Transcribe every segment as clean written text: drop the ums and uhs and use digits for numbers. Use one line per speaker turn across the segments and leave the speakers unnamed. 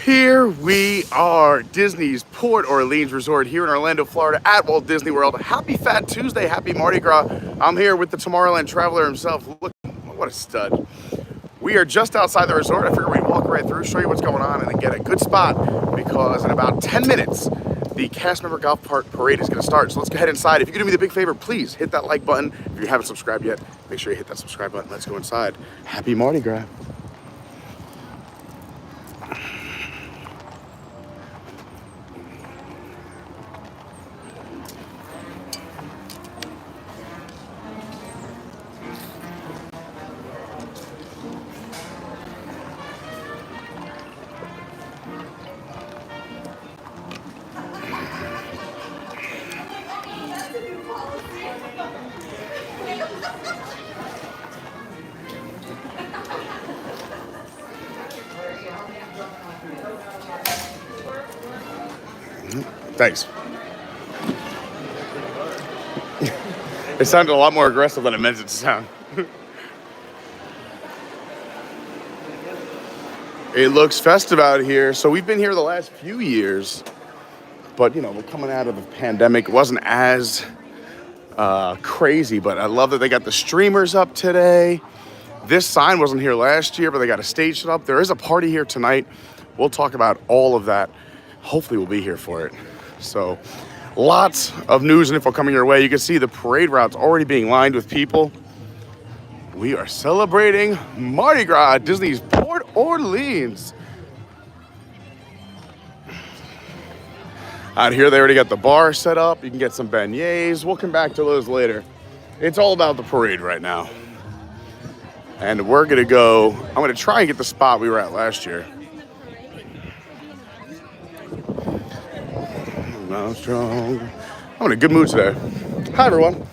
Here we are, Disney's Port Orleans Resort here in Orlando, Florida at Walt Disney World. Happy Fat Tuesday, happy Mardi Gras. I'm here with the Tomorrowland Traveler himself. Look, what a stud. We are just outside the resort. I figured we'd walk right through, show you what's going on, and then get a good spot because in about 10 minutes, the cast member golf parade is gonna start. So let's go ahead inside. If you could do me the big favor, please hit that like button. If you haven't subscribed yet, make sure you hit that subscribe button. Let's go inside. Happy Mardi Gras. Thanks. It sounded a lot more aggressive than I meant it to sound. It looks festive out here. So we've been here the last few years, but you know, we're coming out of the pandemic. It wasn't as crazy, but I love that they got the streamers up today. This sign wasn't here last year, but they got a stage set up. There is a party here tonight. We'll talk about all of that. Hopefully we'll be here for it. So lots of news and info coming your way. You can see the parade routes already being lined with people. We are celebrating Mardi Gras at Disney's Port Orleans. Out here, they already got the bar set up. You can get some beignets. We'll come back to those later. It's all about the parade right now. And we're gonna go, I'm gonna try and get the spot we were at last year. I'm strong. I'm in a good mood today. Hi, everyone.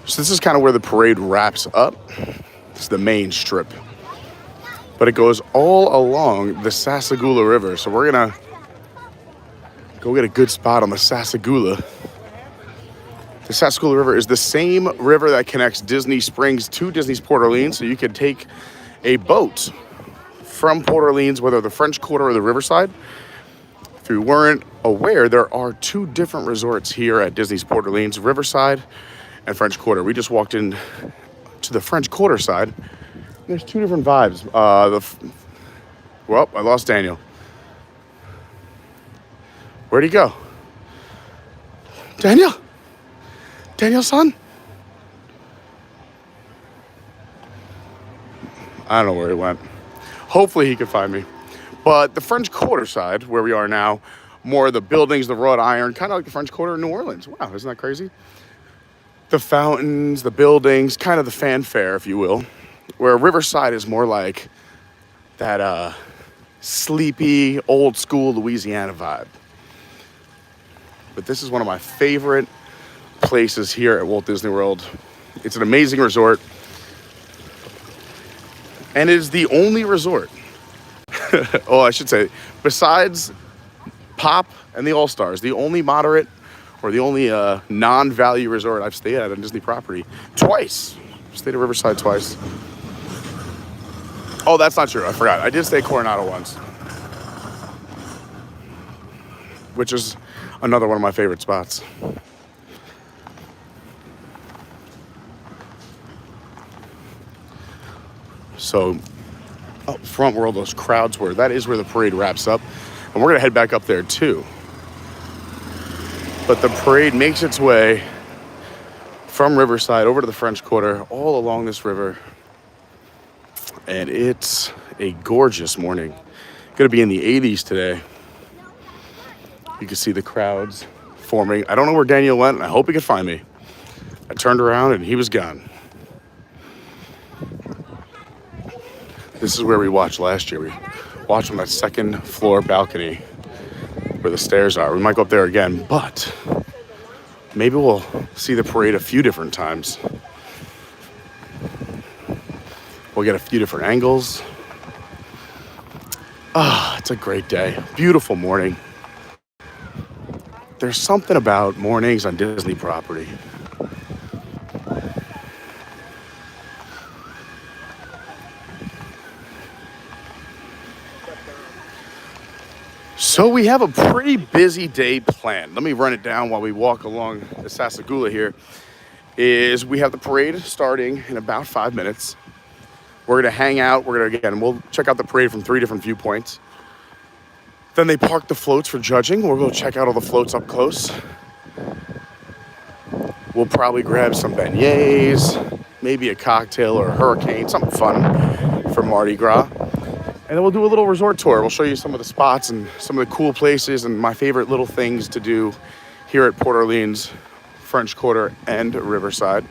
So this is kind of where the parade wraps up. It's the main strip. But it goes all along the Sassagoula River. So we're gonna go get a good spot on the Sassagoula. The Sassagoula River is the same river that connects Disney Springs to Disney's Port Orleans. So you can take a boat from Port Orleans, whether the French Quarter or the Riverside. If you weren't aware, there are two different resorts here at Disney's Port Orleans, Riverside and French Quarter. We just walked in to the French Quarter side. There's two different vibes. Well, I lost Daniel. Where'd he go? Daniel? Daniel's son? I don't know where he went. Hopefully he could find me. But the French Quarter side, where we are now, more of the buildings, the wrought iron, kind of like the French Quarter in New Orleans. Wow, isn't that crazy? The fountains, the buildings, kind of the fanfare, if you will. Where Riverside is more like that sleepy, old school Louisiana vibe. But this is one of my favorite places here at Walt Disney World. It's an amazing resort. And it is the only resort oh, I should say, besides Pop and the All-Stars, the only moderate or the only non-value resort I've stayed at on Disney property twice. Stayed at Riverside twice. Oh, that's not true. I forgot. I did stay at Coronado once, which is another one of my favorite spots. So up front where all those crowds were, that is where the parade wraps up. And we're gonna head back up there too. But the parade makes its way from Riverside over to the French Quarter, all along this river. And it's a gorgeous morning. Gonna be in the 80s today. You can see the crowds forming. I don't know where Daniel went, and I hope he could find me. I turned around and he was gone. This is where we watched last year. We watched from that second floor balcony where the stairs are. We might go up there again, but maybe we'll see the parade a few different times. We'll get a few different angles. It's a great day. Beautiful morning. There's something about mornings on Disney property. So we have a pretty busy day planned. Let me run it down while we walk along the Sassagoula here. We have the parade starting in about 5 minutes. We're gonna hang out. We'll check out the parade from 3 different viewpoints. Then they park the floats for judging. We'll go check out all the floats up close. We'll probably grab some beignets, maybe a cocktail or a hurricane, something fun for Mardi Gras. And then we'll do a little resort tour. We'll show you some of the spots and some of the cool places and my favorite little things to do here at Port Orleans, French Quarter, and Riverside.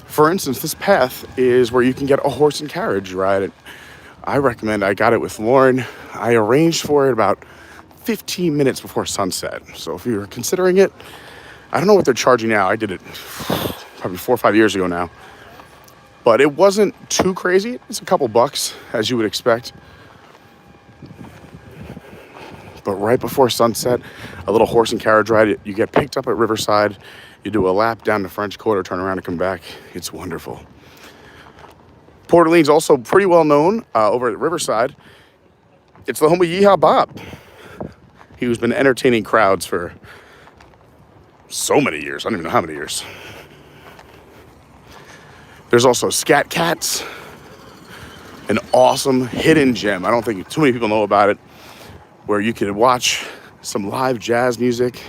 For instance, this path is where you can get a horse and carriage ride. I recommend, I got it with Lauren. I arranged for it about 15 minutes before sunset. So if you're considering it, I don't know what they're charging now. I did it probably 4 or 5 years ago now. But it wasn't too crazy. It's a couple bucks, as you would expect. But right before sunset, a little horse and carriage ride. You get picked up at Riverside. You do a lap down the French Quarter, turn around and come back. It's wonderful. Port Orleans also pretty well known over at Riverside. It's the home of Yeehaw Bob. He's been entertaining crowds for so many years. I don't even know how many years. There's also Scat Cats, an awesome hidden gem. I don't think too many people know about it, where you can watch some live jazz music,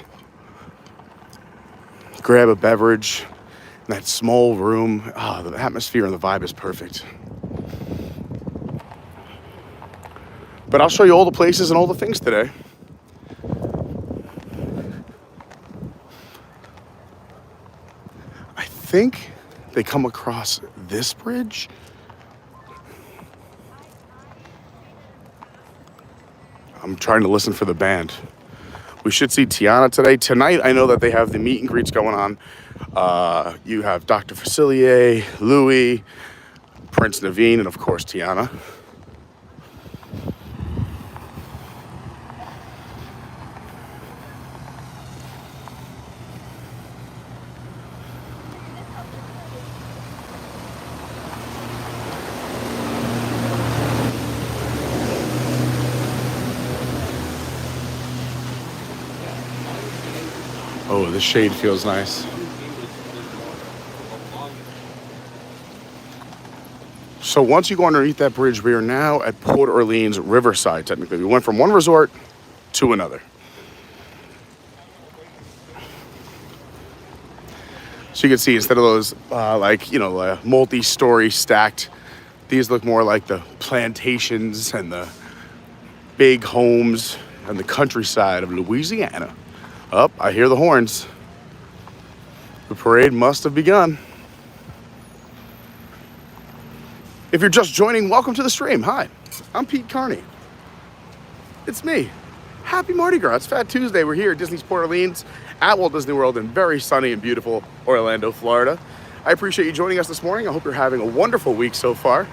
grab a beverage in that small room. The atmosphere and the vibe is perfect. But I'll show you all the places and all the things today. I think they come across this bridge. I'm trying to listen for the band. We should see Tiana today. Tonight, I know that they have the meet and greets going on. You have Dr. Facilier, Louis, Prince Naveen, and of course, Tiana. Oh, the shade feels nice. So once you go underneath that bridge, we are now at Port Orleans Riverside, technically. We went from one resort to another. So you can see instead of those, multi-story stacked, these look more like the plantations and the big homes and the countryside of Louisiana. Oh, I hear the horns. The parade must have begun. If you're just joining, welcome to the stream. Hi, I'm Pete Carney. It's me. Happy Mardi Gras. It's Fat Tuesday. We're here at Disney's Port Orleans at Walt Disney World in very sunny and beautiful Orlando, Florida. I appreciate you joining us this morning. I hope you're having a wonderful week so far.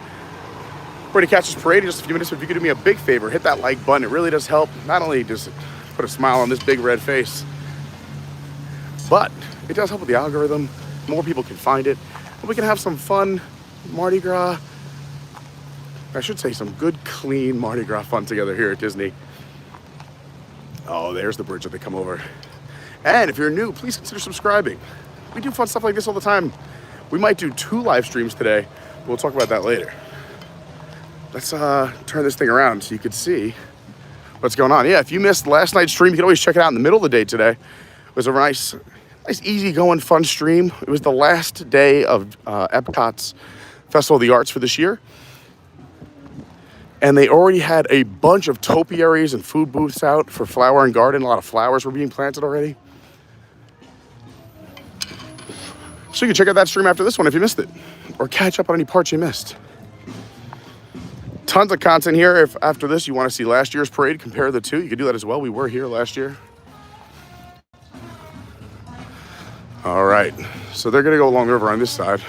We're going to catch this parade in just a few minutes. If you could do me a big favor, hit that like button. It really does help. Not only does it put a smile on this big red face, but it does help with the algorithm. More people can find it. And we can have some fun Mardi Gras. I should say some good, clean Mardi Gras fun together here at Disney. Oh, there's the bridge that they come over. And if you're new, please consider subscribing. We do fun stuff like this all the time. We might do 2 live streams today. We'll talk about that later. Let's turn this thing around so you can see what's going on. Yeah, if you missed last night's stream, you can always check it out in the middle of the day today. It was a nice easy-going, fun stream. It was the last day of Epcot's Festival of the Arts for this year. And they already had a bunch of topiaries and food booths out for flower and garden. A lot of flowers were being planted already. So you can check out that stream after this one if you missed it, or catch up on any parts you missed. Tons of content here. If after this you want to see last year's parade, compare the two, you can do that as well. We were here last year. All right, so they're gonna go along the river on this side.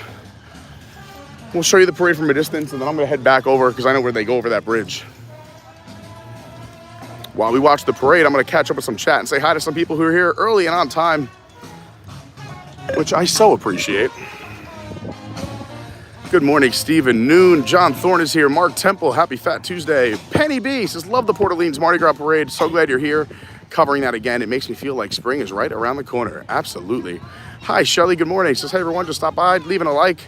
We'll show you the parade from a distance, and then I'm gonna head back over because I know where they go over that bridge. While we watch the parade, I'm gonna catch up with some chat and say hi to some people who are here early and on time, which I so appreciate. Good morning, Stephen Noon. John Thorne is here. Mark Temple, happy Fat Tuesday. Penny B says, love the Port Orleans Mardi Gras Parade. So glad you're here covering that again. It makes me feel like spring is right around the corner. Absolutely. Hi, Shelly. Good morning. Says, hey, everyone, just stop by, leaving a like.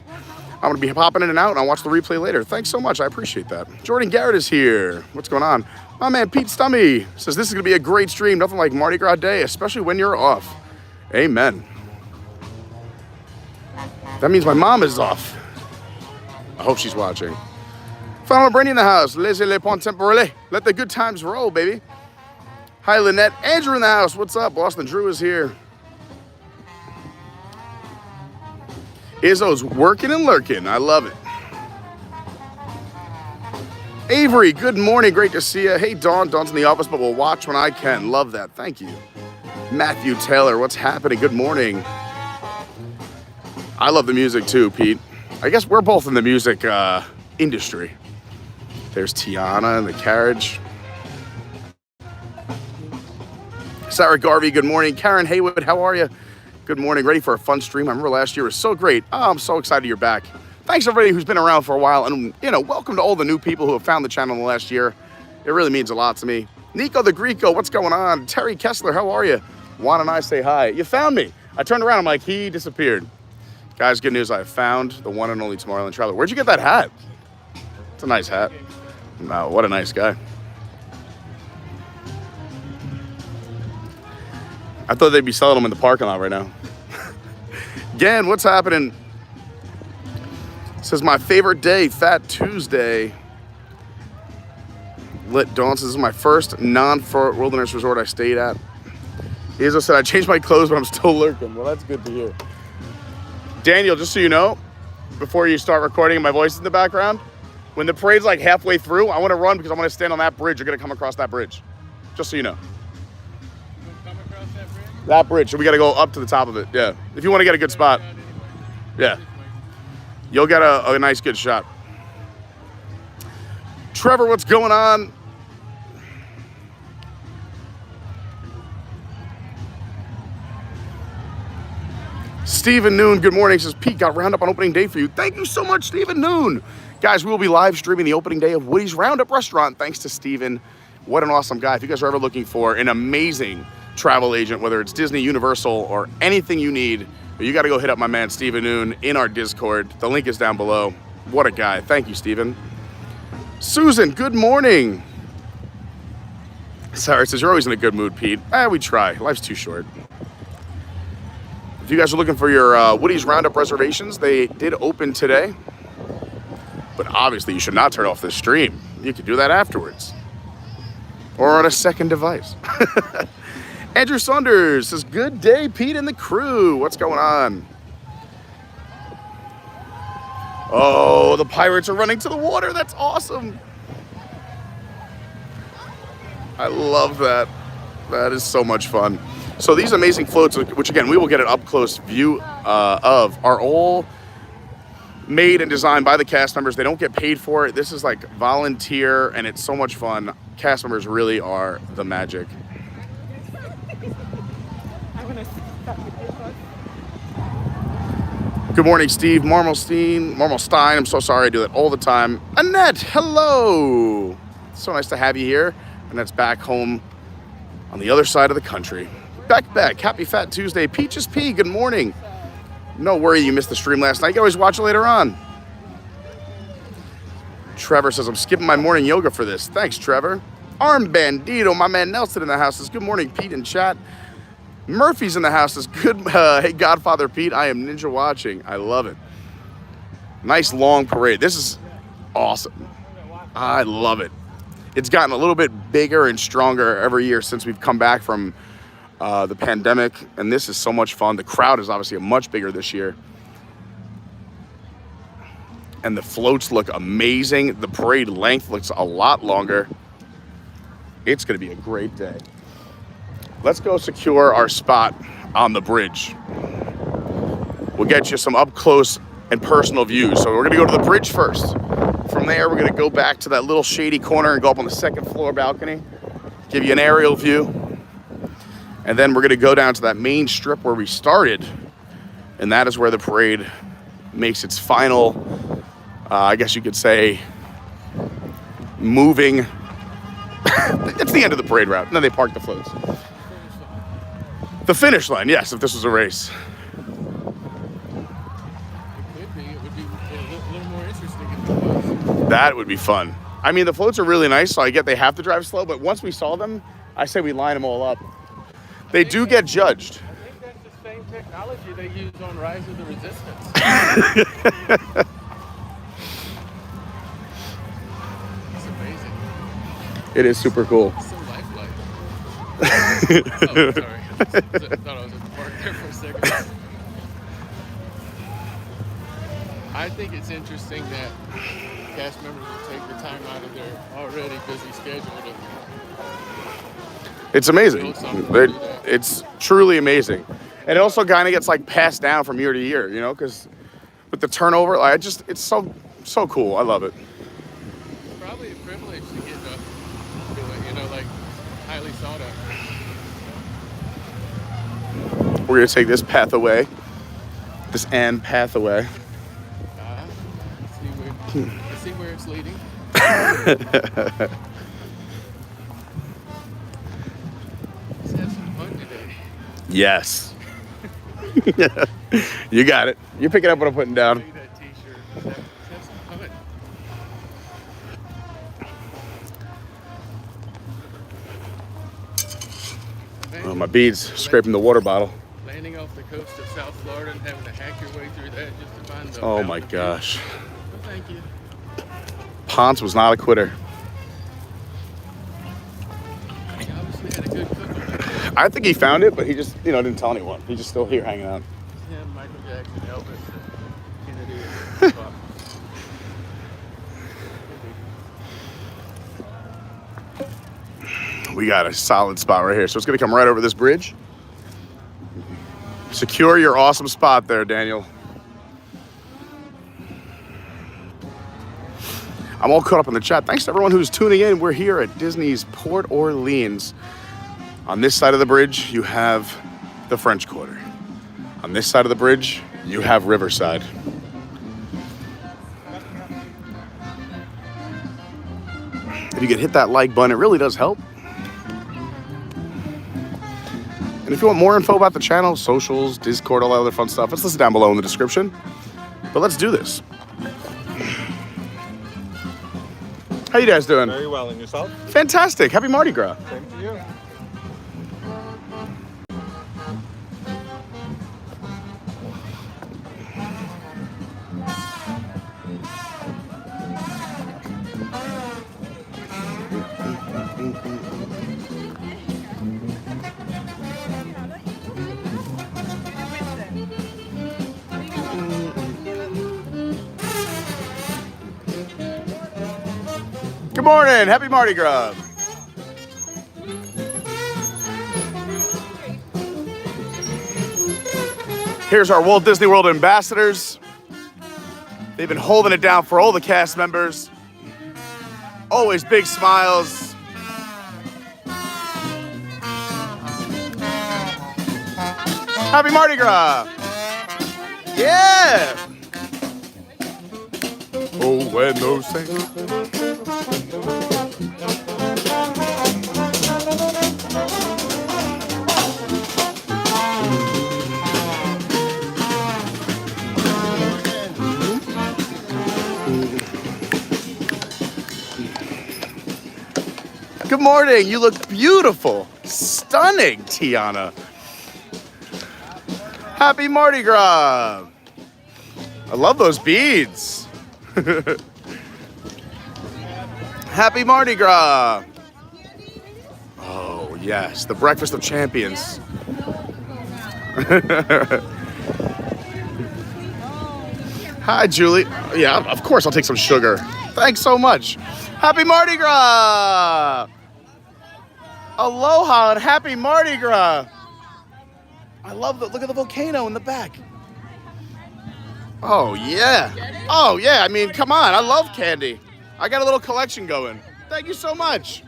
I'm going to be popping in and out, and I'll watch the replay later. Thanks so much. I appreciate that. Jordan Garrett is here. What's going on? My man, Pete Stummy, says, this is going to be a great stream. Nothing like Mardi Gras Day, especially when you're off. Amen. That means my mom is off. I hope she's watching. Final Brandy in the house. Laissez les ponts temporales. Let the good times roll, baby. Hi, Lynette. Andrew in the house. What's up? Boston Drew is here. Izzo's working and lurking. I love it. Avery, good morning. Great to see you. Hey, Dawn. Dawn's in the office, but we'll watch when I can. Love that. Thank you. Matthew Taylor, what's happening? Good morning. I love the music too, Pete. I guess we're both in the music industry. There's Tiana in the carriage. Sarah Garvey, good morning. Karen Haywood, how are you? Good morning. Ready for a fun stream? I remember last year was so great. Oh, I'm so excited you're back. Thanks everybody who's been around for a while, and welcome to all the new people who have found the channel in the last year. It really means a lot to me. Nico the Greco, what's going on? Terry Kessler, how are you? Juan and I say hi. You found me. I turned around, I'm like, he disappeared. Guys, good news, I found the one and only Tomorrowland Traveler. Where'd you get that hat? It's a nice hat. Wow, what a nice guy. I thought they'd be selling them in the parking lot right now. Again, what's happening? It says, my favorite day, Fat Tuesday. Lit Dawn says, this is my first non-Fort Wilderness resort I stayed at. Izzo said, I changed my clothes, but I'm still lurking. Well, that's good to hear. Daniel, just so you know, before you start recording and my voice is in the background, when the parade's like halfway through, I want to run because I want to stand on that bridge. You're going to come across that bridge. Just so you know.
Come across that bridge?
That bridge. So we got to go up to the top of it. Yeah. If you want to get a good spot. Yeah. You'll get a nice, good shot. Trevor, what's going on? Stephen Noon, good morning. Says, Pete, got Roundup on opening day for you. Thank you so much, Stephen Noon. Guys, we will be live streaming the opening day of Woody's Roundup Restaurant. Thanks to Stephen. What an awesome guy. If you guys are ever looking for an amazing travel agent, whether it's Disney, Universal, or anything you need, you got to go hit up my man, Stephen Noon, in our Discord. The link is down below. What a guy. Thank you, Stephen. Susan, good morning. Sarah says, you're always in a good mood, Pete. We try. Life's too short. If you guys are looking for your Woody's Roundup reservations, they did open today. But obviously, you should not turn off this stream. You could do that afterwards. Or on a second device. Andrew Saunders says, good day, Pete and the crew. What's going on? Oh, the pirates are running to the water. That's awesome. I love that. That is so much fun. So these amazing floats, which again, we will get an up-close view of, are all made and designed by the cast members. They don't get paid for it. This is like volunteer, and it's so much fun. Cast members really are the magic. Good morning, Steve. Marmelstein. I'm so sorry, I do that all the time. Annette, hello. So nice to have you here. Annette's back home on the other side of the country. Beck, happy Fat Tuesday. Peaches P, good morning. No worry you missed the stream last night. You can always watch it later on. Trevor says, I'm skipping my morning yoga for this. Thanks, Trevor. Armbandido, my man Nelson in the house says, good morning, Pete in chat. Murphy's in the house says, good, hey, Godfather Pete, I am ninja watching. I love it. Nice long parade. This is awesome. I love it. It's gotten a little bit bigger and stronger every year since we've come back from the pandemic, and this is so much fun. The crowd is obviously much bigger this year. And the floats look amazing. The parade length looks a lot longer. It's gonna be a great day. Let's go secure our spot on the bridge. We'll get you some up close and personal views. So we're gonna go to the bridge first. From there, we're gonna go back to that little shady corner and go up on the second floor balcony, give you an aerial view. And then we're gonna go down to that main strip where we started. And that is where the parade makes its final I guess you could say, moving. It's the end of the parade route. And then they park the floats. The finish line, yes, if this was a race.
It could be. It would be a little more interesting if it was.
That would be fun. I mean, the floats are really nice, so I get they have to drive slow, but once we saw them, I say we line them all up. They do get judged.
I think that's the same technology they use on Rise of the Resistance. It's amazing.
It is super cool.
It's so lifelike. Oh, sorry. I thought I was at the park there for a second. I think it's interesting that cast members will take the time out of their already busy schedule to
It's amazing.
build something like that.
It's truly amazing. And it also kind of gets like passed down from year to year, you know, because with the turnover, it's so cool. I love it.
It's probably a privilege to get to do it, you know, like highly sought after.
We're going to take this path away, this and path away.
Let's see where it's leading. Let's have some fun today.
Yes. You got it. You pick it up what I'm putting down.
Look at that t-shirt. Let's have some fun.
Oh, my beads scraping the water bottle.
Landing off the coast of South Florida and having to hack your way through that just to find the
Oh my
mountain.
gosh.
Well, thank you.
Ponce was not a quitter.
He obviously had a good cook on that.
I think he found it, but he just, didn't tell anyone. He's just still here hanging out.
Him, Michael Jackson, Elvis, and Kennedy. And
We got a solid spot right here. So it's going to come right over this bridge. Secure your awesome spot there, Daniel. I'm all caught up in the chat. Thanks to everyone who's tuning in. We're here at Disney's Port Orleans. On this side of the bridge, you have the French Quarter. On this side of the bridge, you have Riverside. If you could hit that like button, it really does help. And if you want more info about the channel, socials, Discord, all that other fun stuff, it's listed down below in the description. But let's do this. How you guys doing?
Very well, and yourself?
Fantastic. Happy Mardi Gras.
Same to you.
Good morning. Happy Mardi Gras. Here's our Walt Disney World ambassadors. They've been holding it down for all the cast members. Always big smiles. Happy Mardi Gras. Yeah. Oh, when those things. Good morning. You look beautiful. Stunning, Tiana. Happy Mardi Gras. I love those beads. Happy Mardi Gras. Oh, yes. The Breakfast of Champions. Hi, Julie. Yeah, of course I'll take some sugar. Thanks so much. Happy Mardi Gras. Aloha and happy Mardi Gras. I love the look at the volcano in the back. Oh, yeah. Oh, yeah. I mean, come on. I love candy. I got a little collection going. Thank you so much.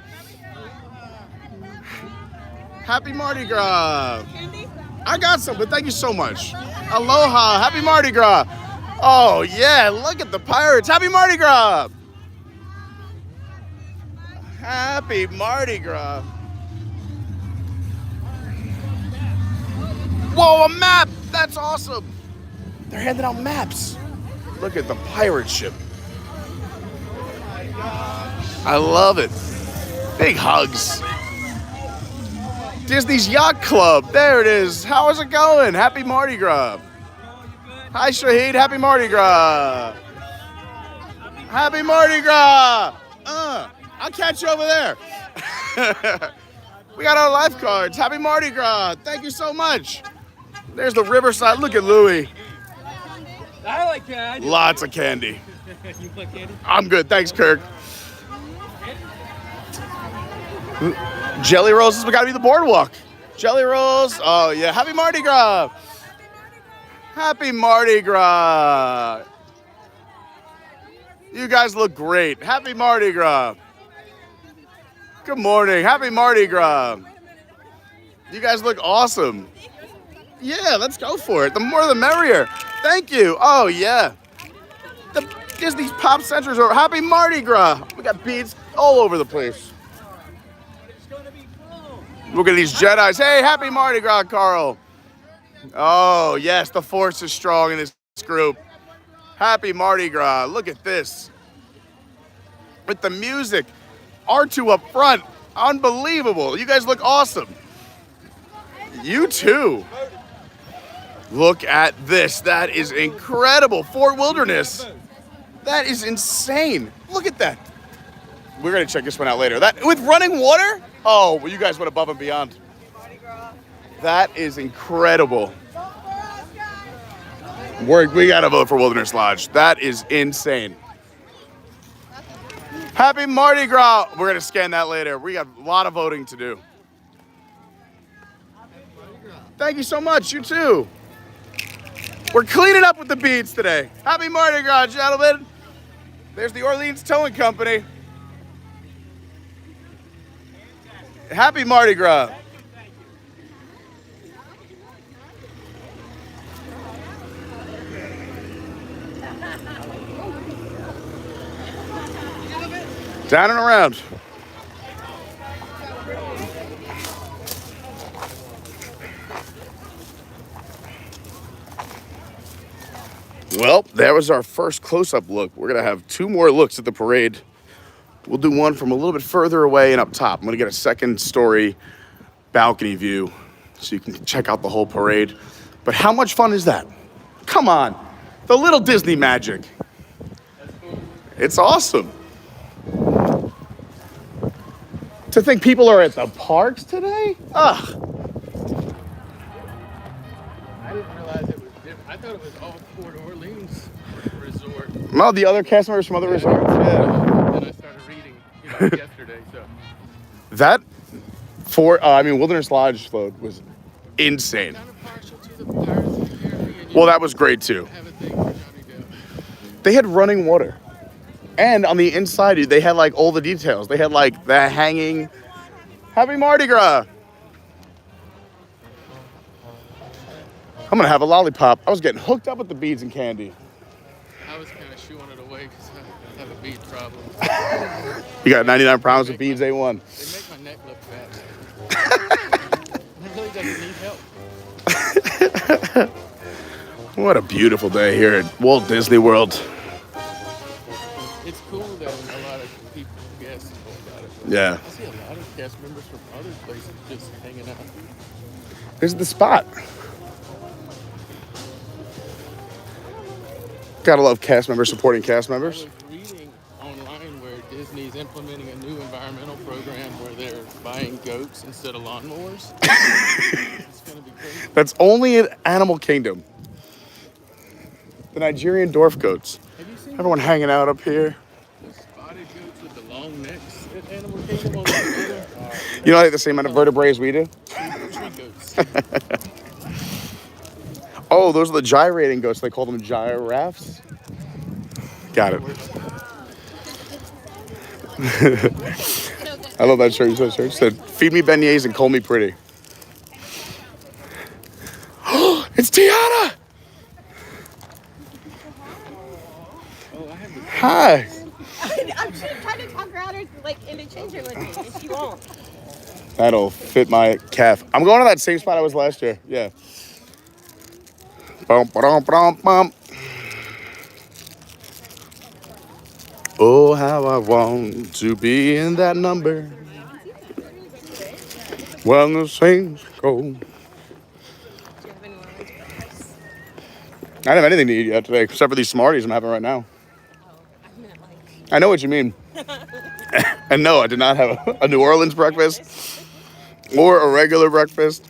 Happy Mardi Gras. I got some, but thank you so much. Aloha. Happy Mardi Gras. Oh, yeah, look at the pirates. Happy Mardi Gras. Happy Mardi Gras. Whoa, a map. That's awesome. They're handing out maps. Look at the pirate ship. I love it. Big hugs. Disney's Yacht Club. There it is. How is it going? Happy Mardi Gras. Hi, Shahid. Happy Mardi Gras. Happy Mardi Gras. I'll catch you over there. We got our lifeguards. Happy Mardi Gras. Thank you so much. There's the Riverside. Look at Louie.
I like candy.
Lots of candy.
You like candy?
I'm good. Thanks, Kirk. Jelly rolls. We got to be the boardwalk. Jelly rolls. Oh, yeah. Happy Mardi Gras. Happy Mardi Gras. You guys look great. Happy Mardi Gras. Good morning. Happy Mardi Gras. You guys look awesome. Yeah, let's go for it. The more the merrier. Thank you. Oh, yeah. The Disney's Pop Centers are Happy Mardi Gras. We got beads all over the place. Look at these Jedis. Hey, happy Mardi Gras, Carl. Oh, yes, the force is strong in this group. Happy Mardi Gras. Look at this. With the music. R2 up front. Unbelievable. You guys look awesome. You too. Look at this. That is incredible. Fort Wilderness. That is insane. Look at that. We're going to check this one out later. That with running water? Oh, well, you guys went above and beyond. That is incredible. We got to vote for Wilderness Lodge. That is insane. Happy Mardi Gras. We're going to scan that later. We got a lot of voting to do. Thank you so much. You too. We're cleaning up with the beads today. Happy Mardi Gras, gentlemen. There's the Orleans Towing Company. Happy Mardi Gras. Down and around. Well, that was our first close-up look. We're going to have 2 more looks at the parade. We'll do one from a little bit further away and up top. I'm going to get a second-story balcony view so you can check out the whole parade. But how much fun is that? Come on. The little Disney magic. It's awesome. To think people are at the parks today? Ugh.
I didn't realize it was different. I thought it was all Port Orleans resort.
Well, the other cast members from other resorts, yeah.
Then I started reading, yesterday, so.
That, Wilderness Lodge float was insane.
Kind of partial to the Pirates of the Caribbean.
Well, that was great too.
Have a thing for Johnny Depp.
They had running water. And on the inside, they had like all the details. They had like the hanging. Happy Mardi Gras. I'm gonna have a lollipop. I was getting hooked up with the beads and candy.
I was kind of shooing it away because I have a bead problem.
You got 99 pounds of beads, A1.
They make my neck look fat. It really doesn't need help.
What a beautiful day here at Walt Disney World.
It's cool that a lot of people, guests, know about it.
Yeah.
I see a lot of cast members from other places just hanging out.
Here's the spot. Gotta love cast members supporting cast
I
members.
was reading online where Disney's implementing a new environmental program where they're buying goats instead of lawnmowers. It's gonna be crazy.
That's only in Animal Kingdom. The Nigerian dwarf goats.
Have you seen
Everyone hanging out up here.
the spotted goats with the long necks at Animal Kingdom on the video?
You know, like the same amount of vertebrae as we do?
Tree goats.
Oh, those are the gyrating goats. They call them giraffes. Got it. I love that shirt. You saw that shirt? It said, feed me beignets and call me pretty. It's Tiana! Hi.
I'm trying to talk her out or like into changing with me, and she won't.
That'll fit my calf. I'm going to that same spot I was last year. Yeah. Bum, ba-dum, ba-dum, bum. Oh, how I want to be in that number. When the saints go.
Do you have any Orleans breakfast?
I don't have anything to eat yet today, except for these Smarties I'm having right now.
Oh, I meant like.
I know what you mean. And no, I did not have a New Orleans breakfast or a regular breakfast.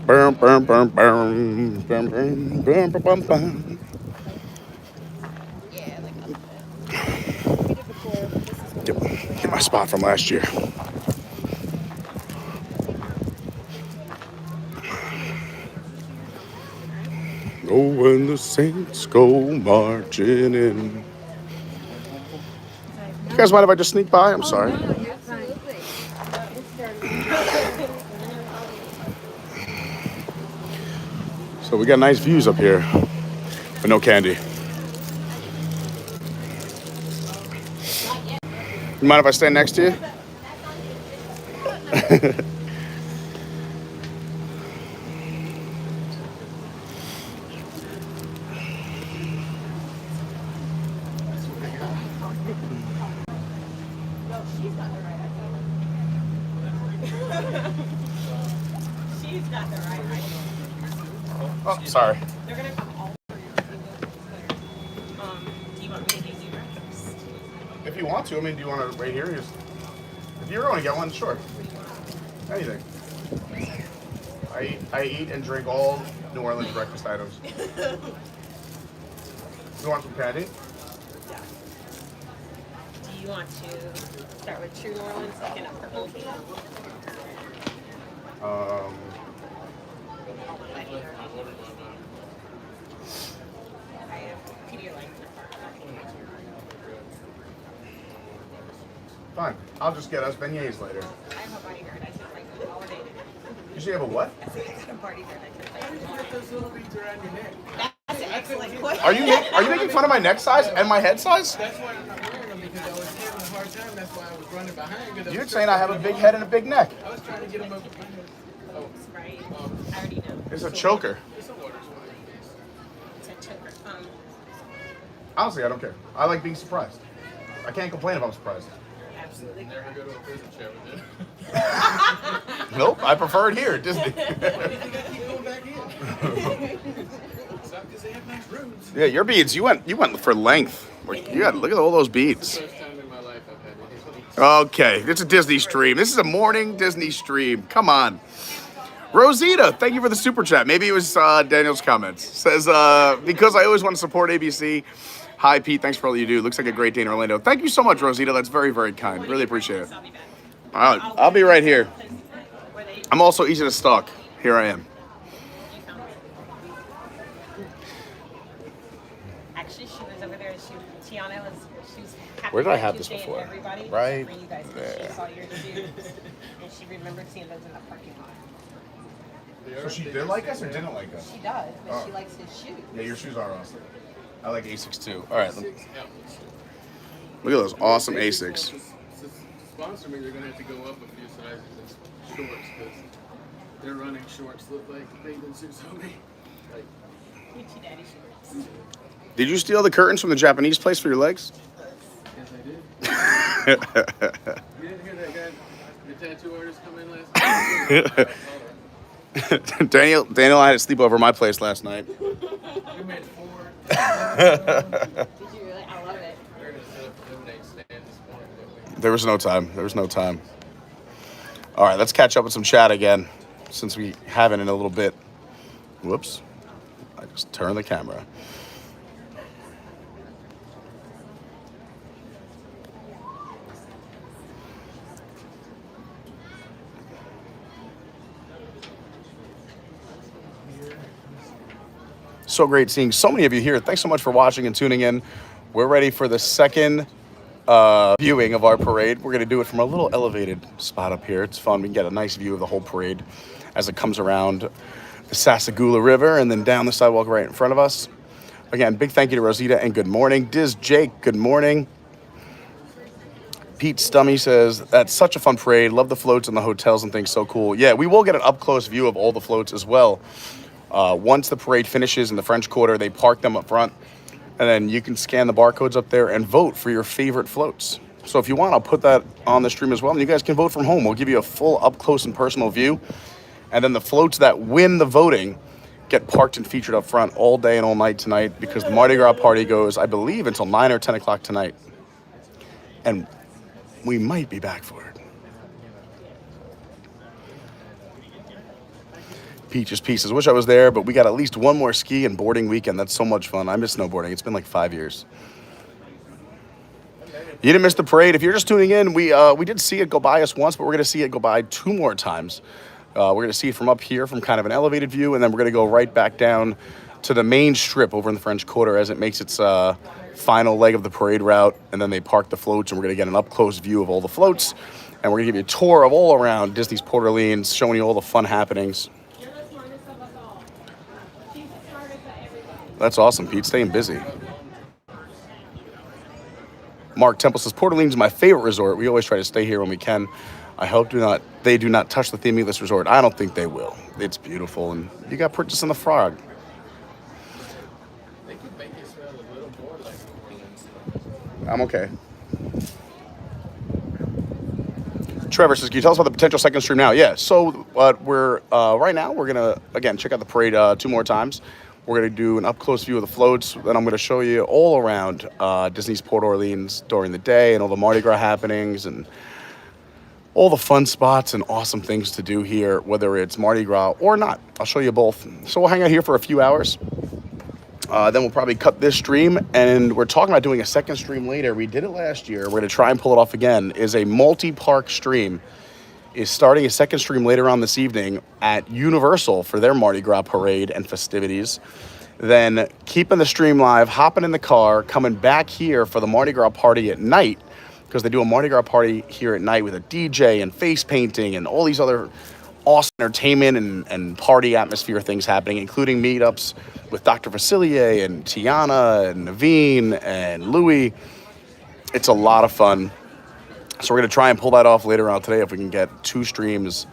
Bum, bum, bum, bum, bum, bum, bum, bum, bum.
Yeah, like up there. We did before, but this is what
Get my spot from last year. Oh, when the saints go marching in. You guys mind if I just sneak by? I'm sorry. So we got nice views up here, but no candy. You mind if I stand next to you?
She's got the right idea.
Oh, sorry.
They're gonna come all over your do you want me to give you breakfast?
If you want to, I mean, do you want to right here? If you really want to get one, sure. Anything. I eat and drink all New Orleans breakfast items. You want some candy?
Yeah. Do you want to start with True New Orleans, like in a purple can? I have Pedialyte.
Fine. I'll just get us beignets later.
I have a bodyguard. I can like holiday.
You should have a what?
I think I got a bodyguard. I can
How did you get those little beads around your neck?
That's an excellent question.
Are you making fun of my neck size and my head size?
That's why I'm not wearing them, because I was having a hard time. That's why I was running behind. Because
You're saying I have a big head and a big neck.
I was trying to get them over my head. Oh,
Right. I already know.
It's a choker.
it's a water slide.
It's a choker.
Honestly, I don't care. I like being surprised. I can't complain if I'm surprised.
Absolutely.
Never go to a prison shower then.
Nope, I prefer it here at Disney.
You think I keep going back in? It's not because they have nice rooms.
Yeah, your beads, you went for length. Like, you got look at all those beads.
First time in my life I've had any.
Okay, it's a Disney stream. This is a morning Disney stream. Come on. Rosita, thank you for the super chat. Maybe it was Daniel's comments. Says, because I always want to support ABC. Hi, Pete. Thanks for all you do. Looks like a great day in Orlando. Thank you so much, Rosita. That's very, very kind. Really appreciate it. I'll be right here. I'm also easy to stalk. Here I am.
Actually, she was over there. Tiana was. She was happy
Where did I
that
have
you
this
stayed
before?
Everybody
Right
for you guys, 'cause
there.
She saw your dudes, and she remembered seeing those in the parking lot.
So she did like us or didn't like us?
She does, but
Oh.
she likes his shoes.
Yeah, your shoes are awesome. I like Asics too. All right, look
Six outlets.
at those awesome Asics.
To sponsor me, they're going to have to go up a few sizes in shorts, because their running shorts look like bathing suits on me. Like,
Gucci daddy shorts.
Did you steal the curtains from the Japanese place for your legs?
yes, I did. You didn't hear that guy, the tattoo artist, come in last night?
Daniel and I had to sleep over at my place last night.
We made 4.
Did you really? I love it.
We're going to set up a lemonade stand this morning, but we
There was no time. There was no time. All right, let's catch up with some chat again, since we haven't in a little bit. Whoops. I just turned the camera. so great seeing so many of you here. Thanks so much for watching and tuning in. We're ready for the second viewing of our parade. We're going to do it from a little elevated spot up here. It's fun. We can get a nice view of the whole parade as it comes around the Sasagula River and then down the sidewalk right in front of us. Again, big thank you to Rosita and good morning. Diz Jake, good morning. Pete Stummy says, that's such a fun parade. Love the floats and the hotels and things. So cool. Yeah, we will get an up-close view of all the floats as well. Once the parade finishes in the French Quarter, they park them up front. And then you can scan the barcodes up there and vote for your favorite floats. So if you want, I'll put that on the stream as well. And you guys can vote from home. We'll give you a full up-close and personal view. And then the floats that win the voting get parked and featured up front all day and all night tonight because the Mardi Gras party goes, I believe, until 9 or 10 o'clock tonight. And we might be back for it. Peaches Pieces. Wish I was there, but we got at least one more ski and boarding weekend. That's so much fun. I miss snowboarding. It's been like 5 years. You didn't miss the parade. If you're just tuning in, we did see it go by us once, but we're going to see it go by 2 more times. We're going to see it from up here from kind of an elevated view, and then we're going to go right back down to the main strip over in the French Quarter as it makes its final leg of the parade route, and then they park the floats, and we're going to get an up-close view of all the floats, and we're going to give you a tour of all around Disney's Port Orleans, showing you all the fun happenings. That's awesome, Pete. Staying busy. Mark Temple says, Port Orleans is my favorite resort. We always try to stay here when we can. I hope they do not touch the theming of this resort. I don't think they will. It's beautiful, and you got Princess and the Frog.
They could make it smell a little more like New Orleans.
I'm okay. Trevor says, can you tell us about the potential second stream now? Yeah, so we're right now, we're going to, again, check out the parade 2 more times. We're going to do an up-close view of the floats. Then I'm going to show you all around Disney's Port Orleans during the day and all the Mardi Gras happenings and all the fun spots and awesome things to do here, whether it's Mardi Gras or not. I'll show you both. So we'll hang out here for a few hours. Then we'll probably cut this stream, and we're talking about doing a second stream later. We did it last year. We're going to try and pull it off again. Is a multi-park stream. Is starting a second stream later on this evening at Universal for their Mardi Gras parade and festivities. Then keeping the stream live, hopping in the car, coming back here for the Mardi Gras party at night, because they do a Mardi Gras party here at night with a DJ and face painting and all these other awesome entertainment and party atmosphere things happening, including meetups with Dr. Facilier and Tiana and Naveen and Louie. It's a lot of fun. So we're going to try and pull that off later on today if we can get 2 streams,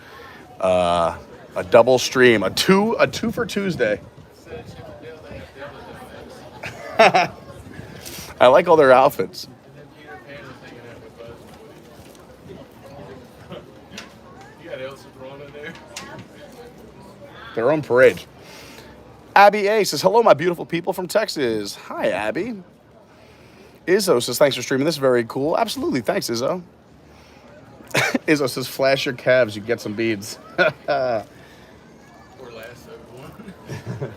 a double stream, a two for Tuesday. I like all their outfits. Their own parade. Abby A says, hello, my beautiful people from Texas. Hi, Abby. Izzo says, thanks for streaming. This is very cool. Absolutely. Thanks, Izzo. Izzo says, flash your calves. You get some beads.
Or last one.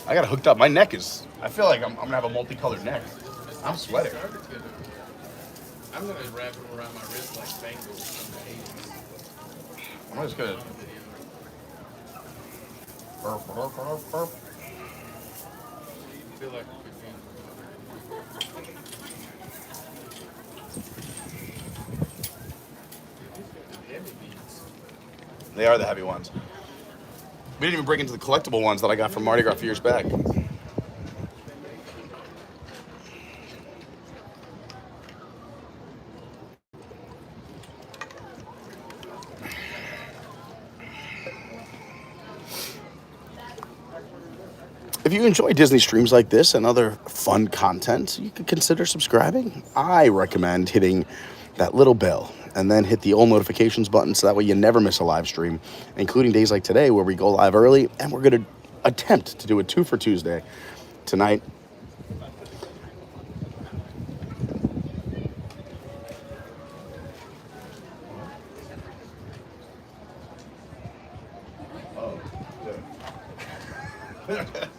I got it hooked up. My neck is, I feel like I'm going to have a multicolored neck. I'm sweating.
I'm going to wrap them around my wrist like bangles from the 80s.
I'm just going to.
I feel like
They are the heavy ones. We didn't even break into the collectible ones that I got from Mardi Gras a few years back. If you enjoy Disney streams like this and other fun content, you could consider subscribing. I recommend hitting that little bell and then hit the all notifications button so that way you never miss a live stream, including days like today where we go live early, and we're going to attempt to do a 2 for Tuesday tonight.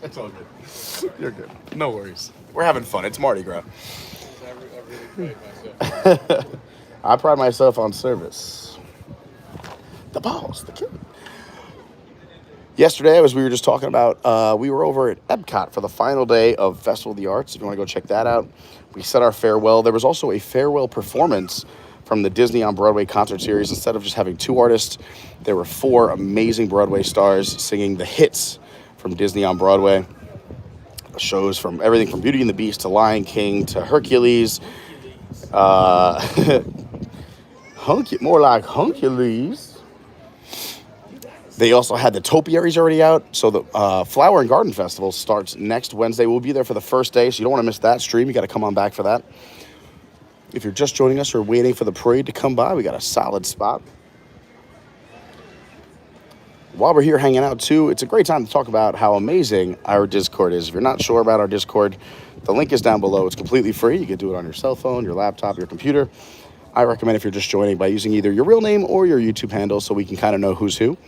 It's all good. You're good. No worries. We're having fun. It's Mardi Gras.
I really pride myself.
I pride myself on service. The balls, the kid. Yesterday, as we were just talking about, we were over at Epcot for the final day of Festival of the Arts. If you want to go check that out, we said our farewell. There was also a farewell performance from the Disney on Broadway concert series. Instead of just having 2 artists, there were 4 amazing Broadway stars singing the hits from Disney on Broadway. Shows from everything from Beauty and the Beast to Lion King to Hercules. More like Huncules. They also had the topiaries already out. So the Flower and Garden Festival starts next Wednesday. We'll be there for the first day, so you don't want to miss that stream. You got to come on back for that. If you're just joining us or waiting for the parade to come by, we got a solid spot. While we're here hanging out, too, it's a great time to talk about how amazing our Discord is. If you're not sure about our Discord, the link is down below. It's completely free. You can do it on your cell phone, your laptop, your computer. I recommend if you're just joining by using either your real name or your YouTube handle so we can kind of know who's who.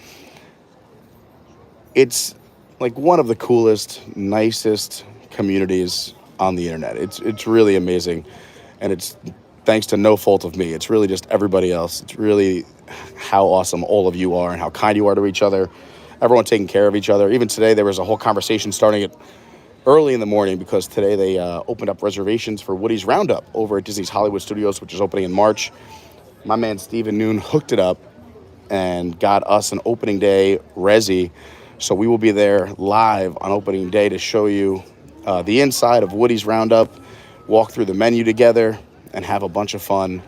It's like one of the coolest, nicest communities on the internet. It's really amazing, and it's thanks to no fault of me. It's really just everybody else. It's really how awesome all of you are and how kind you are to each other. Everyone taking care of each other. Even today, there was a whole conversation starting at early in the morning because today they opened up reservations for Woody's Roundup over at Disney's Hollywood Studios, which is opening in March. My man Steven Noon hooked it up and got us an opening day resi. So we will be there live on opening day to show you the inside of Woody's Roundup, walk through the menu together, and have a bunch of fun.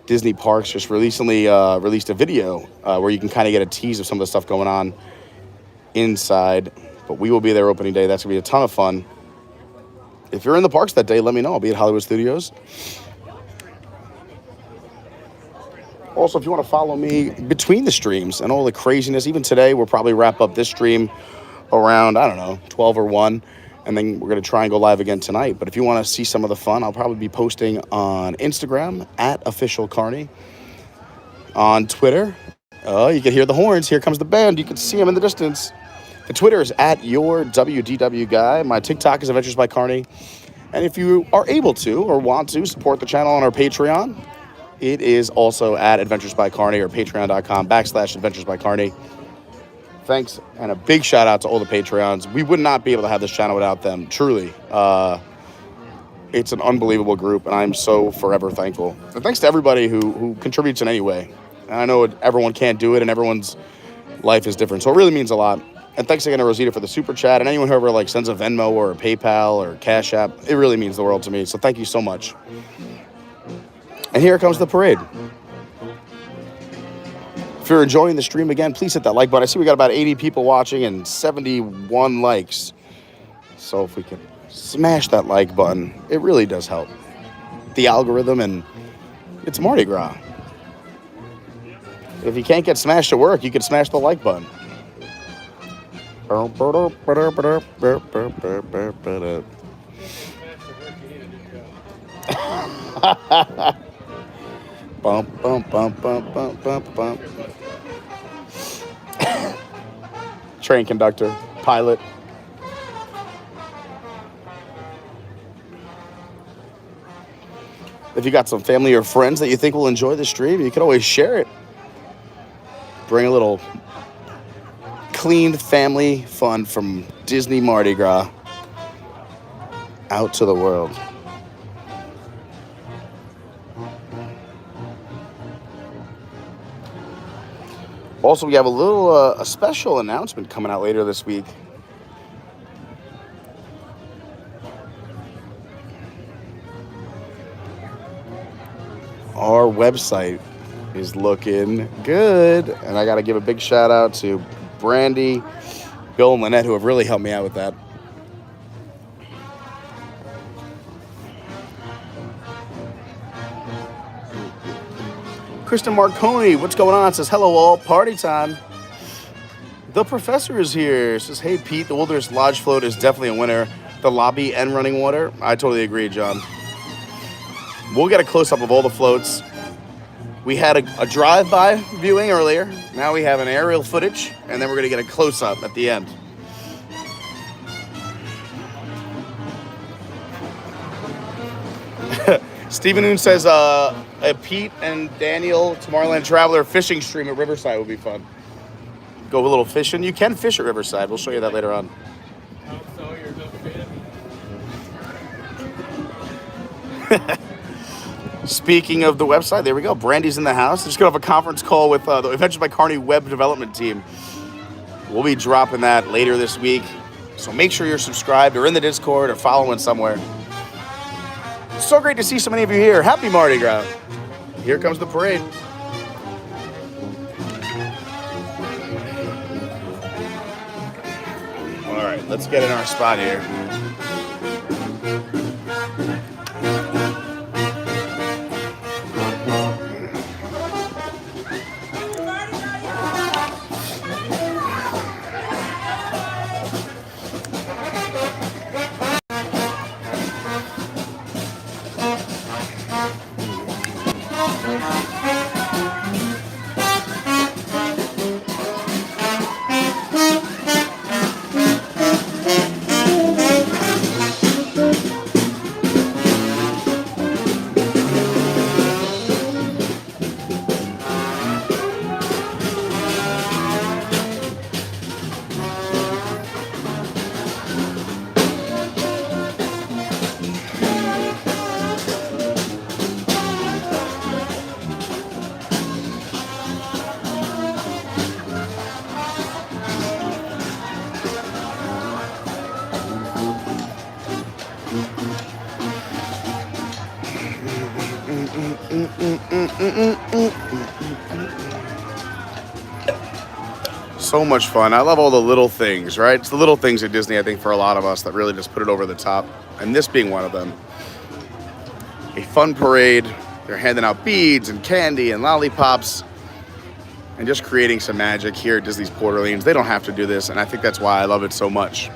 Disney Parks just recently released a video where you can kind of get a tease of some of the stuff going on inside. But we will be there opening day. That's going to be a ton of fun. If you're in the parks that day, let me know. I'll be at Hollywood Studios. Also, if you want to follow me between the streams and all the craziness, even today, we'll probably wrap up this stream around, 12 or 1. And then we're going to try and go live again tonight. But if you want to see some of the fun, I'll probably be posting on Instagram at official Carney. On Twitter, you can hear the horns. Here comes the band. You can see them in the distance. The Twitter is at your WDW guy. My TikTok is Adventures by Carney. And if you are able to or want to support the channel on our Patreon, it is also at Adventures by Carney or patreon.com/Adventures by Carney. Thanks, and a big shout out to all the Patreons. We would not be able to have this channel without them, truly. It's an unbelievable group, and I'm so forever thankful. And thanks to everybody who contributes in any way. And I know everyone can't do it, and everyone's life is different, so it really means a lot. And thanks again to Rosita for the super chat, and anyone who ever sends a Venmo or a PayPal or CashApp. It really means the world to me, so thank you so much. And here comes the parade. If you're enjoying the stream again, please hit that like button. I see we got about 80 people watching and 71 likes. So if we can smash that like button, it really does help the algorithm, and it's Mardi Gras. If you can't get smashed at work, you can smash the like button. Bump, bump, bump, bump, bump, bump, bump. Train conductor, pilot. If you got some family or friends that you think will enjoy the stream, you can always share it. Bring a little clean family fun from Disney Mardi Gras out to the world. Also, we have a special announcement coming out later this week. Our website is looking good, and I got to give a big shout out to Brandy, Bill, and Lynette, who have really helped me out with that. Kristen Marconi, what's going on? Says, hello all, party time. The professor is here. Says, hey Pete, the Wilderness Lodge float is definitely a winner. The lobby and running water. I totally agree, John. We'll get a close-up of all the floats. We had a drive-by viewing earlier. Now we have an aerial footage, and then we're going to get a close-up at the end. Stephen Noon says, Pete and Daniel, Tomorrowland Traveler fishing stream at Riverside would be fun. go a little fishing. You can fish at Riverside. We'll show you that later on. Speaking of the website, there we go. Brandy's in the house. Just got off a conference call with the Adventures by Carney web development team. We'll be dropping that later this week. So make sure you're subscribed or in the Discord or following somewhere. It's so great to see so many of you here. Happy Mardi Gras. Here comes the parade. All right, let's get in our spot here. So much fun. I love all the little things, right? It's the little things at Disney, I think, for a lot of us that really just put it over the top. And this being one of them. A fun parade. They're handing out beads and candy and lollipops and just creating some magic here at Disney's Port Orleans. They don't have to do this, and I think that's why I love it so much.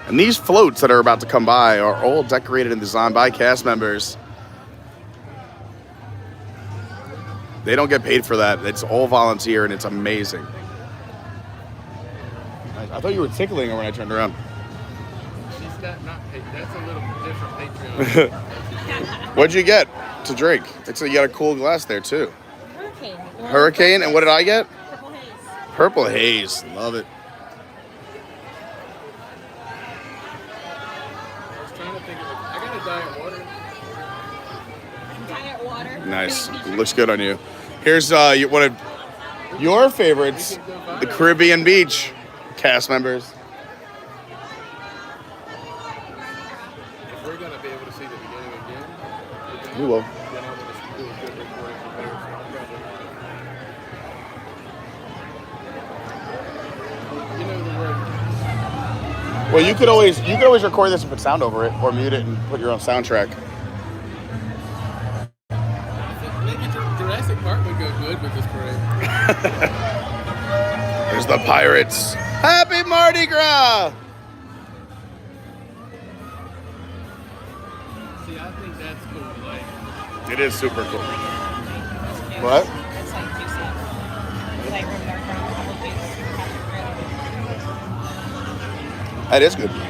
And these floats that are about to come by are all decorated and designed by cast members. They don't get paid for that. It's all volunteer, and it's amazing. I thought you were tickling her when I turned around.
She's got not paid. That's a little different Patreon.
What'd you get to drink? You got a cool glass there, too.
Hurricane.
Hurricane, and what did I get?
Purple haze.
Purple haze. Love it.
I was trying to think of it. I got a diet water.
Diet water.
Nice. Looks good on you. Here's one of your favorites, the Caribbean Beach cast members.
If we're going to be able to see the beginning again,
We will.
then I'm going to do a good recording from there. You know the word.
Well, you could always record this and put sound over it, or mute it and put your own soundtrack.
Maybe Jurassic Park would go good with this parade.
There's the pirates. Happy Mardi Gras!
See, I think that's cool. Like,
It is super cool. What?
It's like juicy. It's like room dark brown, apple juice, passion
That is good.
fruit.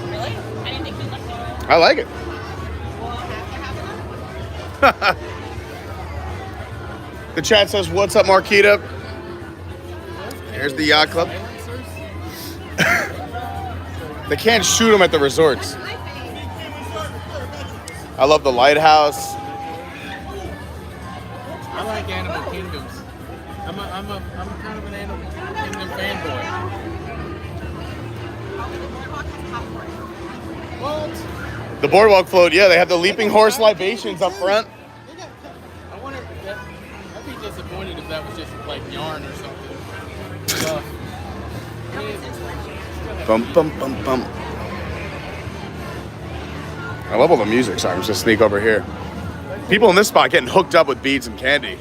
Really? I didn't think you liked it.
I like it.
Well, I'll have to have it.
The chat says, "What's up, Marquita?" Here's the yacht club. They can't shoot them at the resorts. I love the lighthouse.
I like Animal Kingdoms. I'm kind of an Animal Kingdom fanboy. What?
The boardwalk float, yeah, they have the leaping horse libations up front.
I wonder if that. I'd be disappointed if that was just like yarn or something. Stuff.
Bum, bum, bum, bum. I love all the music. Sorry, I'm just sneak over here. People in this spot getting hooked up with beads and candy.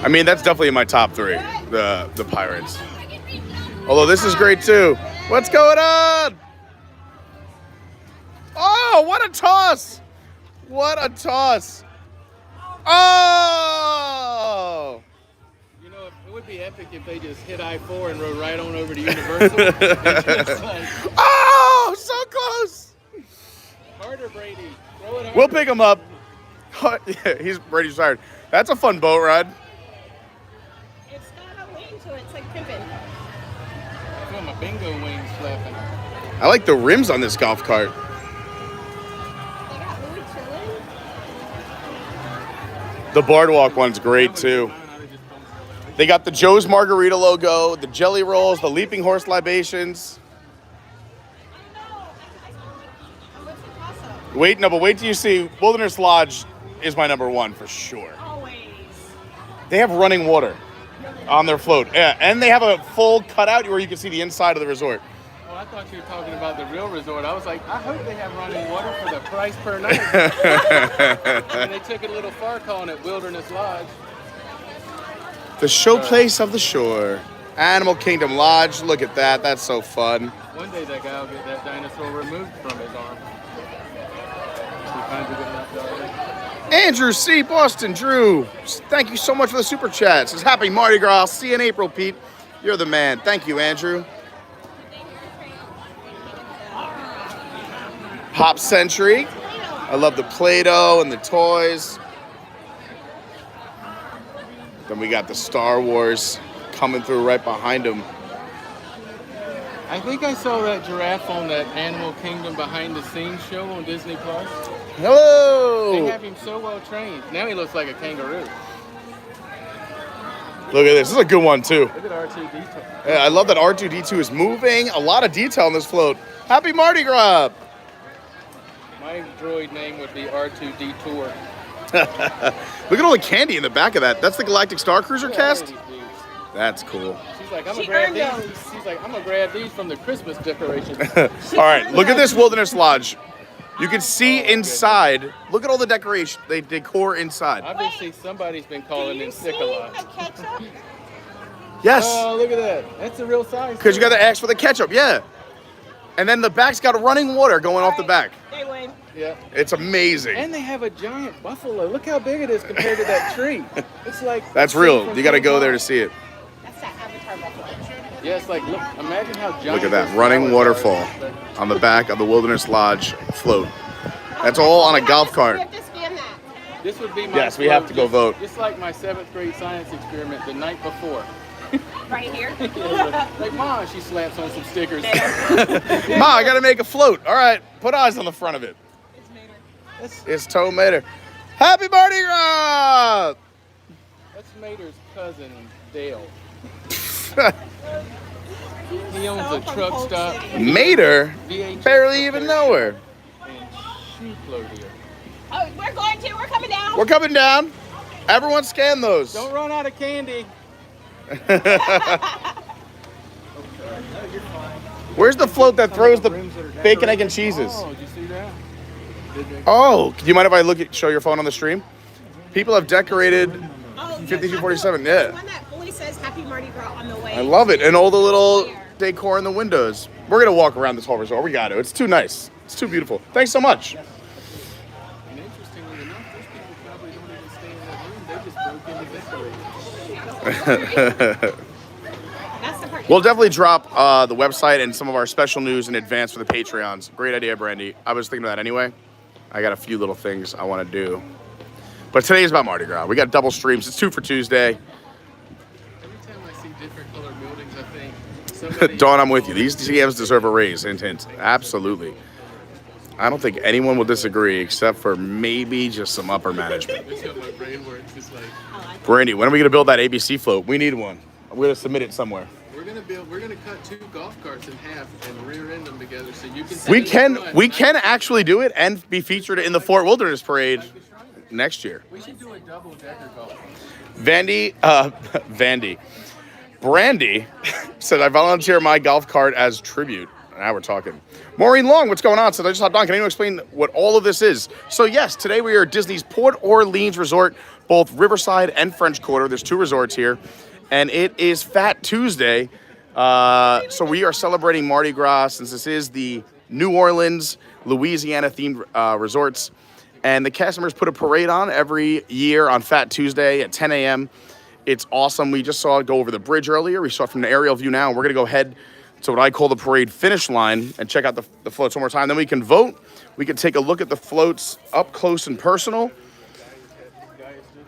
I mean, that's definitely in my top three, the pirates. Although this is great too. What's going on? Oh, what a toss! What a toss! Oh!
You know, it would be epic if they just hit I-4 and rode right on over to Universal. Just like,
Oh, so close!
harder, Brady. Throw it harder.
We'll pick him up. Yeah, Brady's tired. That's a fun boat ride.
It's got a wing to it. It's like pimping.
I feel my bingo wings flapping.
I like the rims on this golf cart.
They got Louis chilling.
The boardwalk one's great too. They got the Joe's Margarita logo, the jelly rolls, the leaping horse libations. Wait till you see Wilderness Lodge is my number one for sure.
Always.
They have running water on their float. Yeah, and they have a full cutout where you can see the inside of the resort.
Oh, I thought you were talking about the real resort. I was like, I hope they have running water for the price per night. And they took it a little far calling it Wilderness Lodge.
The showplace of the shore. Animal Kingdom Lodge. Look at that. That's so fun.
One day that guy will get that dinosaur removed from his arm. He finds a good enough dog.
Andrew C. Boston Drew. Thank you so much for the super chat. Says happy Mardi Gras. See you in April, Pete. You're the man. Thank you, Andrew. Pop Century. I love the Play-Doh and the toys. Then we got the Star Wars coming through right behind them.
I think I saw that giraffe on that Animal Kingdom behind the scenes show on Disney Plus.
Hello!
They have him so well trained. Now he looks like a kangaroo.
Look at this. This is a good one, too.
Look at R2-D2.
Yeah, I love that R2-D2 is moving. A lot of detail on this float. Happy Mardi Gras!
My droid name would be R2-D-Tour.
Look at all the candy in the back of that. That's the Galactic Star Cruiser cast? That's cool.
She's like, I'm
She
gonna grab
earned
these. She's like, I'm gonna grab these from the Christmas decorations.
All right, look at this Wilderness Lodge. You can see inside. Look at all the decoration, the decor inside.
Obviously, somebody's been calling in sick a lot.
The ketchup?
Yes,
Oh, look at that. That's the real size.
because you got to ask for the ketchup, yeah. And then the back's got running water going off the back.
They win.
Yeah.
It's amazing.
And they have a giant buffalo. Look how big it is compared to that tree. It's like
That's real. You got to go there to see it.
That's that Avatar buffalo.
Yeah, it's like, look, imagine how giant.
Look at that
those
running
flowers are.
waterfall on the back of the Wilderness Lodge float. That's all on a golf
We
cart.
have to scan that.
This would be my
Yes, we have to go vote.
Just like my 7th grade science experiment the night before.
Right here.
Like, Mom, she slaps on some stickers.
Ma, I got to make a float. All right, put eyes on the front of it.
It's Mater.
It's Toe Mater. Happy Mardi Gras!
That's Mater's cousin, Dale. He owns a truck stop.
Mater?
VH
Barely even know her.
and shoe clothier.
Oh, we're going to. We're coming down.
We're coming down. Everyone scan those.
Don't run out of candy.
Where's the float that throws the bacon, egg, and cheeses?
Oh, did you see that?
Oh, do you mind if I show your phone on the stream? People have decorated
Oh,
5247,
There's
yeah.
one that fully says Happy Mardi Gras on the way.
I love it. And all the little decor in the windows. We're going to walk around this whole resort. We got to. It's too nice. It's too beautiful. Thanks so much.
And interestingly enough, those people probably don't even stay in that room. They just broke into this place.
That's the part.
We'll definitely drop the website and some of our special news in advance for the Patreons. Great idea, Brandy. I was thinking of that anyway. I got a few little things I want to do. But today is about Mardi Gras. We got double streams. It's 2 for Tuesday.
Every time I see different color buildings, I think somebody...
Dawn, I'm with you. These DMs deserve a raise. Hint, hint. Absolutely. I don't think anyone will disagree except for maybe just some upper management.
That's how my brain works. It's like,
Brandy, when are we going to build that ABC float? We need one. We're going to submit it somewhere.
we're gonna cut 2 golf carts in half and rear end them together so you can...
We can actually do it and be featured in the Fort Wilderness Parade next year.
We should do a double-decker golf.
Brandy said, I volunteer my golf cart as tribute. Now we're talking. Maureen Long, what's going on? Said, I just hopped on. Can anyone explain what all of this is? So yes, today we are at Disney's Port Orleans Resort, both Riverside and French Quarter. There's 2 resorts here. And it is Fat Tuesday. So we are celebrating Mardi Gras since this is the New Orleans, Louisiana themed resorts. And the cast members put a parade on every year on Fat Tuesday at 10 a.m. It's awesome. We just saw it go over the bridge earlier. We saw it from the aerial view now. And we're going to go head to what I call the parade finish line and check out the floats one more time. Then we can vote. We can take a look at the floats up close and personal.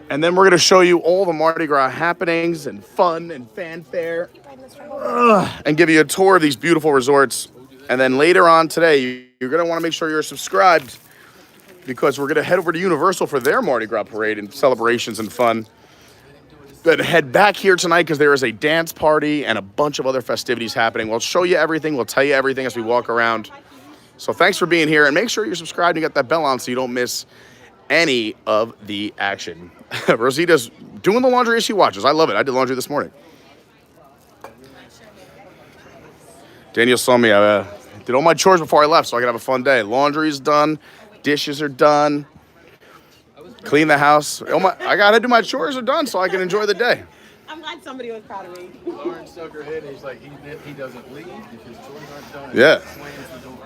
And then we're going to show you all the Mardi Gras happenings and fun and fanfare. And give you a tour of these beautiful resorts. And then later on today, you're going to want to make sure you're subscribed because we're going to head over to Universal for their Mardi Gras parade and celebrations and fun. Then head back here tonight because there is a dance party and a bunch of other festivities happening. We'll show you everything. We'll tell you everything as we walk around. So thanks for being here. And make sure you're subscribed and you got that bell on so you don't miss any of the action. Rosita's doing the laundry as she watches. I love it. I did laundry this morning. Daniel saw me. I did all my chores before I left so I could have a fun day. Laundry's done. Dishes are done. Clean the house. I got to do my chores are done so I can enjoy the day.
I'm glad somebody was proud of me.
Lauren stuck her head and he's like, he doesn't leave if his chores aren't done.
Yeah.
He slams the door.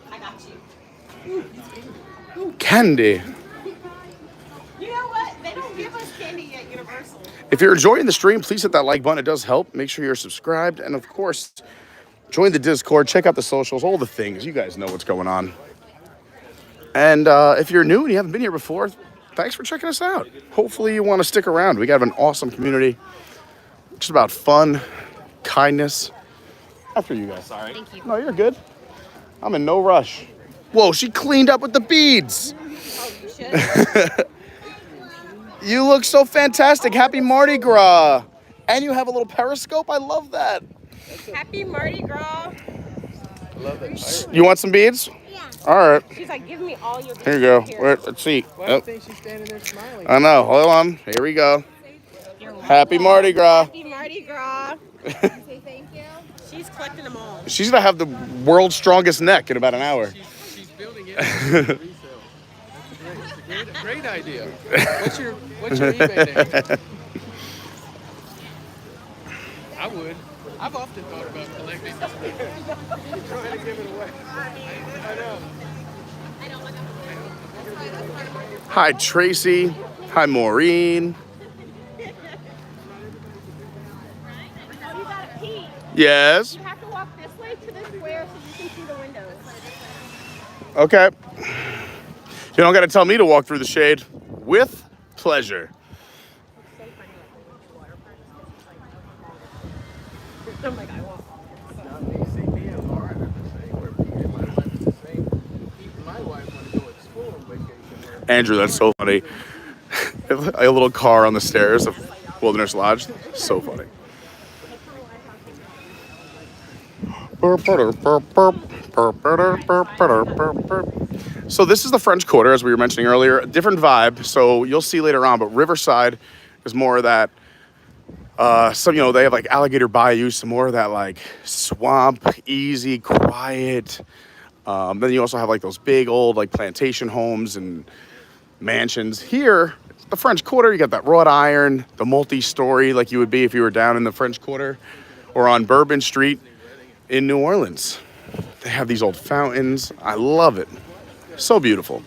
I got you.
Candy.
You know what? They don't give us candy at Universal.
If you're enjoying the stream, please hit that like button. It does help. Make sure you're subscribed. And of course, join the Discord. Check out the socials. All the things. You guys know what's going on. And if you're new and you haven't been here before, thanks for checking us out. Hopefully you want to stick around. We got an awesome community. Just about fun, kindness. After you guys. Sorry.
Thank you.
No, you're good. I'm in no rush. Whoa, she cleaned up with the beads.
Oh, you should.
You look so fantastic. Happy Mardi Gras. And you have a little periscope. I love that.
Happy Mardi Gras.
I love that.
You want some beads?
Yeah.
All right.
She's like, give me all your.
Here you go. Wait, let's see.
Why do you think she's standing there smiling?
I know. Hold on. Here we go. Happy Mardi Gras.
Happy Mardi Gras.
Say thank you.
She's collecting them all.
She's going to have the world's strongest neck in about an hour.
She's building it for resale. That's a great idea. What's your eBay name? I would. I've often thought about collecting. Trying to give it away. I know.
Hi, Tracy. Hi, Maureen.
You gotta pee.
Yes.
You have to walk this way to this square so you can see the windows.
Okay. You don't got to tell me to walk through the shade. With pleasure.
Oh my God, I won't.
Andrew, that's so funny. A little car on the stairs of Wilderness Lodge. So funny. So this is the French Quarter, as we were mentioning earlier. A different vibe. So you'll see later on, but Riverside is more of that. Some, they have like Alligator Bayou, some more of that like swamp, easy, quiet. Then you also have like those big old like plantation homes and mansions. Here, the French Quarter, you got that wrought iron, the multi-story like you would be if you were down in the French Quarter or on Bourbon Street in New Orleans. They have these old fountains. I love it. So beautiful.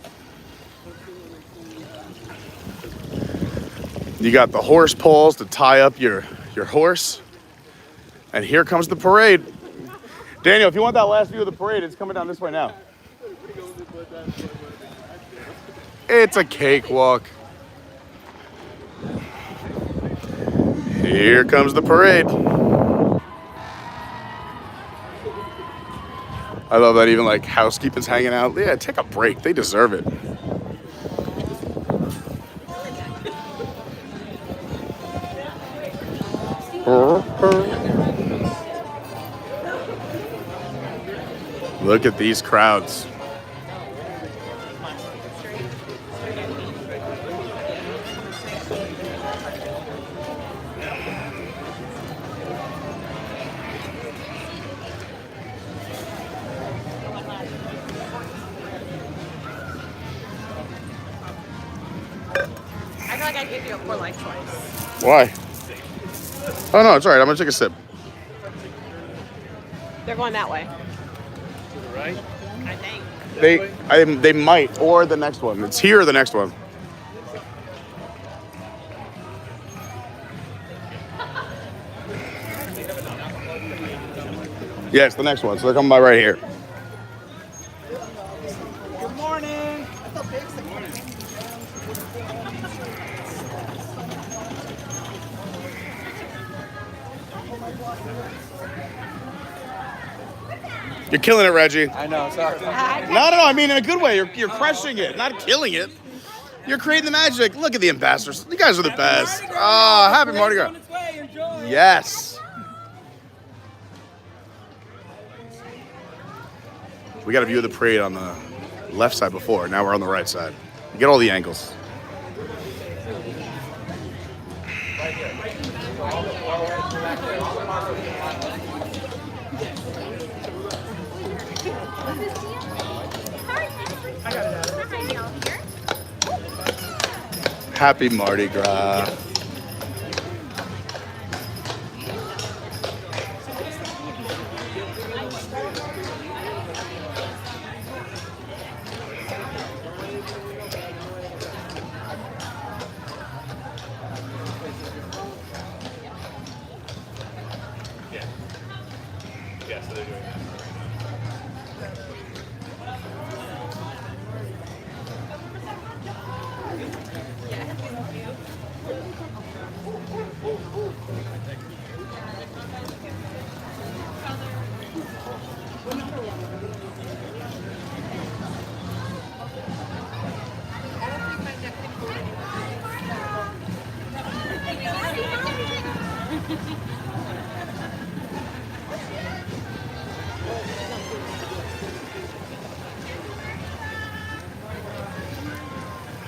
You got the horse poles to tie up your horse. And here comes the parade. Daniel, if you want that last view of the parade, it's coming down this way now. It's a cakewalk. Here comes the parade. I love that even like housekeeping's hanging out. Yeah, take a break. They deserve it. Look at these crowds.
I feel like I gave you a poor life choice.
Why? Oh no, it's all right. I'm gonna take a sip.
They're going that way.
To the right.
I think.
They might, or the next one. It's here or the next one. Yes, the next one. So they're coming by right here.
Good morning.
You're killing it, Reggie.
I know, sorry.
No, I mean in a good way. You're crushing it, not killing it. You're creating the magic. Look at the ambassadors. You guys are the best. Oh, happy Mardi Gras. Yes. We got a view of the parade on the left side before. Now we're on the right side. Get all the angles. Happy Mardi Gras.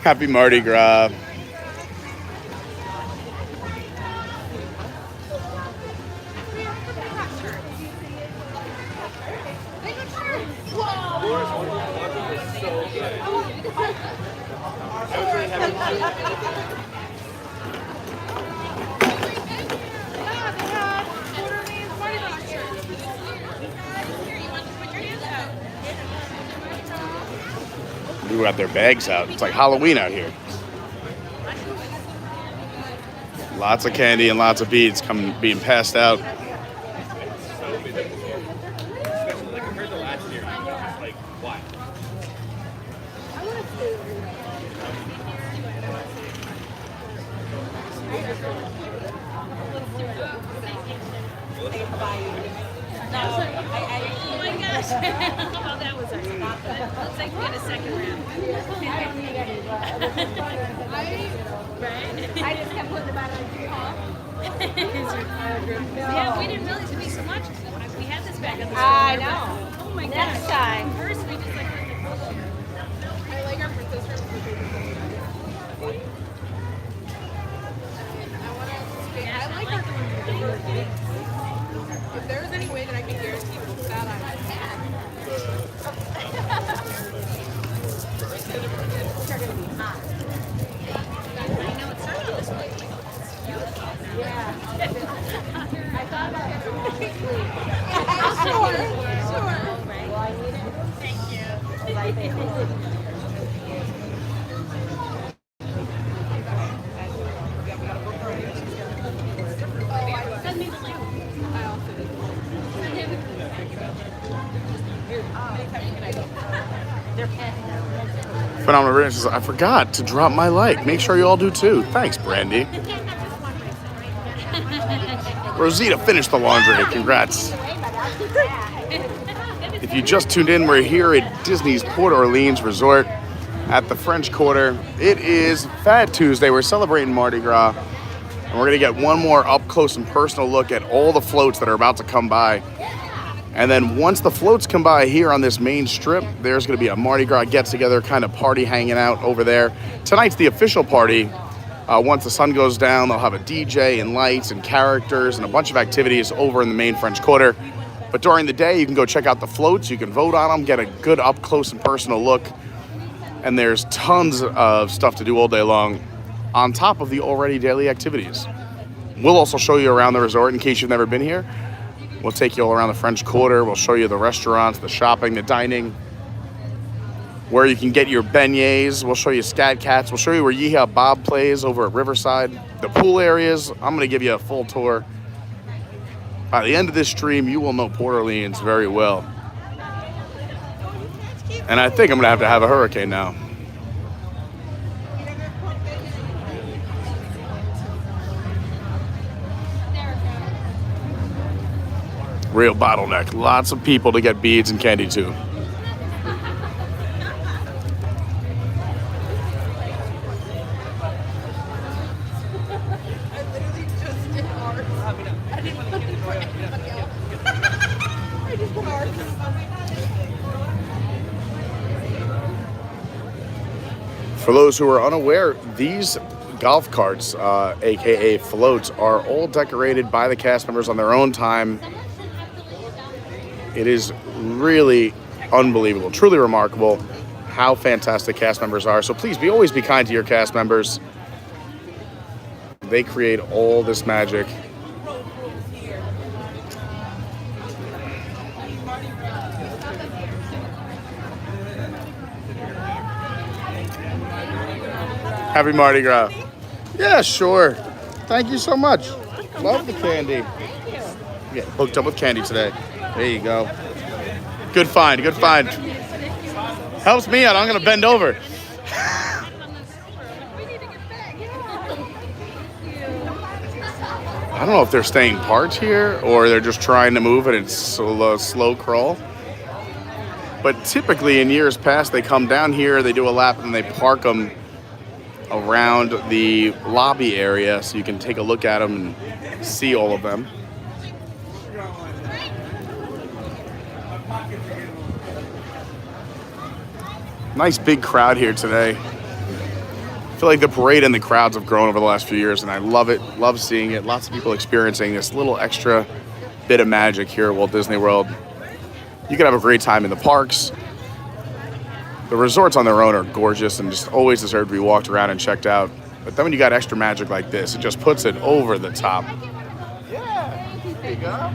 Happy Mardi Gras. We got their bags out. It's like Halloween out here. Lots of candy and lots of beads being passed out.
Oh my gosh. Well, that was our spot. Looks like we get a second round. Right? I just kept putting the bottle in your call. Yeah, we didn't realize it'd be so much. We had this back on the
I know.
Oh my gosh.
Next time.
First, we just like.
I like our princess room. I like our if there was any way that I could guarantee that I would have. They're going to be hot.
I know it's not this way.
Yeah. I thought about it.
Sure.
Well, I need it.
Thank you.
I think.
Phenomenal Rich says, I forgot to drop my like. Make sure you all do too. Thanks, Brandy. Rosita finished the laundry. Congrats. If you just tuned in, we're here at Disney's Port Orleans Resort at the French Quarter. It is Fat Tuesday. We're celebrating Mardi Gras. And we're going to get one more up close and personal look at all the floats that are about to come by. And then once the floats come by here on this main strip, there's going to be a Mardi Gras get-together kind of party hanging out over there. Tonight's the official party. Once the sun goes down, they'll have a DJ and lights and characters and a bunch of activities over in the main French Quarter. But during the day, you can go check out the floats. You can vote on them, get a good up close and personal look. And there's tons of stuff to do all day long on top of the already daily activities. We'll also show you around the resort in case you've never been here. We'll take you all around the French Quarter. We'll show you the restaurants, the shopping, the dining, where you can get your beignets. We'll show you Scat Cats. We'll show you where Yeehaw Bob plays over at Riverside. The pool areas, I'm going to give you a full tour. By the end of this stream, you will know Port Orleans very well. And I think I'm going to have a hurricane now. Real bottleneck. Lots of people to get beads and candy to. For those who are unaware, these golf carts, aka floats, are all decorated by the cast members on their own time. It is really unbelievable, truly remarkable how fantastic cast members are. So please always be kind to your cast members. They create all this magic. Happy Mardi Gras. Yeah, sure. Thank you so much. Love the candy. Yeah, hooked up with candy today. There you go. Good find, good find. Helps me out. I'm going to bend over. I don't know if they're staying parked here or they're just trying to move and it's a slow crawl. But typically in years past, they come down here, they do a lap, and they park them around the lobby area so you can take a look at them and see all of them. Nice big crowd here today. I feel like the parade and the crowds have grown over the last few years, and I love it, love seeing it. Lots of people experiencing this little extra bit of magic here at Walt Disney World. You can have a great time in the parks. The resorts on their own are gorgeous and just always deserve to be walked around and checked out. But then when you got extra magic like this, it just puts it over the top. Yeah, there you go.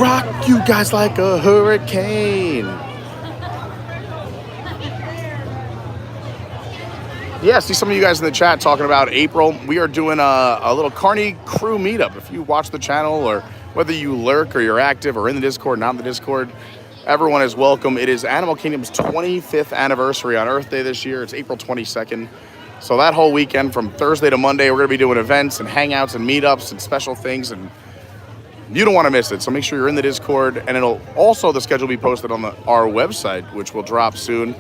Rock you guys like a hurricane. Yeah, see some of you guys in the chat talking about April. We are doing a little Carney crew meetup. If you watch the channel, or whether you lurk or you're active or in the Discord, not in the Discord, everyone is welcome. It is Animal Kingdom's 25th anniversary on Earth Day this year. It's April 22nd. So that whole weekend from Thursday to Monday, we're going to be doing events and hangouts and meetups and special things, and you don't want to miss it. So make sure you're in the Discord, and it'll also, the schedule will be posted on our website, which will drop soon.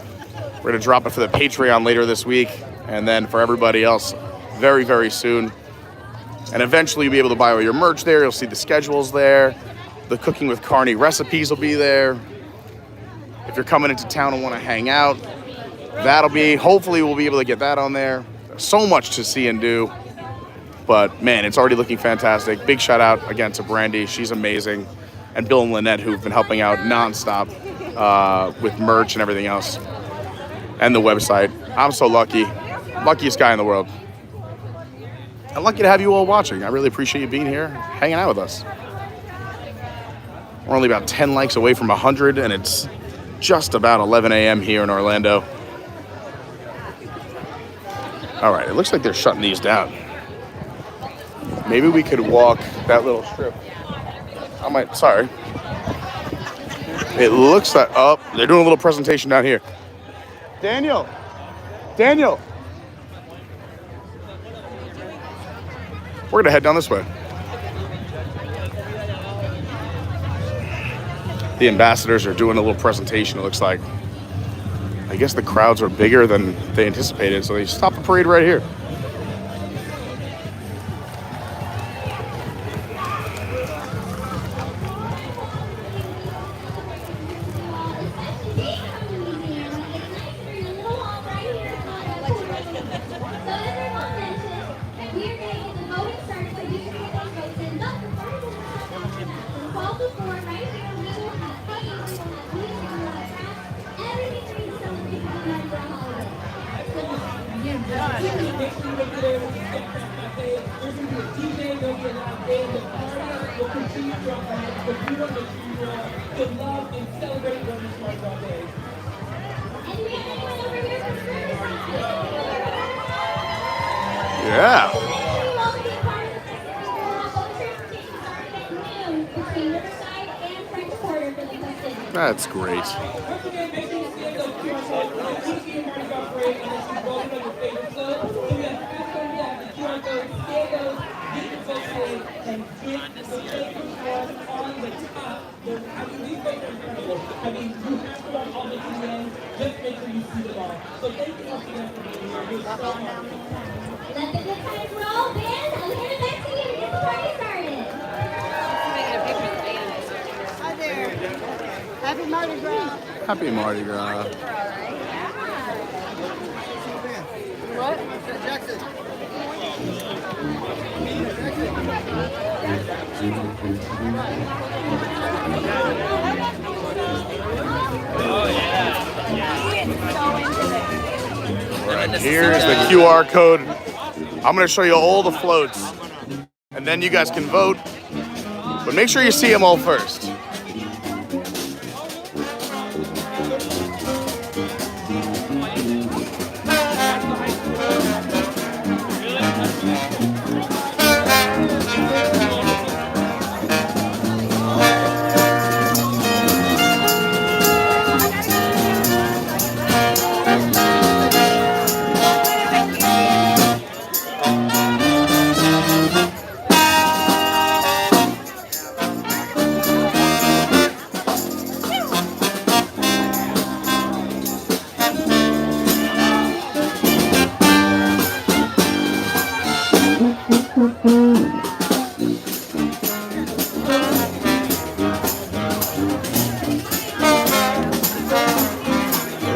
We're going to drop it for the Patreon later this week, and then for everybody else very, very soon. And eventually you'll be able to buy all your merch there. You'll see the schedules there. The Cooking with Carney recipes will be there. If you're coming into town and want to hang out, that'll be, hopefully we'll be able to get that on there. There's so much to see and do. But man, it's already looking fantastic. Big shout out again to Brandy. She's amazing. And Bill and Lynette, who've been helping out nonstop with merch and everything else. And the website. I'm so lucky. Luckiest guy in the world. I'm lucky to have you all watching. I really appreciate you being here, hanging out with us. We're only about 10 likes away from 100, and it's just about 11 a.m. here in Orlando. All right, it looks like they're shutting these down. Maybe we could walk that little strip. Sorry. It looks like, oh, they're doing a little presentation down here. Daniel. We're gonna head down this way. The ambassadors are doing a little presentation, it looks like. I guess the crowds are bigger than they anticipated, so they stopped the parade right here. Yeah. That's great.
Let the good times roll, band. I'll hand it back to you. Get the party started.
Hi there. Happy Mardi Gras.
Happy Mardi Gras.
What? Jackson.
Right, here's the QR code. I'm gonna show you all the floats, and then you guys can vote. But make sure you see them all first.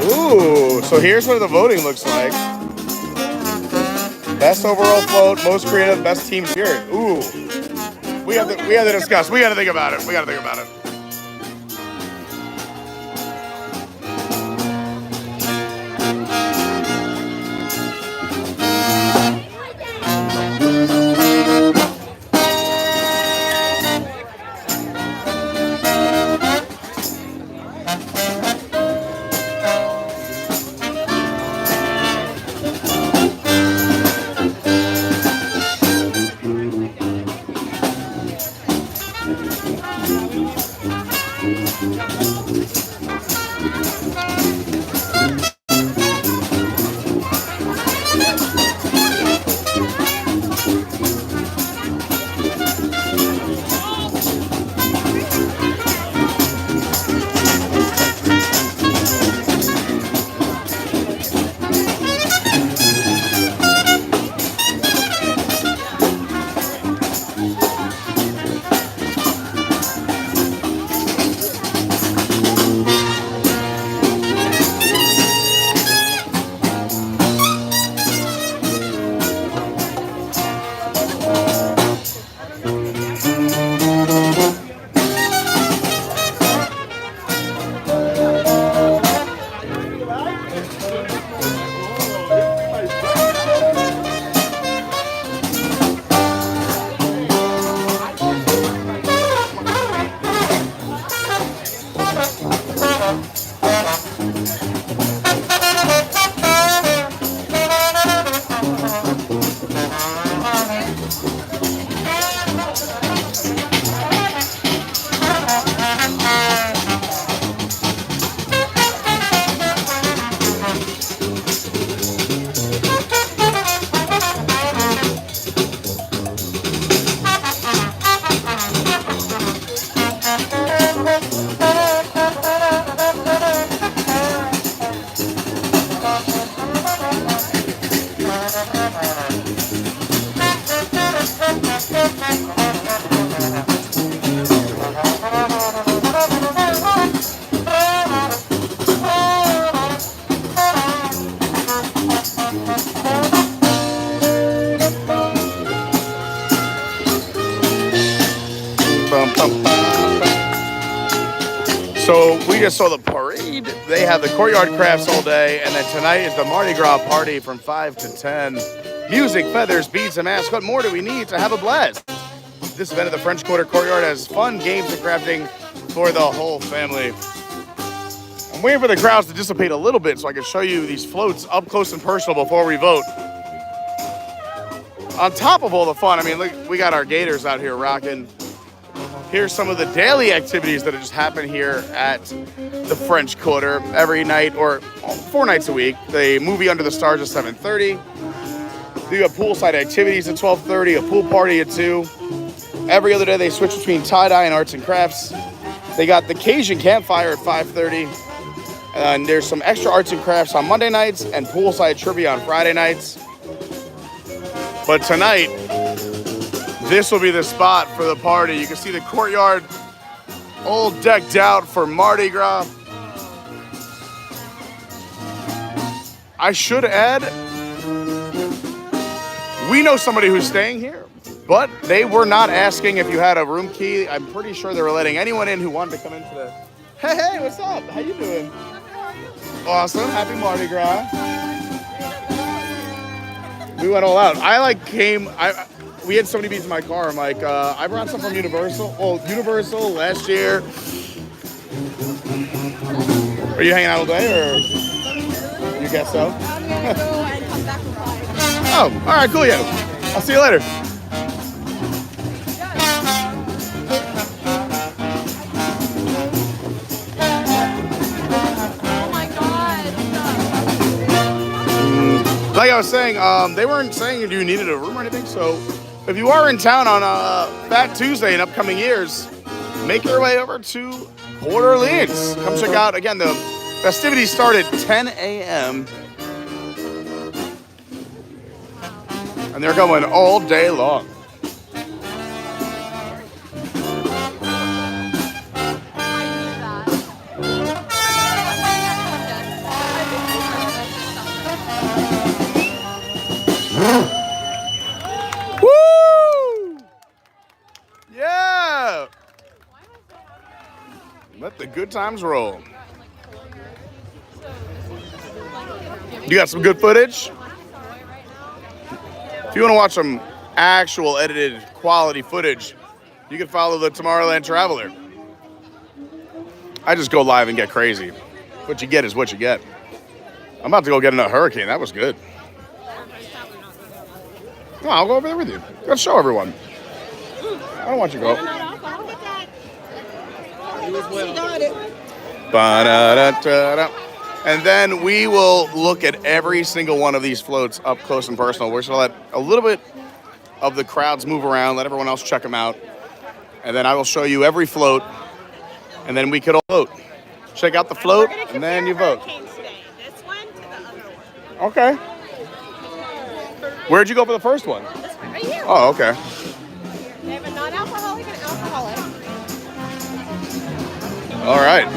Ooh, so here's what the voting looks like. Best overall float, most creative, best team spirit. Ooh, we have to discuss. We got to think about it. So we just saw the parade. They have the courtyard crafts all day, and then tonight is the Mardi Gras party from 5 to 10. Music, feathers, beads, and masks. What more do we need to have a blast? This event at the French Quarter Courtyard has fun games and crafting for the whole family. I'm waiting for the crowds to dissipate a little bit so I can show you these floats up close and personal before we vote. On top of all the fun, I mean, look, we got our gators out here rocking. Here's some of the daily activities that just happen here at the French Quarter every night or 4 nights a week. The movie Under the Stars at 7:30. You have poolside activities at 12:30, a pool party at 2. Every other day they switch between tie-dye and arts and crafts. They got the Cajun campfire at 5:30. And there's some extra arts and crafts on Monday nights and poolside trivia on Friday nights. But tonight, this will be the spot for the party. You can see the courtyard all decked out for Mardi Gras. I should add, we know somebody who's staying here, but they were not asking if you had a room key. I'm pretty sure they were letting anyone in who wanted to come in today. Hey, what's up? How you doing? Awesome. Happy Mardi Gras. We went all out. We had so many beats in my car. I'm like, I brought some from Universal. Oh, Universal last year. Are you hanging out all day, or you guess so?
I'm gonna go and come back from 5.
Oh, all right, cool, yeah. I'll see you later.
Oh my God.
Like I was saying, they weren't saying you needed a room or anything, so if you are in town on Fat Tuesday in upcoming years, make your way over to Port Orleans. Come check out, again, the festivities start at 10 a.m. and they're going all day long. Woo! Yeah! Let the good times roll. You got some good footage? If you want to watch some actual edited quality footage, you can follow the Tomorrowland Traveler. I just go live and get crazy. What you get is what you get. I'm about to go get in a hurricane. That was good. No, I'll go over there with you. Let's show everyone. I don't want you to go. Ba-da-da-da-da. And then we will look at every single one of these floats up close and personal. We're just going to let a little bit of the crowds move around, let everyone else check them out. And then I will show you every float, and then we could all vote. Check out the float, and then you vote.
This one to the other one.
Okay. Where'd you go for the first one?
This one right here.
Oh, okay.
They have a non-alcoholic and an alcoholic.
All right.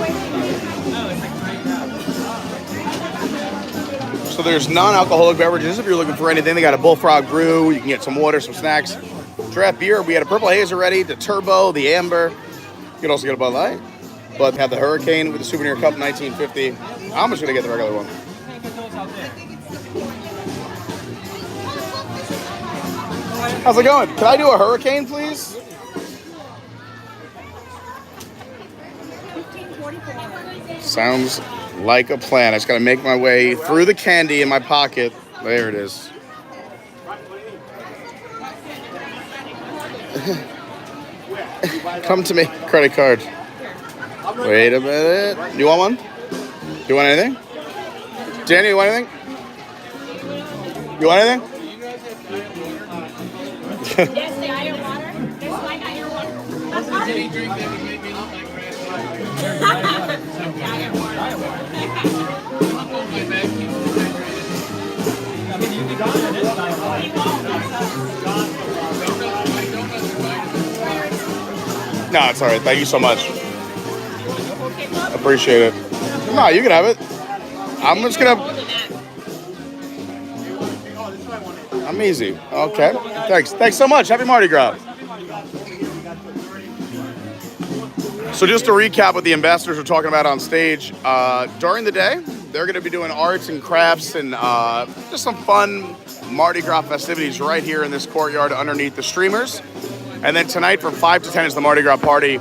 So there's non-alcoholic beverages if you're looking for anything. They got a Bullfrog brew. You can get some water, some snacks. Draft beer. We had a Purple Haze already, the Turbo, the Amber. You can also get a Bud Light. But have the Hurricane with the souvenir cup 1950. I'm just going to get the regular one. How's it going? Can I do a Hurricane, please? Sounds like a plan. I just got to make my way through the candy in my pocket. There it is. Come to me. Credit card. Wait a minute. You want one? Do you want anything? Danny, you want anything? You want anything?
Yes, they got your water. This one, I got your water.
Any drink that would make me look like Brad
No, it's all right. Thank you so much. Appreciate it. No, you can have it. I'm just gonna. I'm easy. Okay. Thanks. Thanks so much. Happy Mardi Gras. So just to recap what the ambassadors are talking about on stage, during the day, they're going to be doing arts and crafts and just some fun Mardi Gras festivities right here in this courtyard underneath the streamers. And then tonight from 5 to 10 is the Mardi Gras party.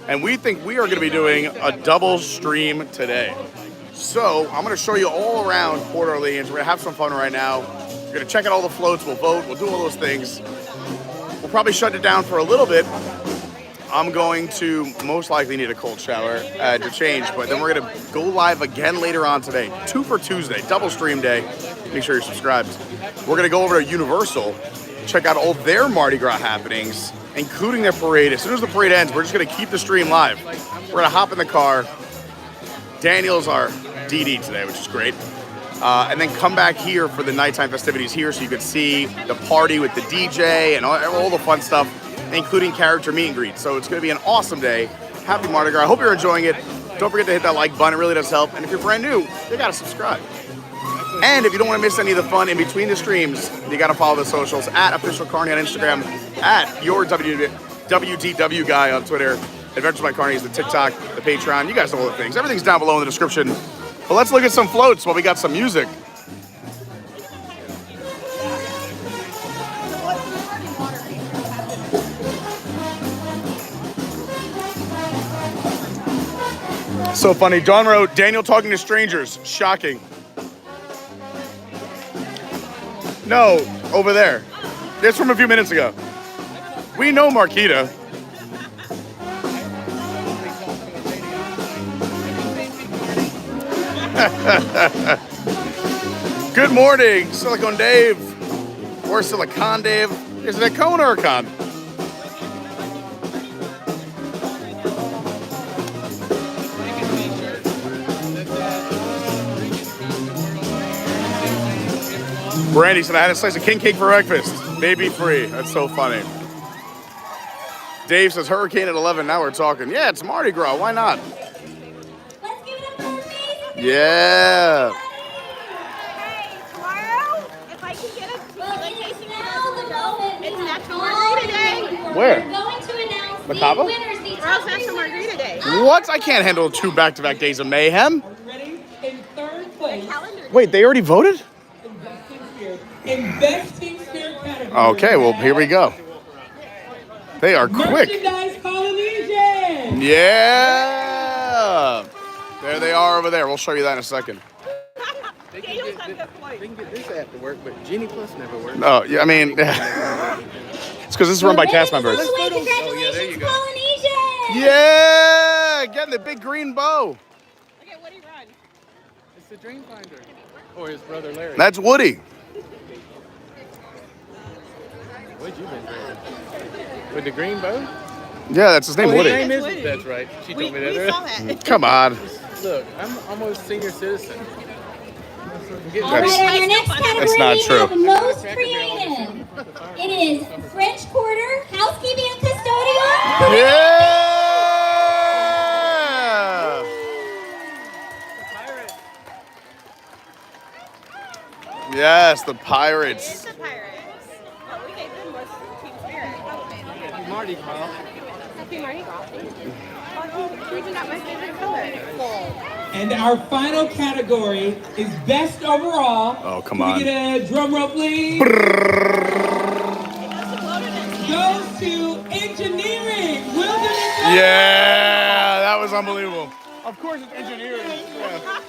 And we think we are going to be doing a double stream today. So I'm going to show you all around Port Orleans. We're going to have some fun right now. We're going to check out all the floats. We'll vote. We'll do all those things. We'll probably shut it down for a little bit. I'm going to most likely need a cold shower to change, but then we're going to go live again later on today. 2 for Tuesday, double stream day. Make sure you're subscribed. we're gonna go over to Universal, check out all their Mardi Gras happenings, including their parade. As soon as the parade ends, we're just gonna keep the stream live. We're gonna hop in the car. Daniel's our DD today, which is great. And then come back here for the nighttime festivities here so you can see the party with the DJ and all the fun stuff, including character meet and greet. So it's gonna be an awesome day. Happy Mardi Gras. I hope you're enjoying it. Don't forget to hit that like button, it really does help. And if you're brand new, you gotta subscribe. And if you don't wanna miss any of the fun in between the streams, you gotta follow the socials at official Carney on Instagram, at your WDW guy on Twitter, Adventures by Carney is the TikTok, the Patreon. You guys know all the things. Everything's down below in the description. But let's look at some floats while we got some music. So funny. Dawn wrote, Daniel talking to strangers. Shocking. No, over there. It's from a few minutes ago. We know Marquita. Good morning, Silicon Dave. Or Silicon Dave. Is it a cone or a con? Brandy said I had a slice of king cake for breakfast. Baby free. That's so funny. Dave says hurricane at 11. Now we're talking. Yeah, it's Mardi Gras. Why not?
Let's give it up for amazing.
Yeah.
Tomorrow, if I can get a
Well, it is now the moment.
It's National Margarita Day.
Where?
We're going to announce
Macaba?
the winners. The
Girls
top
National Margarita Day.
What? I can't handle 2 back-to-back days of mayhem.
Ready? In third place,
Calendar.
Wait, they already voted?
in Best Team Spirit category.
Okay, well, here we go. They are quick.
Merchandise Polynesian.
Yeah. There they are over there. We'll show you that in a second.
They can get this after work, but Genie Plus never works.
Oh, yeah, I mean, it's because this is run by cast members.
Congratulations,
Oh, yeah, there you go.
Polynesian.
Yeah, getting the big green bow.
Look at Woody run.
It's the Dreamfinder. Or his brother Larry.
That's Woody.
What you been drinking? With the green bow?
Yeah, that's his name,
His
Woody.
name is.
Woody.
That's right. She told me that
We
earlier.
saw that.
Come on.
Look, I'm almost senior citizen.
All right, on our next category,
That's not
we
true.
have most creative. It is French Quarter, Housekeeping and Custodial.
Yeah. Yes, the Pirates.
It's the Pirates. What we gave them was Team Spirit.
Mardi Gras.
Happy Mardi Gras. You even got my favorite color. Gold.
And our final category is Best Overall.
Oh, come
Can
on.
we get a drum roll, please? Goes to Engineering. Wilderness.
Yeah, that was unbelievable. Of course, it's engineering. Yeah.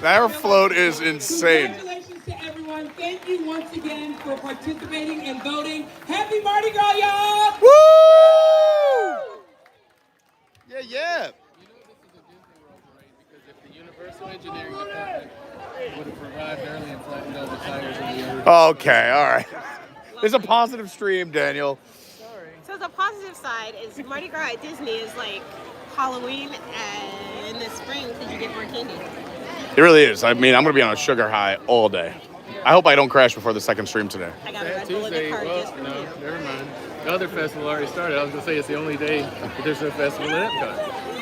That float is insane.
Congratulations to everyone. Thank you once again for participating and voting. Happy Mardi Gras, y'all!
Woo! Yeah, yeah.
You know this is a Disney World parade because if the Universal Engineering Department would have arrived early and flattened all the tires in the other.
Okay, all right. There's a positive stream, Daniel.
So the positive side is Mardi Gras at Disney is like Halloween, and in the spring because you get more candy.
It really is. I mean, I'm going to be on a sugar high all day. I hope I don't crash before the second stream today.
I got a
That
Red Bull in the
Tuesday,
car
well,
just for
no,
you.
never mind. The other festival already started. I was going to say it's the only day that there's no festival at Epcot.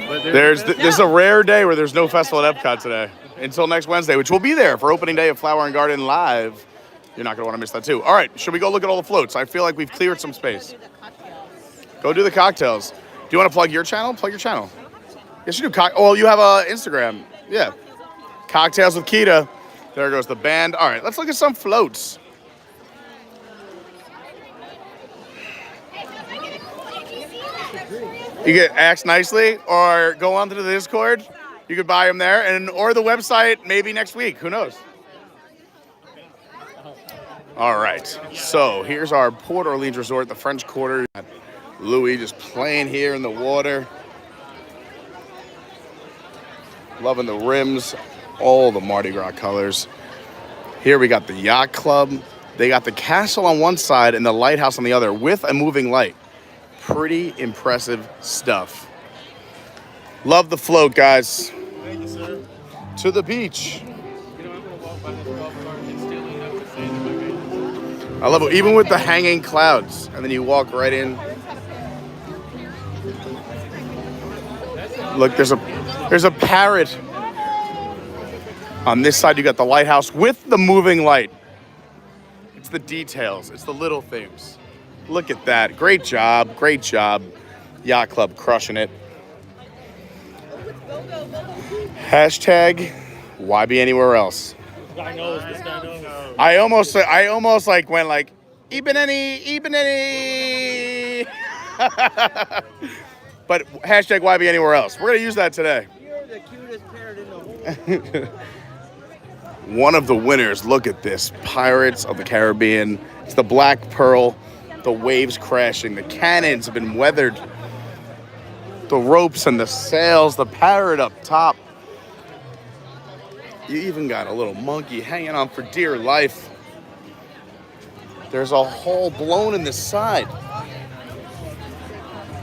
But
This is a rare day where there's no festival at Epcot today. Until next Wednesday, which will be there for opening day of Flower and Garden Live. You're not going to want to miss that too. All right, should we go look at all the floats? I feel like we've cleared some space.
Do the cocktails.
Go do the cocktails. Do you want to plug your channel? Plug your channel. Yes, you do. Oh, you have Instagram. Yeah. Cocktails with Kita. There goes the band. All right, let's look at some floats. You get asked nicely or go onto the Discord. You could buy them there or the website maybe next week. Who knows? All right, so here's our Port Orleans Resort, the French Quarter. Louis just playing here in the water. Loving the rims, all the Mardi Gras colors. Here we got the Yacht Club. They got the castle on one side and the lighthouse on the other with a moving light. Pretty impressive stuff. Love the float, guys.
Thank you, sir.
To the beach.
You know, I'm gonna walk by this golf cart and still end up with sand in my hands.
I love it, even with the hanging clouds. And then you walk right in. Look, there's a parrot. On this side, you got the lighthouse with the moving light. It's the details. It's the little things. Look at that. Great job. Great job. Yacht Club crushing it. Hashtag why be anywhere else?
This guy knows. This guy knows.
I almost like went like even any. But hashtag why be anywhere else. We're gonna use that today.
You're the cutest parrot in the whole
One of the winners, look at this. Pirates of the Caribbean. It's the Black Pearl. The waves crashing. The cannons have been weathered. The ropes and the sails. The parrot up top. You even got a little monkey hanging on for dear life. There's a hole blown in the side.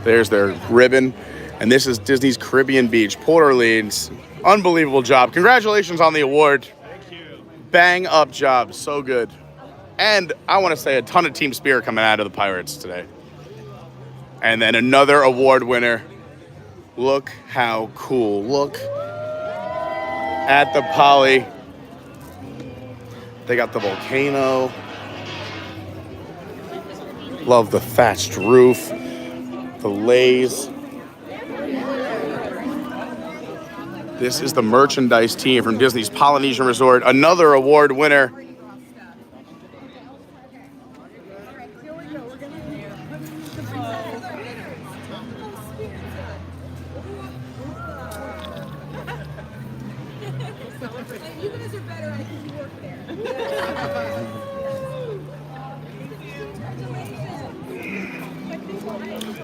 There's their ribbon. And this is Disney's Caribbean Beach, Port Orleans. Unbelievable job. Congratulations on the award. Bang up job, so good. And I want to say a ton of team spirit coming out of the Pirates today. And then another award winner. Look how cool. Look at the Poly. They got the volcano. Love the thatched roof. The lays. This is the merchandise team from Disney's Polynesian Resort. Another award winner.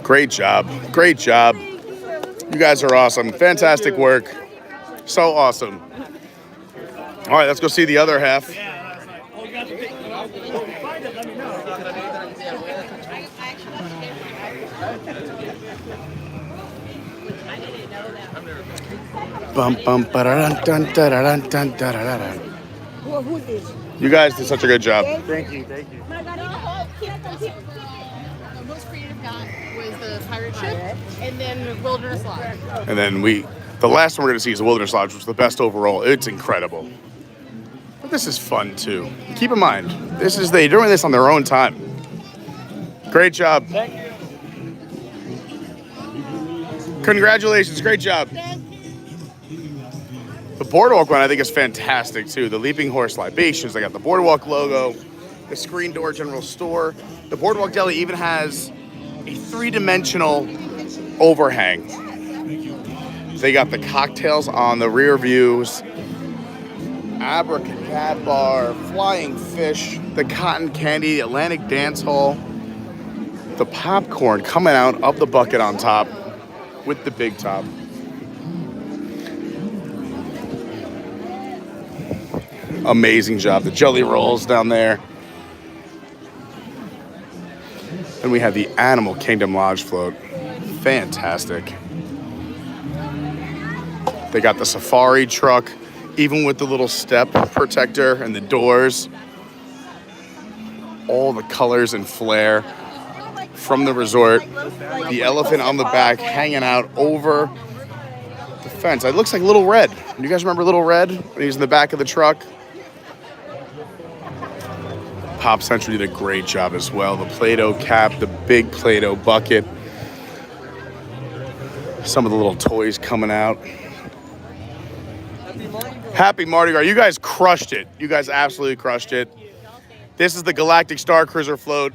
Great job. Great job. You guys are awesome. Fantastic work. So awesome. All right, let's go see the other half. Bum, bum, ba-da-dun, dun, da-da-dun, dun, da-da-da-dun. You guys did such a good job.
Thank you. Thank you.
The most creative guy was the pirate ship, and then Wilderness Lodge.
And then the last one we're going to see is the Wilderness Lodge, which is the best overall. It's incredible. But this is fun, too. Keep in mind, they're doing this on their own time. Great job.
Thank you.
Congratulations. Great job. The Boardwalk one, I think, is fantastic, too. The Leaping Horse Libations. They got the Boardwalk logo, the Screen Door General Store. The Boardwalk Deli even has a three-dimensional overhang. They got the cocktails on the rear views, Abracadabra, Flying Fish, the Cotton Candy, Atlantic Dance Hall, the popcorn coming out of the bucket on top with the big top. Amazing job. The jelly rolls down there. And we have the Animal Kingdom Lodge float. Fantastic. They got the safari truck, even with the little step protector and the doors. All the colors and flair from the resort. The elephant on the back hanging out over the fence. It looks like Little Red. Do you guys remember Little Red when he was in the back of the truck? Pop Century did a great job as well. The Play-Doh cap, the big Play-Doh bucket. Some of the little toys coming out. Happy Mardi Gras. You guys crushed it. You guys absolutely crushed it. This is the Galactic Star Cruiser float.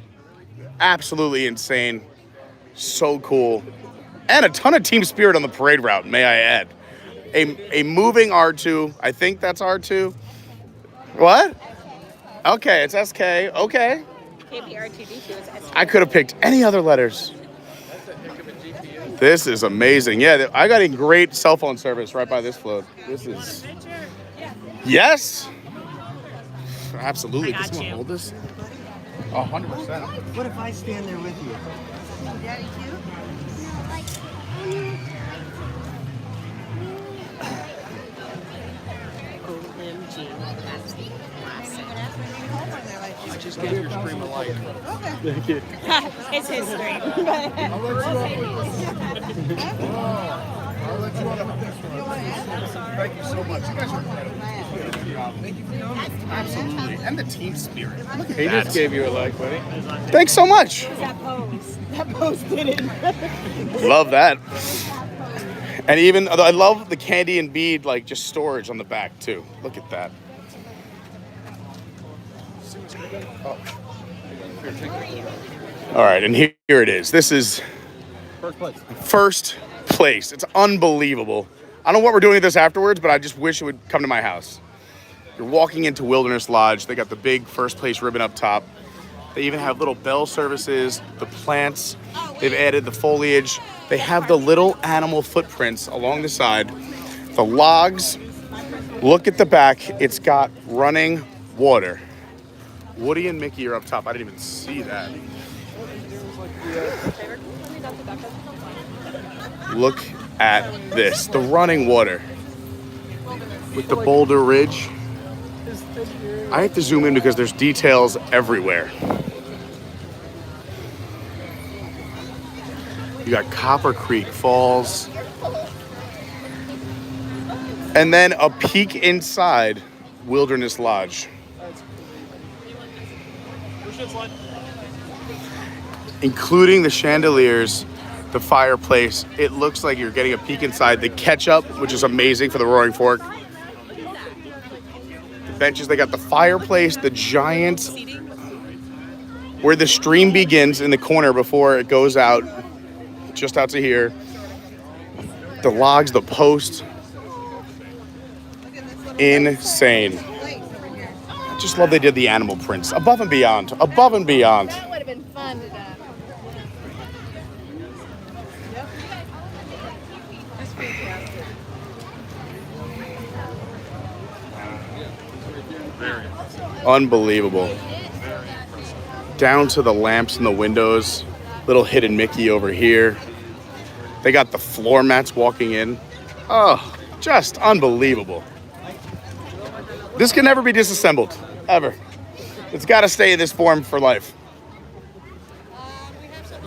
Absolutely insane. So cool. And a ton of team spirit on the parade route, may I add. A moving R2. I think that's R2. What? Okay, it's SK. Okay.
KPR2D2 is SK.
I could have picked any other letters. This is amazing. Yeah, I got a great cell phone service right by this float. This is... Yes? Absolutely. Does someone hold this? 100%.
What if I stand there with you?
Daddy too?
OMG, that's classic.
I just gave your scream a like.
Thank you.
It's his screen.
I'll let you on this one. Thank you so much. You guys are incredible. Thank you for coming.
Absolutely. And the team spirit. Look at
He
that.
just gave you a like, buddy.
Thanks so much.
That pose. That pose didn't.
Love that. And even, I love the candy and bead, like, just storage on the back, too. Look at that. Oh. All right, and here it is. This is first place. It's unbelievable. I don't know what we're doing with this afterwards, but I just wish it would come to my house. You're walking into Wilderness Lodge. They got the big first place ribbon up top. They even have little bell services, the plants. They've added the foliage. They have the little animal footprints along the side. The logs. Look at the back. It's got running water. Woody and Mickey are up top. I didn't even see that. Look at this. The running water. With the Boulder Ridge. I have to zoom in because there's details everywhere. You got Copper Creek Falls. And then a peek inside Wilderness Lodge. Including the chandeliers, the fireplace. It looks like you're getting a peek inside. The ketchup, which is amazing for the Roaring Fork. The benches, they got the fireplace, the giant, where the stream begins in the corner before it goes out, just out to here. The logs, the post. Insane. I just love they did the animal prints. Above and beyond. Above and beyond.
That would have been fun to do.
Unbelievable. Down to the lamps in the windows. Little hidden Mickey over here. They got the floor mats walking in. Oh, just unbelievable. This can never be disassembled, ever. It's got to stay in this form for life.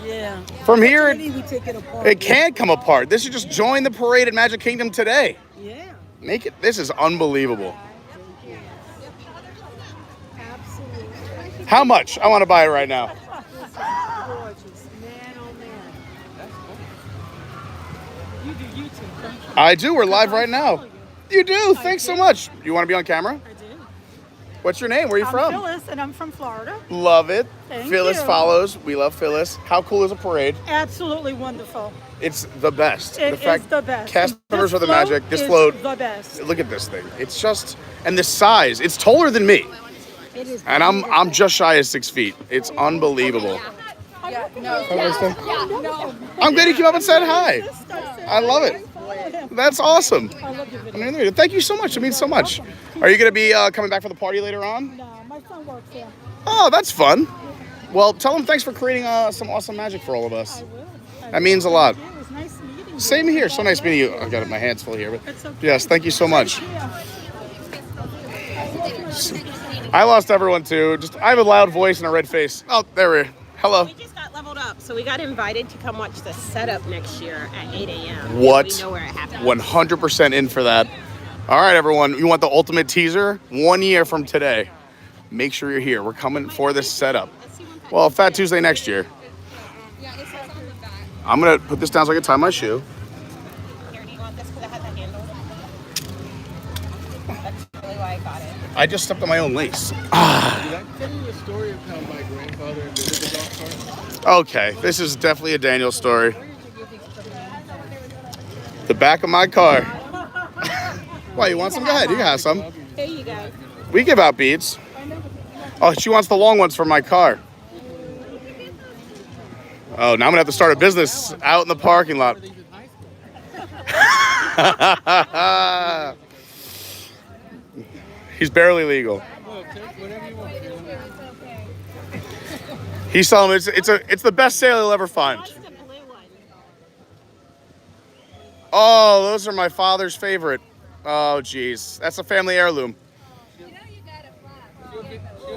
Yeah.
From here,
We take it apart.
it can't come apart. This should just join the parade at Magic Kingdom today.
Yeah.
Make it. This is unbelievable.
Absolutely.
How much? I want to buy it right now.
Gorgeous. Man, oh man. You do YouTube, don't you?
I do. We're live right now. You do. Thanks so much. You want to be on camera?
I do.
What's your name? Where are you
I'm
from?
Phyllis, and I'm from Florida.
Love it.
Thank
Phyllis
you.
follows. We love Phyllis. How cool is a parade?
Absolutely wonderful.
It's the best.
It is the best.
Cast members
This
are the
float
magic. This
is
float.
the best.
Look at this thing. It's just, and the size. It's taller than me,
It is.
and I'm just shy of 6 feet. It's unbelievable.
Yeah, no.
No.
I'm glad you came up and said hi. I love it. That's awesome.
I love your video.
I mean, thank you so much. It means so much. Are you going to be coming back for the party later on?
No, my son works here.
Oh, that's fun. Well, tell him thanks for creating some awesome magic for all of us.
I will.
That means a lot.
It was nice meeting you.
Same here. So nice meeting you. I've got my hands full here, but
It's okay.
yes, thank you so much.
Yeah.
I lost everyone too. Just I have a loud voice and a red face. Oh, there we are. Hello.
We just got leveled up, so we got invited to come watch the setup next year at 8 a.m.
What?
We know where it happens.
100% in for that. All right, everyone. You want the ultimate teaser? 1 year from today. Make sure you're here. We're coming for this setup. Well, Fat Tuesday next year. I'm going to put this down so I can tie my shoe.
Here, do you want this because it has a handle? That's really why I got it.
I just stepped on my own lace.
Did I tell you the story of how my grandfather invented the golf cart?
Okay, this is definitely a Daniel story. The back of my car. Why, you want some? Go ahead, you can have some.
Here you go.
We give out beads. Oh, she wants the long ones for my car. Oh, now I'm gonna have to start a business out in the parking lot. He's barely legal.
Well, take whatever you want.
He's telling me it's the best sale he'll ever find.
What's the blue one?
Oh, those are my father's favorite. Oh, geez. That's a family heirloom.
She'll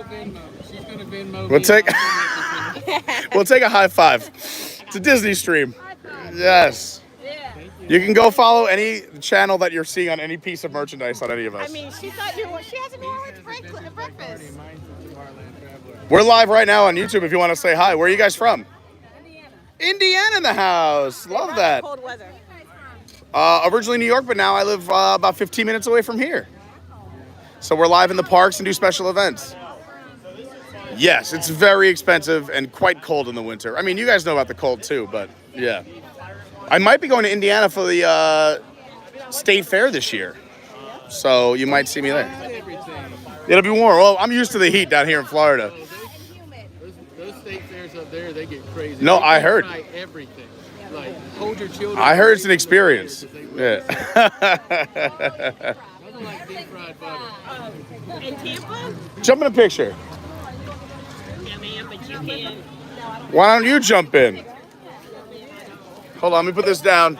Venmo. She's gonna Venmo.
We'll take a high five. It's a Disney stream. Yes. You can go follow any channel that you're seeing on any piece of merchandise on any of us.
I mean, she thought she has a New Orleans breakfast.
Mine's the Tomorrowland Traveler.
We're live right now on YouTube if you want to say hi. Where are you guys from? Indiana in the house. Love that.
Cold weather.
Originally New York, but now I live about 15 minutes away from here. So we're live in the parks and do special events. Yes, it's very expensive and quite cold in the winter. I mean, you guys know about the cold too, but yeah. I might be going to Indiana for the state fair this year. So you might see me there. It'll be warm. Well, I'm used to the heat down here in Florida.
Those state fairs up there, they get crazy.
No,
They
I
can
heard.
try everything. Like, hold your children.
I heard it's an experience. Yeah.
Nothing like deep fried butter.
In Tampa?
Jump in a picture.
Yeah, man, but you can.
Why don't you jump in? Hold on, let me put this down.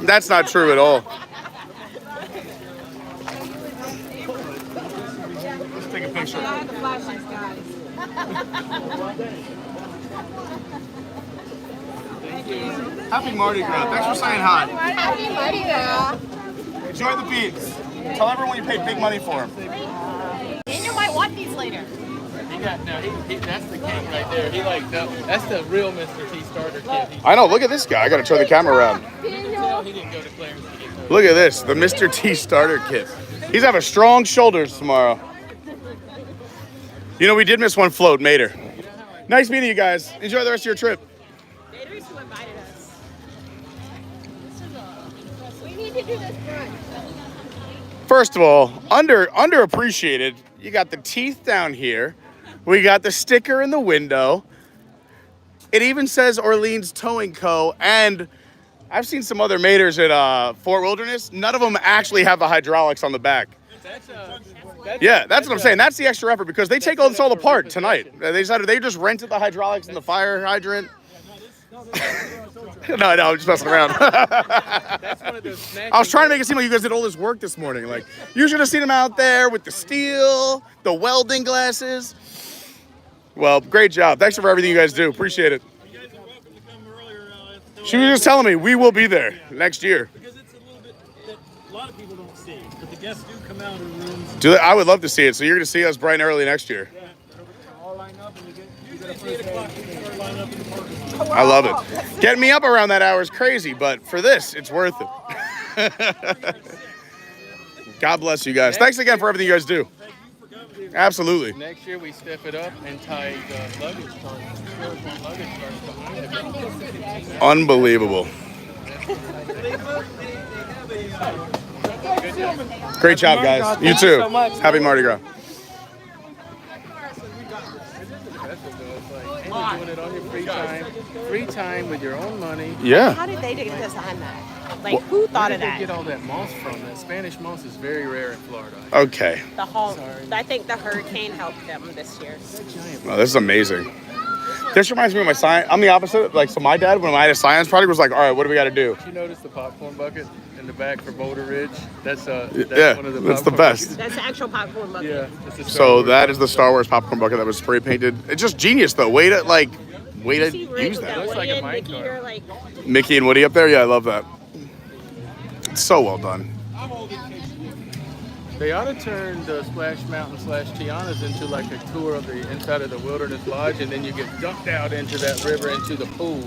That's not true at all. Let's take a picture. Happy Mardi Gras. Thanks for saying hi.
Happy Mardi Gras.
Enjoy the beads. Tell everyone you paid big money for them.
Daniel might want these later.
That's the king right there. That's the real Mr. T starter kit.
I know, look at this guy. I gotta turn the camera around.
He didn't go to Clarence to get those.
Look at this, the Mr. T starter kit. He's having strong shoulders tomorrow. You know, we did miss one float, Mater. Nice meeting you guys. Enjoy the rest of your trip.
Gators who invited us.
We need to do this brunch.
First of all, underappreciated. You got the teeth down here. We got the sticker in the window. It even says Orleans Towing Co. And I've seen some other maters at Fort Wilderness. None of them actually have the hydraulics on the back. Yeah, that's what I'm saying. That's the extra effort because they take all this all apart tonight. They decided they just rented the hydraulics and the fire hydrant. No, I'm just messing around. I was trying to make it seem like you guys did all this work this morning. Like, you should have seen them out there with the steel, the welding glasses. Well, great job. Thanks for everything you guys do. Appreciate it.
You guys are welcome to come earlier.
She was just telling me we will be there next year.
Because it's a little bit that a lot of people don't see. But the guests do come out in rooms.
I would love to see it. So you're going to see us bright and early next year.
Yeah, all line up and you get a first 8 o'clock you can start lining up in the parking lot.
I love it. Getting me up around that hour is crazy, but for this, it's worth it. God bless you guys. Thanks again for everything you guys do. Absolutely.
Next year we step it up and tie the luggage carts behind it.
Unbelievable. Great job, guys. You too. Happy Mardi Gras.
You're doing it on your free time with your own money.
Yeah.
How did they design that? Like, who thought of
Where
that?
did they get all that moss from? That Spanish moss is very rare in Florida.
Okay.
I think the hurricane helped them this year.
Oh, this is amazing. This reminds me of my science. I'm the opposite. Like, so my dad, when I had a science project, was like, all right, what do we got to do?
Did you notice the popcorn bucket in the back for Boulder Ridge? That's one of the
that's the
popcorn
best.
buckets.
That's the actual popcorn bucket.
Yeah. It's a Star
So
Wars
that is the
popcorn
Star Wars popcorn bucket that was spray painted. It's just genius, though. Way to
See,
use that.
Looks like a
Woody and
mine
Mickey
cart.
are like,
Mickey and Woody up there. Yeah, I love that. It's so well done.
They ought to turn the Splash Mountain / Tiana's into like a tour of the inside of the Wilderness Lodge, and then you get dumped out into that river into the pool.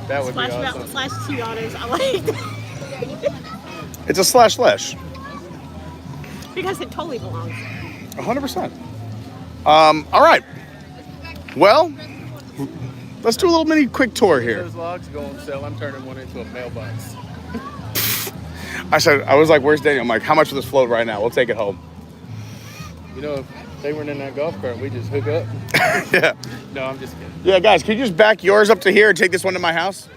That would
Splash
be
Mountain
awesome.
/ Tiana's. I like
It's a slash.
because it totally belongs.
100%. All right. Well, let's do a little mini quick tour here.
Those logs go on sale. I'm turning one into a mailbox.
I was like, where's Daniel? I'm like, how much for this float right now? We'll take it home.
You know, if they weren't in that golf cart, we just hook up.
Yeah.
No, I'm just kidding.
Yeah, guys, can you just back yours up to here and take this one to my house?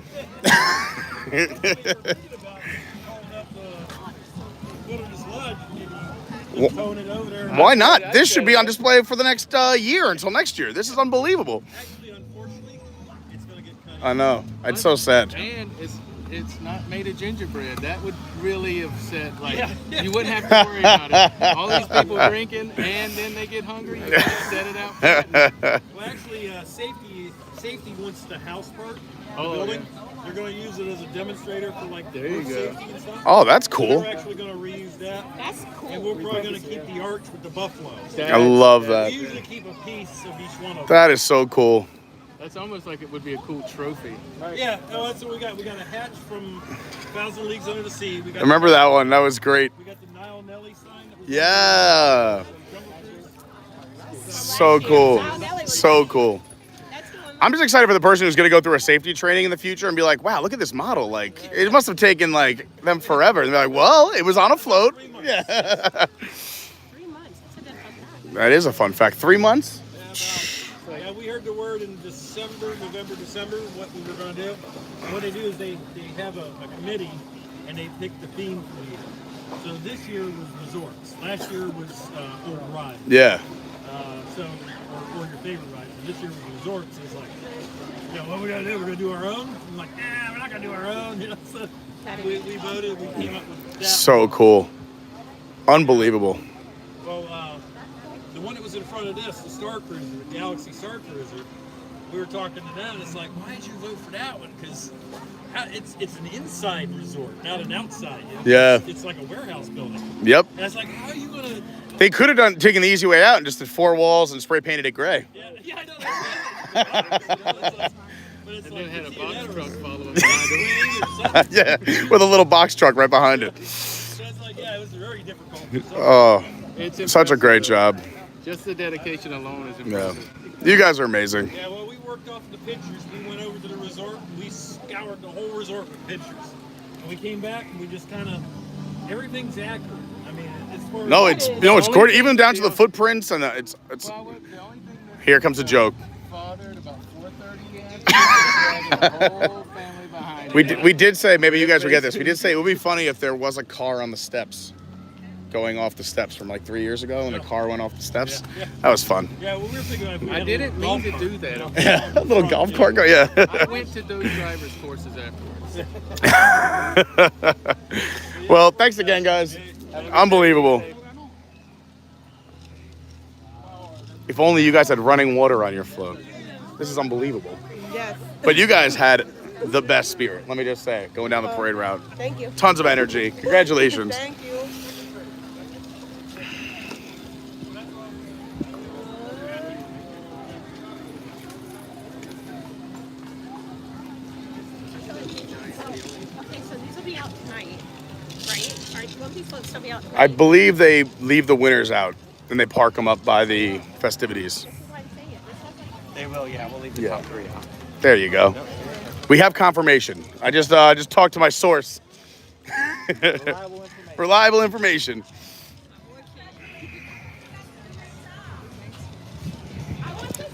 Just towing it over there.
Why not? This should be on display for the next year until next year. This is unbelievable.
Actually, unfortunately, it's going to get cut.
I know. It's so sad.
And it's not made of gingerbread. That would really upset. You wouldn't have to worry about it. All these people drinking, and then they get hungry. You just set it out.
Well, actually, safety wants the house part of the building.
Yeah.
They're going to use it as a demonstrator for
There you
roof
go.
safety and stuff.
Oh, that's
So
cool.
we're actually going to reuse that.
That's cool.
And we're probably going to keep the arch with the buffalo.
I love
We
that.
usually keep a piece of each one of them.
That is so cool.
That's almost like it would be a cool trophy.
Yeah, no, that's what we got. We got a hatch from 1,000 Leagues Under the Sea. We got
Remember that one? That was great.
We got the Nile Nelly sign. That was
Yeah.
Jungle Cruise.
So cool. So cool. I'm just excited for the person who's going to go through a safety training in the future and be like, wow, look at this model. Like, it must have taken, them forever. And they're like, well, it was on a float. Yeah.
3 months. That's a good fun fact.
That is a fun fact. 3 months?
Yeah, we heard the word in November, December, what we were going to do. And what they do is they have a committee, and they pick the theme for the year. So this year was resorts. Last year was old rides.
Yeah.
Or your favorite rides. And this year was resorts. It's like, what we got to do? We're going to do our own? I'm like, we're not going to do our own. So we voted. We came up with that.
So cool. Unbelievable.
Well, the one that was in front of this, the Star Cruiser, the Galaxy Star Cruiser, we were talking to them, and it's like, why did you vote for that one? Because it's an inside resort, not an outside.
Yeah.
It's like a warehouse building.
Yep.
And it's like, how are you going to...
They could have taken the easy way out and just did 4 walls and spray painted it gray.
Yeah, I know.
And then had a box truck following behind
Yeah, with a little box truck right behind it.
So it's like, it was very difficult.
Oh,
It's
such a
impressive,
great
though.
job.
Just the dedication alone is
Yeah.
impressive.
You guys are amazing.
Yeah, well, we worked off the pictures. We went over to the resort, and we scoured the whole resort with pictures. And we came back, and we just kind of, everything's accurate. I mean, it's for...
No, it's gorgeous. Even down to the footprints and it's.
Well, the only thing that
Here comes a joke.
fathered about 4:30 the whole family behind it.
We did say, maybe you guys will get this. We did say it would be funny if there was a car on the steps, going off the steps from 3 years ago, and a car went off the steps. That was fun.
Yeah, well, we were thinking if we
I
had a
didn't
little
mean to
golf
do
cart.
that.
A little golf cart go, yeah.
I went to those driver's courses afterwards.
Well, thanks again, guys. Unbelievable. If only you guys had running water on your float. This is unbelievable.
Yes.
But you guys had the best spirit, let me just say, going down the parade route.
Thank you.
Tons of energy. Congratulations.
Thank you.
Okay, so these will be out tonight, right? Won't these floats still be out tonight?
I believe they leave the winners out and they park them up by the festivities.
This is what I'm saying. This has like
They will, yeah. We'll leave the top 3 out.
There you go. We have confirmation. I just talked to my source. Reliable information.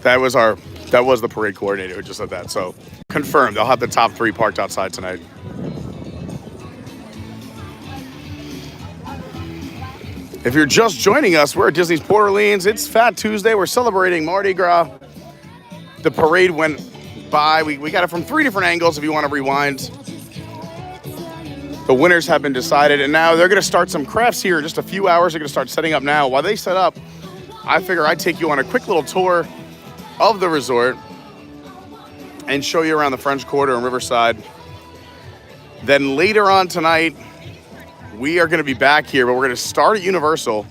That was the parade coordinator who just said that. So confirmed. They'll have the top 3 parked outside tonight. If you're just joining us, we're at Disney's Port Orleans. It's Fat Tuesday. We're celebrating Mardi Gras. The parade went by. We got it from 3 different angles if you want to rewind. The winners have been decided, and now they're going to start some crafts here in just a few hours. They're going to start setting up now. While they set up, I figure I'd take you on a quick little tour of the resort and show you around the French Quarter and Riverside. Then later on tonight, we are going to be back here, but we're going to start at Universal.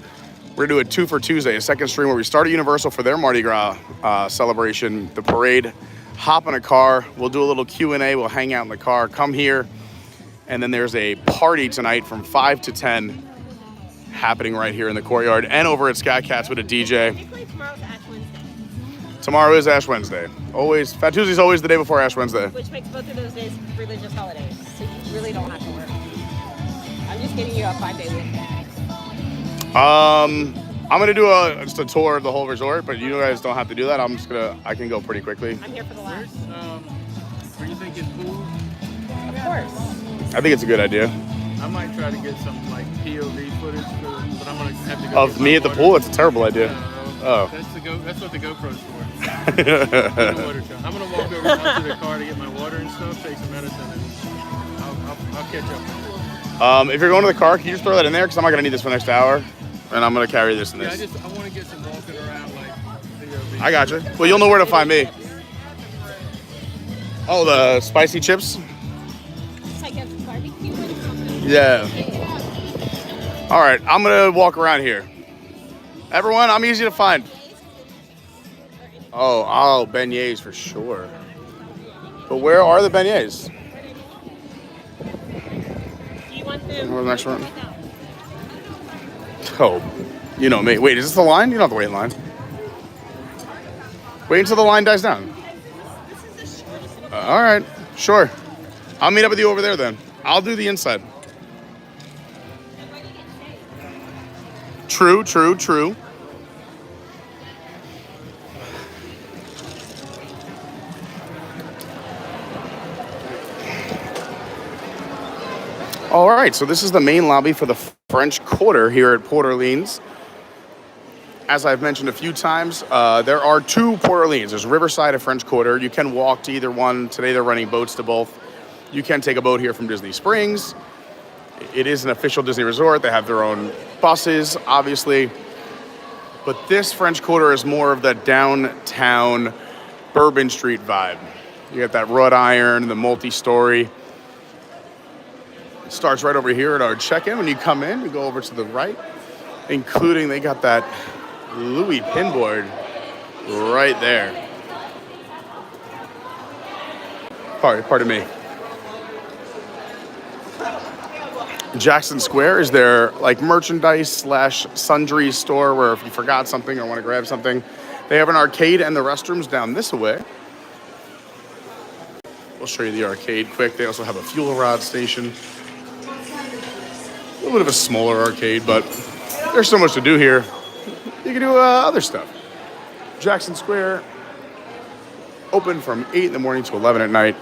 We're going to do a 2 for Tuesday, a second stream where we start at Universal for their Mardi Gras celebration, the parade. Hop in a car. We'll do a little Q&A. We'll hang out in the car. Come here. And then there's a party tonight from 5 to 10 happening right here in the courtyard and over at Sky Cats with a DJ.
Basically, tomorrow's Ash Wednesday,
Tomorrow is Ash Wednesday. Always, Fat Tuesday's always the day before Ash Wednesday.
which makes both of those days religious holidays. So you really don't have to work. I'm just giving you a 5-day weekend.
I'm gonna do just a tour of the whole resort, but you guys don't have to do that. I can go pretty quickly.
I'm here for the last.
Were you thinking food?
Of course.
I think it's a good idea.
I might try to get some like POV footage, but I'm gonna have to go.
Of me at the pool? It's a terrible idea. Oh.
That's what the GoPro's for. The water shot. I'm gonna walk over to the car to get my water and stuff, take some medicine, and I'll catch up.
If you're going to the car, can you just throw that in there? Because I'm not gonna need this for the next hour, and I'm gonna carry this and
Yeah,
this.
I want to get some walking around like POV.
I got you. Well, you'll know where to find me. Oh, the spicy chips?
It's like a barbecue.
Yeah. All right, I'm gonna walk around here. Everyone, I'm easy to find. Oh, beignets for sure. But where are the beignets?
Do you want them?
Where's the next one? Oh, you know me. Wait, is this the line? You don't have to wait in line. Wait until the line dies down. All right, sure. I'll meet up with you over there then. I'll do the inside. True. All right, so this is the main lobby for the French Quarter here at Port Orleans. As I've mentioned a few times, there are two Port Orleans. There's Riverside and French Quarter. You can walk to either one. Today they're running boats to both. You can take a boat here from Disney Springs. It is an official Disney resort. They have their own buses, obviously. But this French Quarter is more of the downtown Bourbon Street vibe. You got that wrought iron, the multi-story. It starts right over here at our check-in. When you come in, you go over to the right, including they got that Louis pinboard right there. Pardon me. Jackson Square is their like merchandise / sundry store where if you forgot something or want to grab something, they have an arcade and the restrooms down this way. We'll show you the arcade quick. They also have a fuel rod station. A little bit of a smaller arcade, but there's so much to do here. You can do other stuff. Jackson Square, open from 8 in the morning to 11 at night.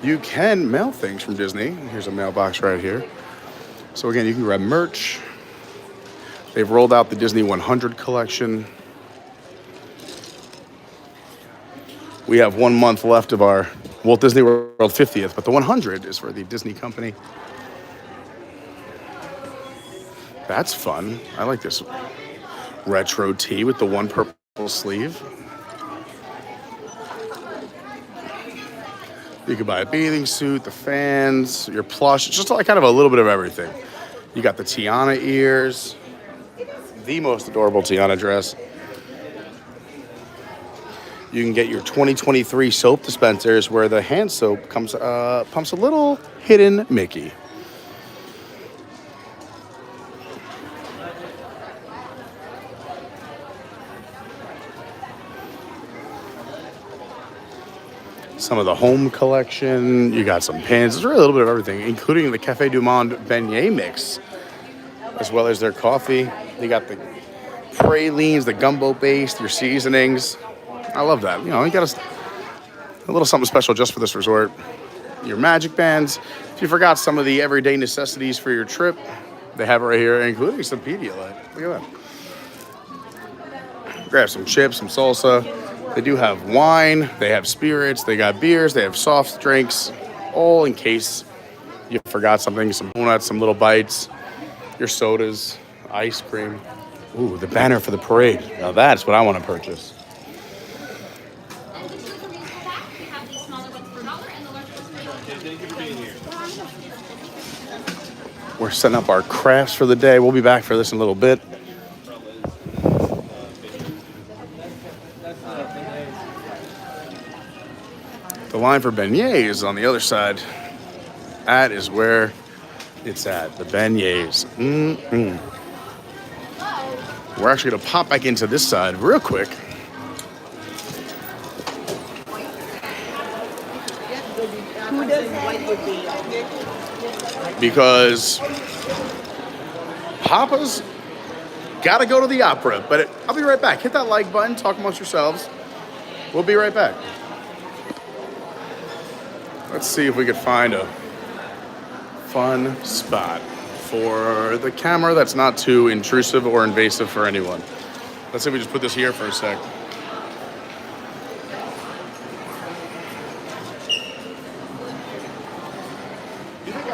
You can mail things from Disney. Here's a mailbox right here. So again, you can grab merch. They've rolled out the Disney 100 collection. We have 1 month left of our Walt Disney World 50th, but the 100 is for the Disney company. That's fun. I like this retro tee with the one purple sleeve. You could buy a bathing suit, the fans, your plush. It's just like kind of a little bit of everything. You got the Tiana ears, the most adorable Tiana dress. You can get your 2023 soap dispensers where the hand soap comes pumps a little hidden Mickey. Some of the home collection. You got some pins. There's really a little bit of everything, including the Cafe du Monde beignet mix, as well as their coffee. You got the pralines, the gumbo base, your seasonings. I love that. You know, you got a little something special just for this resort. Your magic bands. If you forgot some of the everyday necessities for your trip, they have it right here, including some Pedialyte. Look at that. Grab some chips, some salsa. They do have wine, they have spirits, they got beers, they have soft drinks, all in case you forgot something, some donuts, some little bites, your sodas, ice cream. Ooh, the banner for the parade. Now that's what I want to purchase. We're setting up our crafts for the day. We'll be back for this in a little bit. The line for beignets is on the other side. That is where it's at, the beignets. We're actually gonna pop back into this side real quick. Because Papa's gotta go to the opera, but I'll be right back. Hit that like button, talk amongst yourselves. We'll be right back. Let's see if we could find a fun spot for the camera that's not too intrusive or invasive for anyone. Let's say we just put this here for a sec. You think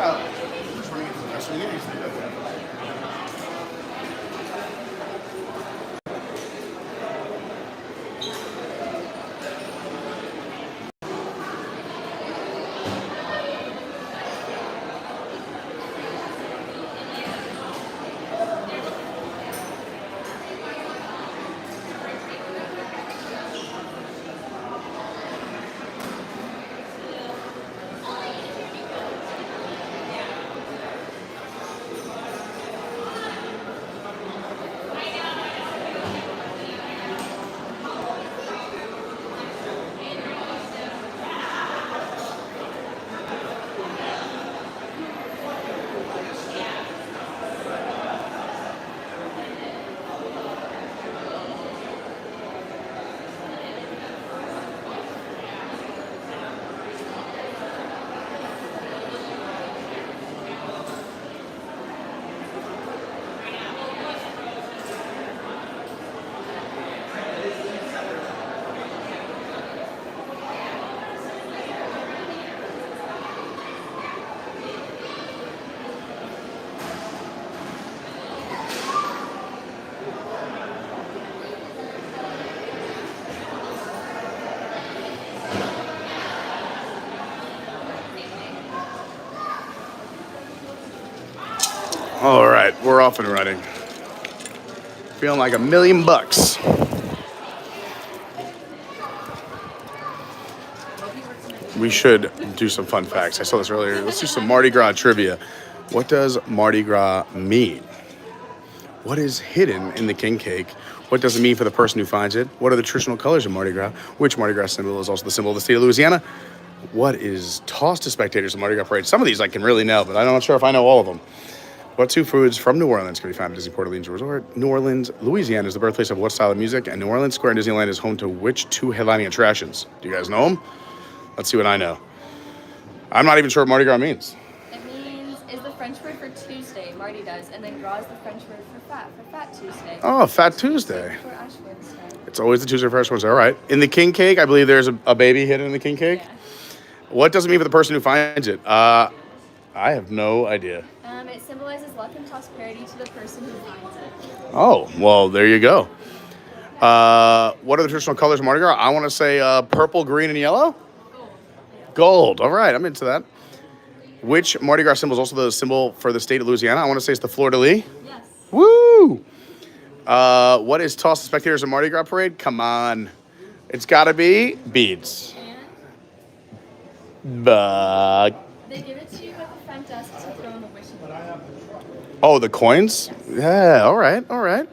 All right, we're off and running. Feeling like $1,000,000. We should do some fun facts. I saw this earlier. Let's do some Mardi Gras trivia. What does Mardi Gras mean? What is hidden in the king cake? What does it mean for the person who finds it? What are the traditional colors of Mardi Gras? Which Mardi Gras symbol is also the symbol of the state of Louisiana? What is tossed to spectators in Mardi Gras parade? Some of these I can really know, but I'm not sure if I know all of them. What two foods from New Orleans can be found at Disney Port Orleans Resort? New Orleans, Louisiana is the birthplace of what style of music? And New Orleans Square in Disneyland is home to which two headlining attractions? Do you guys know them? Let's see what I know. I'm not even sure what Mardi Gras means.
It means, is the French word for Tuesday, Mardi does, and then gras is the French word for Fat Tuesday.
Oh, Fat Tuesday.
For Ash Wednesday.
It's always the Tuesday for Ash Wednesday. All right. In the king cake, I believe there's a baby hidden in the king cake.
Yeah.
What does it mean for the person who finds it? I have no idea.
It symbolizes luck and prosperity to the person who finds it.
Oh, well, there you go. What are the traditional colors of Mardi Gras? I want to say purple, green, and yellow. Gold. All right, I'm into that. Which Mardi Gras symbol is also the symbol for the state of Louisiana? I want to say it's the fleur-de-lis.
Yes.
Woo! What is tossed to spectators in Mardi Gras parade? Come on. It's got to be beads.
They give it to you at the front desk to throw in the wishing bowl.
Oh, the coins? Yeah, all right, all right.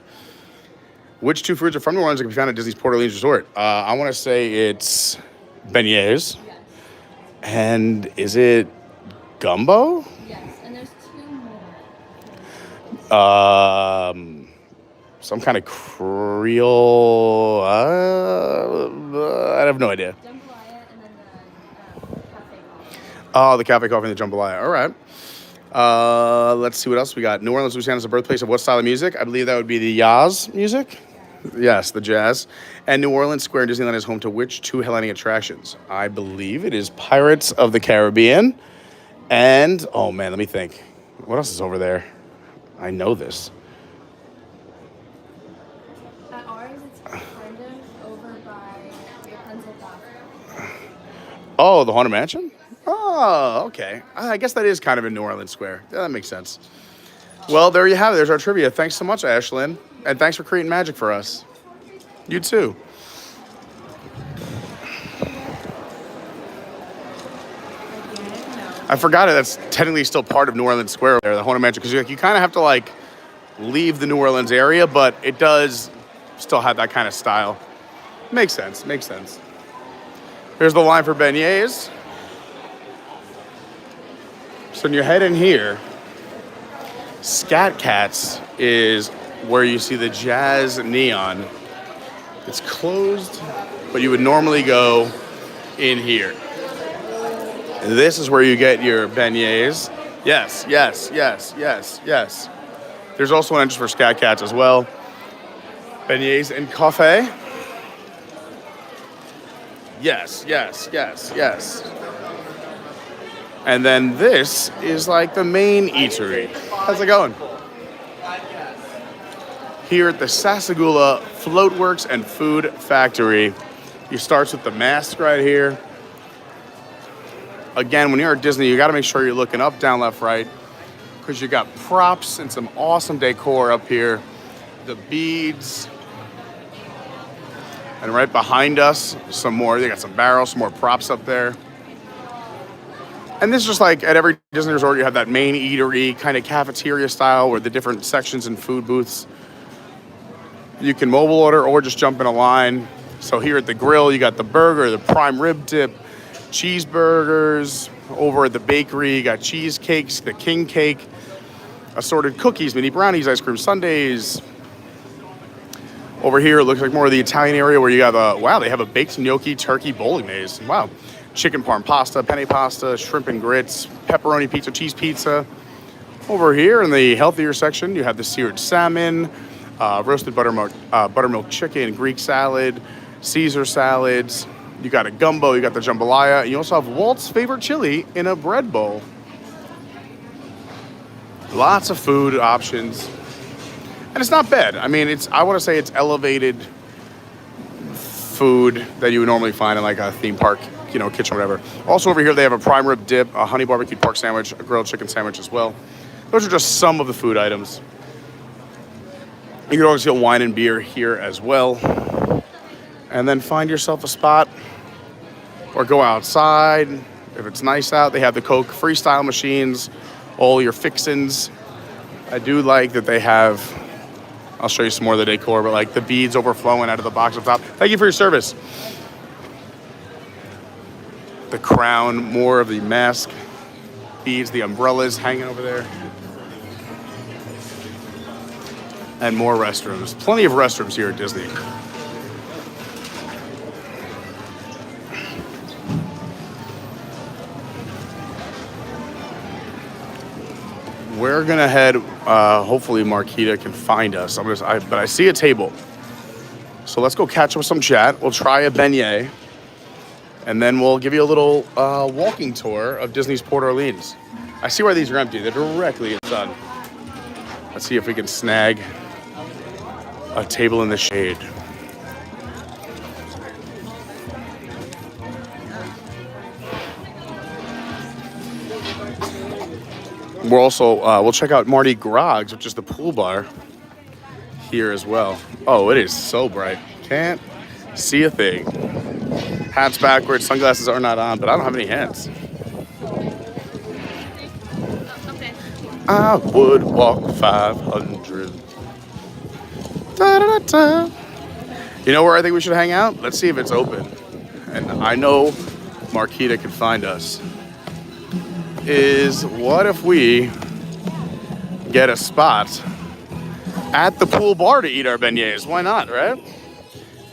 Which two foods are from New Orleans that can be found at Disney's Port Orleans Resort? I want to say it's beignets.
Yes.
And is it gumbo?
Yes, and there's two more.
Some kind of Creole. I have no idea.
Jambalaya and then the cafe coffee.
Oh, the cafe coffee and the jambalaya. All right. Let's see what else we got. New Orleans, Louisiana is the birthplace of what style of music? I believe that would be the jazz music. Yes, the jazz. And New Orleans Square in Disneyland is home to which two headlining attractions? I believe it is Pirates of the Caribbean. And, oh man, let me think. What else is over there? I know this.
At ours, it's kind of over by Rapunzel Bathroom.
Oh, the Haunted Mansion? Oh, okay. I guess that is kind of in New Orleans Square. Yeah, that makes sense. Well, there you have it. There's our trivia. Thanks so much, Ashlyn. And thanks for creating magic for us. You too. I forgot it. That's technically still part of New Orleans Square there, the Haunted Mansion, because you kind of have to leave the New Orleans area, but it does still have that kind of style. Makes sense. Makes sense. Here's the line for beignets. So when you head in here, Scat Cats is where you see the jazz neon. It's closed, but you would normally go in here. And this is where you get your beignets. Yes, yes, yes, yes, yes. There's also an entrance for Scat Cats as well. Beignets and coffee. Yes, yes, yes, yes. And then this is like the main eatery. How's it going? Here at the Sasagula Floatworks and Food Factory. It starts with the mask right here. Again, when you're at Disney, you gotta make sure you're looking up, down, left, right, because you got props and some awesome decor up here. The beads. And right behind us, some more. They got some barrels, some more props up there. And this is just like at every Disney resort, you have that main eatery kind of cafeteria style where the different sections and food booths. You can mobile order or just jump in a line. So here at the grill, you got the burger, the prime rib dip, cheeseburgers. Over at the bakery, you got cheesecakes, the king cake, assorted cookies, mini brownies, ice cream sundaes. Over here, it looks like more of the Italian area where you have wow, they have a baked gnocchi turkey bolognese. Wow. Chicken parm pasta, penne pasta, shrimp and grits, pepperoni pizza, cheese pizza. Over here in the healthier section, you have the seared salmon, roasted buttermilk chicken, Greek salad, Caesar salads. You got a gumbo, you got the jambalaya, and you also have Walt's favorite chili in a bread bowl. Lots of food options. And it's not bad. I mean, I want to say it's elevated food that you would normally find in like a theme park, kitchen or whatever. Also over here, they have a prime rib dip, a honey barbecued pork sandwich, a grilled chicken sandwich as well. Those are just some of the food items. You can always get wine and beer here as well. And then find yourself a spot or go outside. If it's nice out, they have the Coke freestyle machines, all your fixins. I do like that they have, I'll show you some more of the decor, but like the beads overflowing out of the box up top. Thank you for your service. The crown, more of the mask, beads, the umbrellas hanging over there. And more restrooms. Plenty of restrooms here at Disney. We're gonna head, hopefully Marquita can find us. But I see a table. So let's go catch up with some chat. We'll try a beignet. And then we'll give you a little walking tour of Disney's Port Orleans. I see why these are empty. They're directly inside. Let's see if we can snag a table in the shade. We're also, we'll check out Mardi Gras, which is the pool bar here as well. Oh, it is so bright. Can't see a thing. Hats backwards, sunglasses are not on, but I don't have any hands. I would walk 500. Da, da, da, da. You know where I think we should hang out? Let's see if it's open. And I know Marquita can find us. Is what if we get a spot at the pool bar to eat our beignets? Why not, right?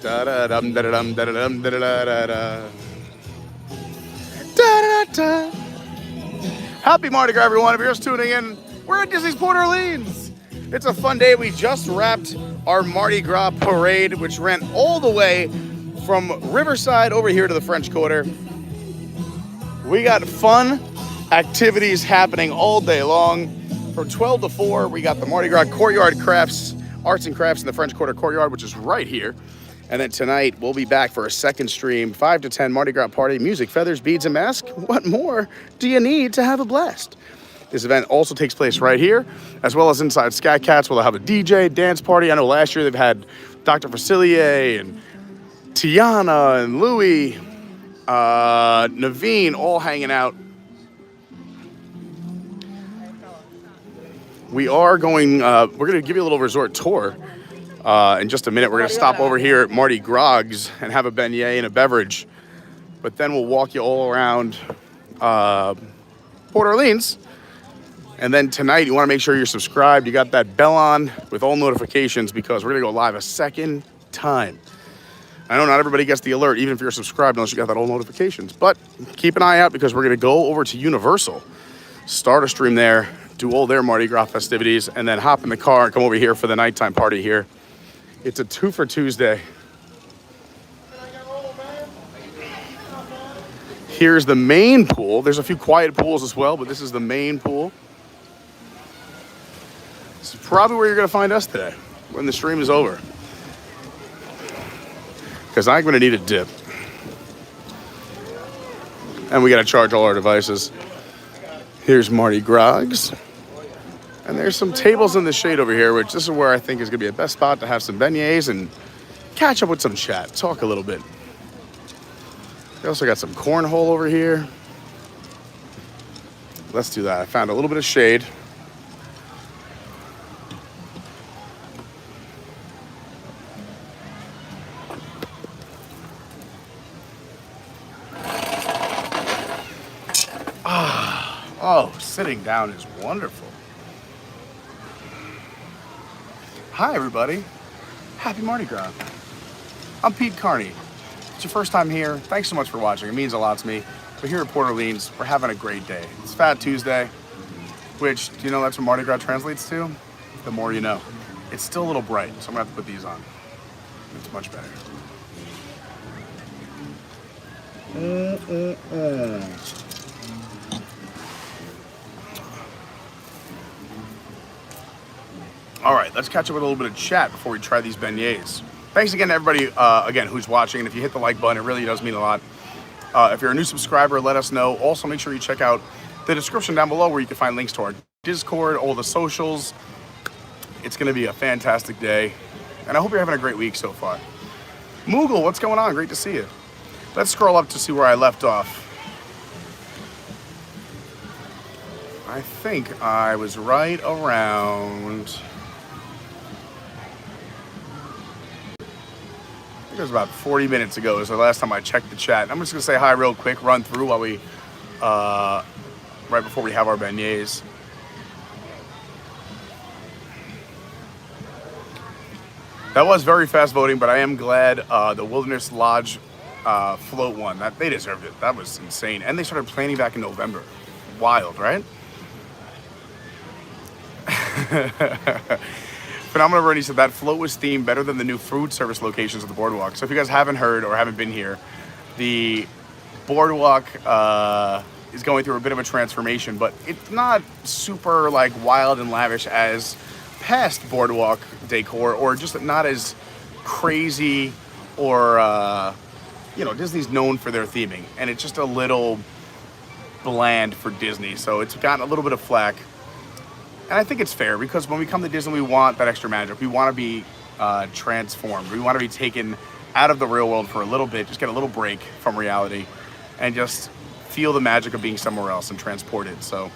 Da da dum da da dum da da dum da da da da da da da. Happy Mardi Gras, everyone! If you're just tuning in, we're at Disney's Port Orleans. It's a fun day. We just wrapped our Mardi Gras parade, which ran all the way from Riverside over here to the French Quarter. We got fun activities happening all day long. From 12 to 4, we got the Mardi Gras Courtyard Crafts, Arts and Crafts in the French Quarter Courtyard, which is right here. And then tonight, we'll be back for a second stream, 5 to 10, Mardi Gras party, music, feathers, beads, and masks. What more do you need to have a blast? This event also takes place right here, as well as inside Scat Cats, where they'll have a DJ, dance party. I know last year they've had Dr. Facilier and Tiana and Louie, Naveen, all hanging out. We are going, we're going to give you a little resort tour in just a minute. We're going to stop over here at Mardi Gras and have a beignet and a beverage. But then we'll walk you all around Port Orleans. And then tonight, you want to make sure you're subscribed. You got that bell on with all notifications because we're going to go live a second time. I know not everybody gets the alert, even if you're subscribed, unless you got that all notifications. But keep an eye out because we're going to go over to Universal. start a stream there, do all their Mardi Gras festivities, and then hop in the car and come over here for the nighttime party here. It's a 2 for Tuesday. Here's the main pool. There's a few quiet pools as well, but this is the main pool. This is probably where you're gonna find us today when the stream is over. Because I'm gonna need a dip. And we gotta charge all our devices. Here's Mardi Gras. And there's some tables in the shade over here, which this is where I think is gonna be the best spot to have some beignets and catch up with some chat, talk a little bit. We also got some cornhole over here. Let's do that. I found a little bit of shade. Oh, sitting down is wonderful. Hi, everybody. Happy Mardi Gras. I'm Pete Carney. It's your first time here. Thanks so much for watching. It means a lot to me. We're here at Port Orleans. We're having a great day. It's Fat Tuesday, which, do you know that's what Mardi Gras translates to? The more you know. It's still a little bright, so I'm gonna have to put these on. It's much better. All right, let's catch up with a little bit of chat before we try these beignets. Thanks again to everybody, again, who's watching. And if you hit the like button, it really does mean a lot. If you're a new subscriber, let us know. Also, make sure you check out the description down below where you can find links to our Discord, all the socials. It's going to be a fantastic day. And I hope you're having a great week so far. Moogle, what's going on? Great to see you. Let's scroll up to see where I left off. I think I was right around... It was about 40 minutes ago is the last time I checked the chat. I'm just gonna say hi real quick, run through while we, right before we have our beignets. That was very fast voting, but I am glad the Wilderness Lodge float won. That they deserved it. That was insane. And they started planning back in November. Wild, right? Phenomenal Bernie said that float was themed better than the new food service locations of the boardwalk. So if you guys haven't heard or haven't been here, the boardwalk is going through a bit of a transformation, but it's not super like wild and lavish as past boardwalk decor, or just not as crazy, or you know, Disney's known for their theming, and it's just a little bland for Disney. So it's gotten a little bit of flack. And I think it's fair, because when we come to Disney, we want that extra magic. We want to be transformed. We want to be taken out of the real world for a little bit, just get a little break from reality, and just feel the magic of being somewhere else and transport it. So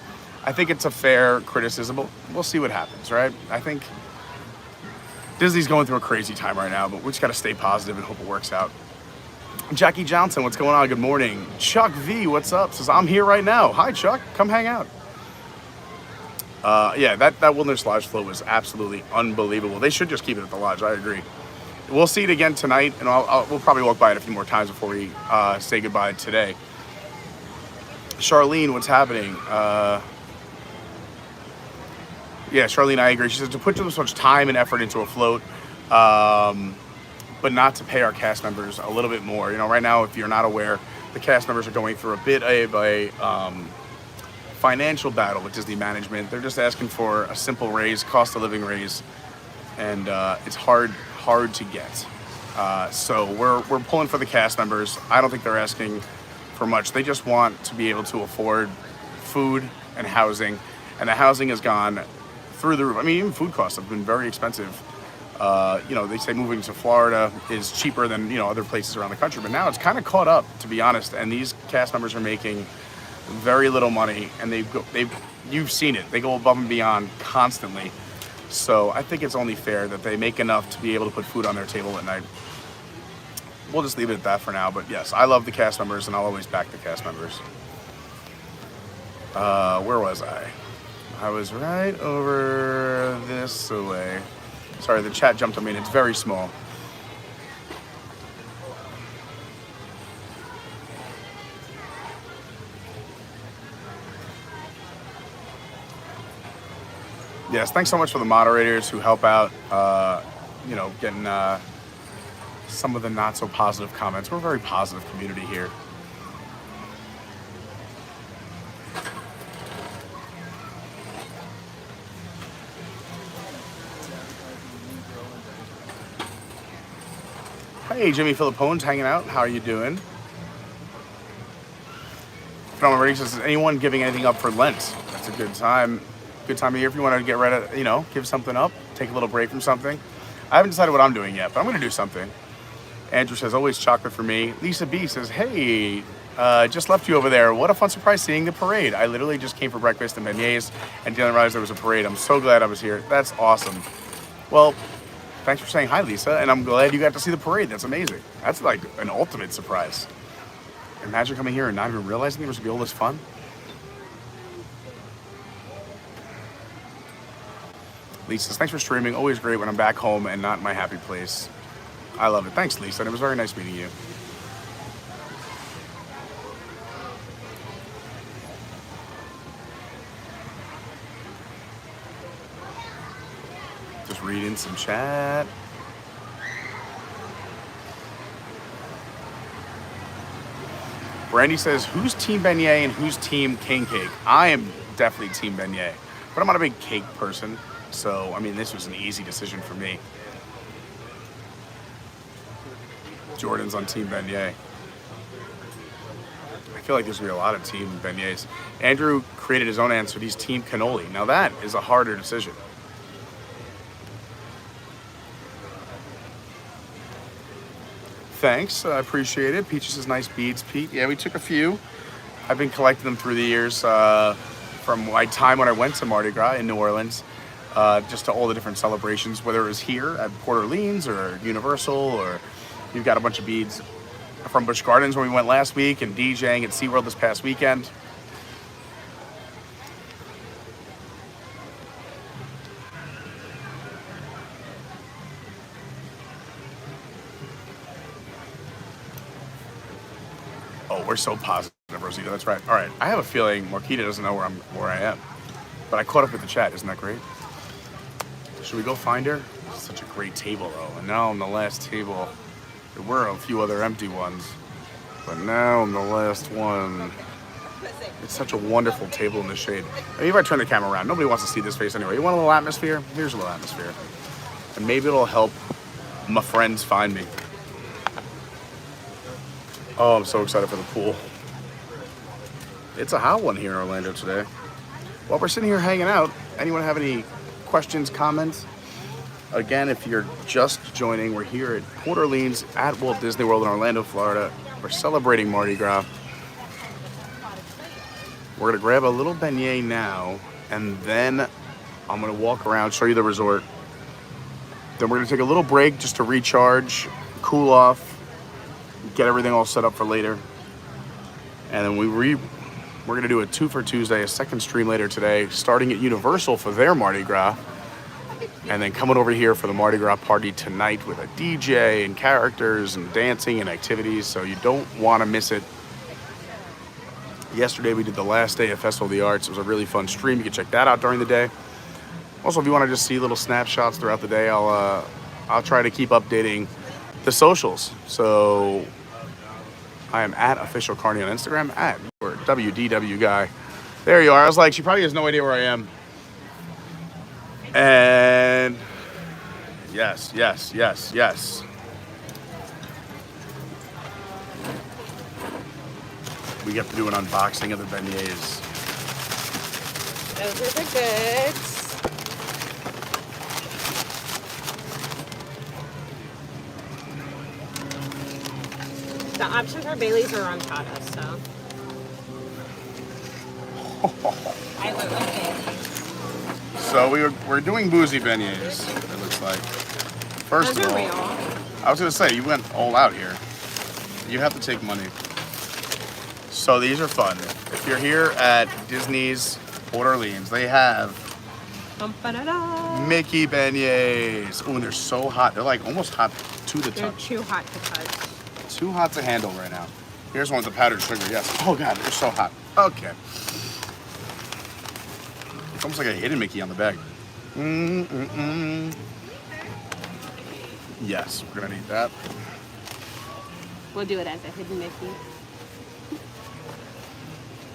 I think it's a fair criticism, but we'll see what happens, right? I think Disney's going through a crazy time right now, but we just got to stay positive and hope it works out. Jackie Johnson, what's going on? Good morning. Chuck V, what's up? Says, I'm here right now. Hi, Chuck. Come hang out. Yeah, that Wilderness Lodge float was absolutely unbelievable. They should just keep it at the lodge. I agree. We'll see it again tonight, and we'll probably walk by it a few more times before we say goodbye today. Charlene, what's happening? Yeah, Charlene, I agree. She says to put so much time and effort into a float, but not to pay our cast members a little bit more. You know, right now, if you're not aware, the cast members are going through a bit of a financial battle with Disney management. They're just asking for a simple raise, cost of living raise, and it's hard to get. So we're pulling for the cast members. I don't think they're asking for much. They just want to be able to afford food and housing, and the housing has gone through the roof. I mean, even food costs have been very expensive. You know, they say moving to Florida is cheaper than, you know, other places around the country, but now it's kind of caught up, to be honest. And these cast members are making very little money, and you've seen it. They go above and beyond constantly. So I think it's only fair that they make enough to be able to put food on their table at night. We'll just leave it at that for now. But yes, I love the cast members, and I'll always back the cast members. Where was I? I was right over this way. Sorry, the chat jumped on me, and it's very small. Yes, thanks so much for the moderators who help out, you know, getting some of the not so positive comments. We're a very positive community here. Hey, Jimmy Philippone's hanging out. How are you doing? From Marie says, is anyone giving anything up for Lent? That's a good time. Good time of year if you want to get rid of, you know, give something up, take a little break from something. I haven't decided what I'm doing yet, but I'm going to do something. Andrew says, always chocolate for me. Lisa B says, hey, just left you over there. What a fun surprise seeing the parade. I literally just came for breakfast and beignets and didn't realize there was a parade. I'm so glad I was here. That's awesome. Well, thanks for saying hi, Lisa, and I'm glad you got to see the parade. That's amazing. That's like an ultimate surprise. Imagine coming here and not even realizing there was going to be all this fun. Lisa says, thanks for streaming. Always great when I'm back home and not in my happy place. I love it. Thanks, Lisa, and it was very nice meeting you. Just reading some chat. Brandy says, who's Team Beignet and who's Team King Cake? I am definitely Team Beignet, but I'm not a big cake person. So, I mean, this was an easy decision for me. Jordan's on Team Beignet. I feel like there's going to be a lot of Team Beignets. Andrew created his own answer. He's Team Cannoli. Now that is a harder decision. Thanks, I appreciate it. Peaches says, nice beads, Pete. Yeah, we took a few. I've been collecting them through the years from my time when I went to Mardi Gras in New Orleans, just to all the different celebrations, whether it was here at Port Orleans or Universal, or you've got a bunch of beads from Busch Gardens where we went last week and DJing at SeaWorld this past weekend. Oh, we're so positive, Rosita. That's right. All right. I have a feeling Marquita doesn't know where I am, but I caught up with the chat. Isn't that great? Should we go find her? It's such a great table, though. And now on the last table, there were a few other empty ones, but now on the last one, it's such a wonderful table in the shade. Maybe if I turn the camera around, nobody wants to see this face anyway. You want a little atmosphere? Here's a little atmosphere, and maybe it'll help my friends find me. Oh, I'm so excited for the pool. It's a hot one here in Orlando today. While we're sitting here hanging out, anyone have any questions, comments? Again, if you're just joining, we're here at Port Orleans at Walt Disney World in Orlando, Florida. We're celebrating Mardi Gras. We're gonna grab a little beignet now, and then I'm gonna walk around, show you the resort. Then we're gonna take a little break just to recharge, cool off, get everything all set up for later. And then we're gonna do a 2 for Tuesday, a second stream later today, starting at Universal for their Mardi Gras, and then coming over here for the Mardi Gras party tonight with a DJ and characters and dancing and activities, so you don't wanna miss it. Yesterday we did the last day of Festival of the Arts. It was a really fun stream. You can check that out during the day. Also, if you wanna just see little snapshots throughout the day, I'll try to keep updating the socials. So I am at official Carney on Instagram, at your WDW guy. There you are. I was like, she probably has no idea where I am. And yes. We get to do an unboxing of the beignets.
Those are the goods. The options for Bailey's are on Tata, so. I went with Bailey's.
So we're doing boozy beignets, it looks like. First of all, I was gonna say, you went all out here. You have to take money. So these are fun. If you're here at Disney's Port Orleans, they have Mickey beignets. Oh, and they're so hot. They're like almost hot to the touch.
They're too hot to touch.
Too hot to handle right now. Here's one with the powdered sugar, yes. Oh God, they're so hot. Okay. It's almost like a hidden Mickey on the bag. Yes, we're gonna need that.
We'll do it as a hidden Mickey.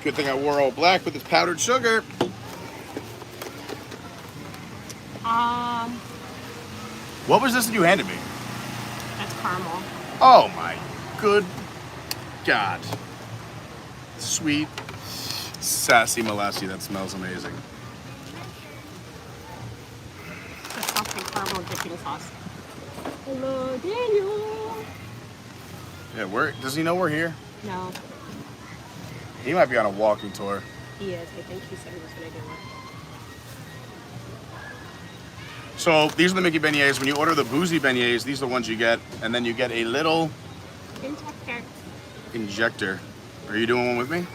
Good thing I wore all black with this powdered sugar. What was this that you handed me?
That's caramel.
Oh my good God. Sweet, sassy molasses. That smells amazing.
The salted caramel dipping sauce. Hello, Daniel.
Yeah, does he know we're here?
No,
He might be on a walking tour.
he is. I think he said he was going to do one.
So these are the Mickey beignets. When you order the boozy beignets, these are the ones you get, and then you get a little injector. Are you doing one with me?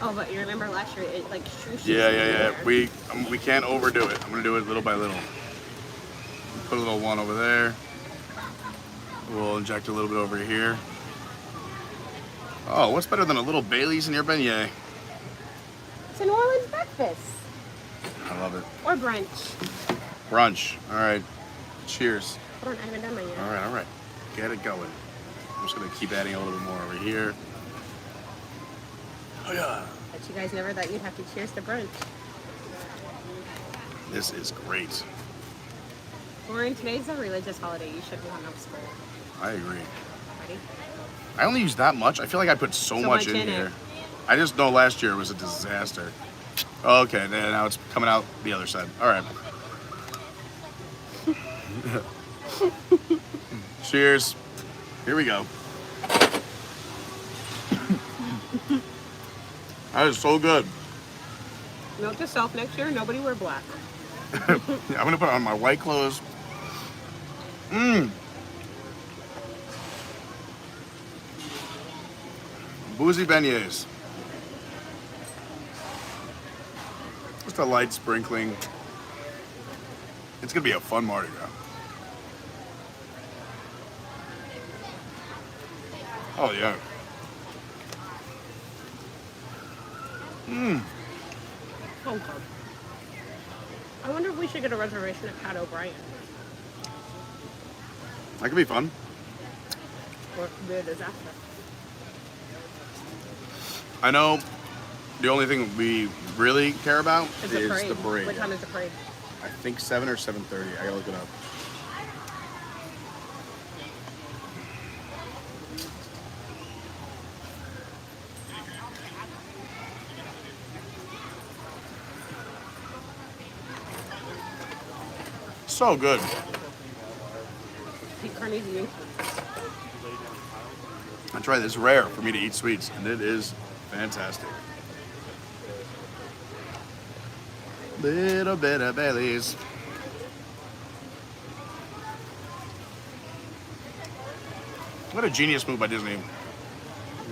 Oh, but you remember last year it like shooshes.
Yeah. We can't overdo it. I'm gonna do it little by little. Put a little one over there. We'll inject a little bit over here. Oh, what's better than a little Bailey's in your beignet?
It's a New Orleans breakfast.
I love it.
Or brunch.
Brunch. All right. Cheers.
Hold on, I haven't done mine yet.
All right. Get it going. I'm just gonna keep adding a little bit more over here. Oh yeah.
But you guys never thought you'd have to cheers to brunch.
This is great.
Lauren, today's a religious holiday. You shouldn't have no school.
I agree.
Ready?
I only use that much. I feel like I put so much in here. I just know last year was a disaster. Okay, now it's coming out the other side. All right. Cheers. Here we go. That is so good.
Note to self, next year, nobody wear black.
Yeah, I'm gonna put on my white clothes. Boozy beignets. Just a light sprinkling. It's gonna be a fun Mardi Gras. Oh yeah.
Oh, God. I wonder if we should get a reservation at Pat O'Brien.
That could be fun.
Or be a disaster.
I know the only thing we really care about
Is
is the parade.
What time is the parade?
I think 7 or 7:30. I gotta look it up. So good.
Carney's eating.
That's right. It's rare for me to eat sweets, and it is fantastic. Little bit of Bailey's. What a genius move by Disney.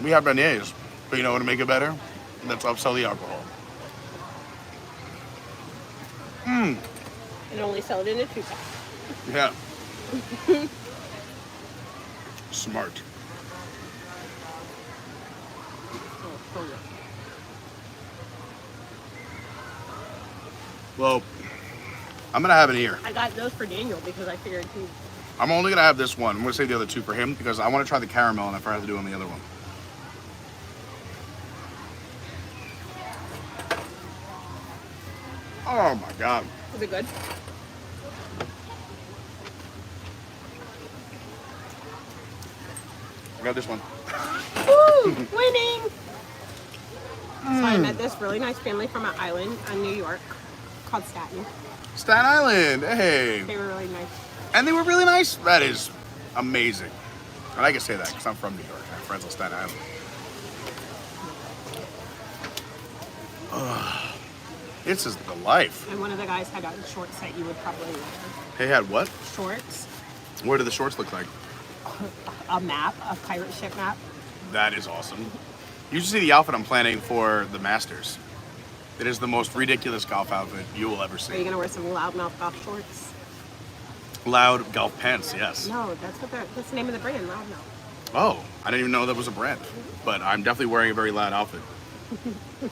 We have beignets, but you know what to make it better? Let's upsell the alcohol.
And only sell it in a 2-pack.
Yeah. Smart. Well, I'm gonna have it here.
I got those for Daniel because I figured he.
I'm only gonna have this one. I'm gonna save the other two for him because I want to try the caramel and I forgot to do on the other one. Oh my God.
Is it good?
I got this one.
Woo! Winning! So I met this really nice family from an island in New York called Staten.
Staten Island, hey.
They were really nice.
And they were really nice? That is amazing. And I can say that because I'm from New York. I have friends on Staten Island. This is the life.
And one of the guys had on shorts that you would probably wear.
They had what?
Shorts.
What do the shorts look like?
A map, a pirate ship map.
That is awesome. You should see the outfit I'm planning for the Masters. It is the most ridiculous golf outfit you will ever
Are you
see.
gonna wear some loudmouth golf shorts?
Loud golf pants, yes.
No, that's the name of the brand, Loudmouth.
Oh, I didn't even know that was a brand. But I'm definitely wearing a very loud outfit.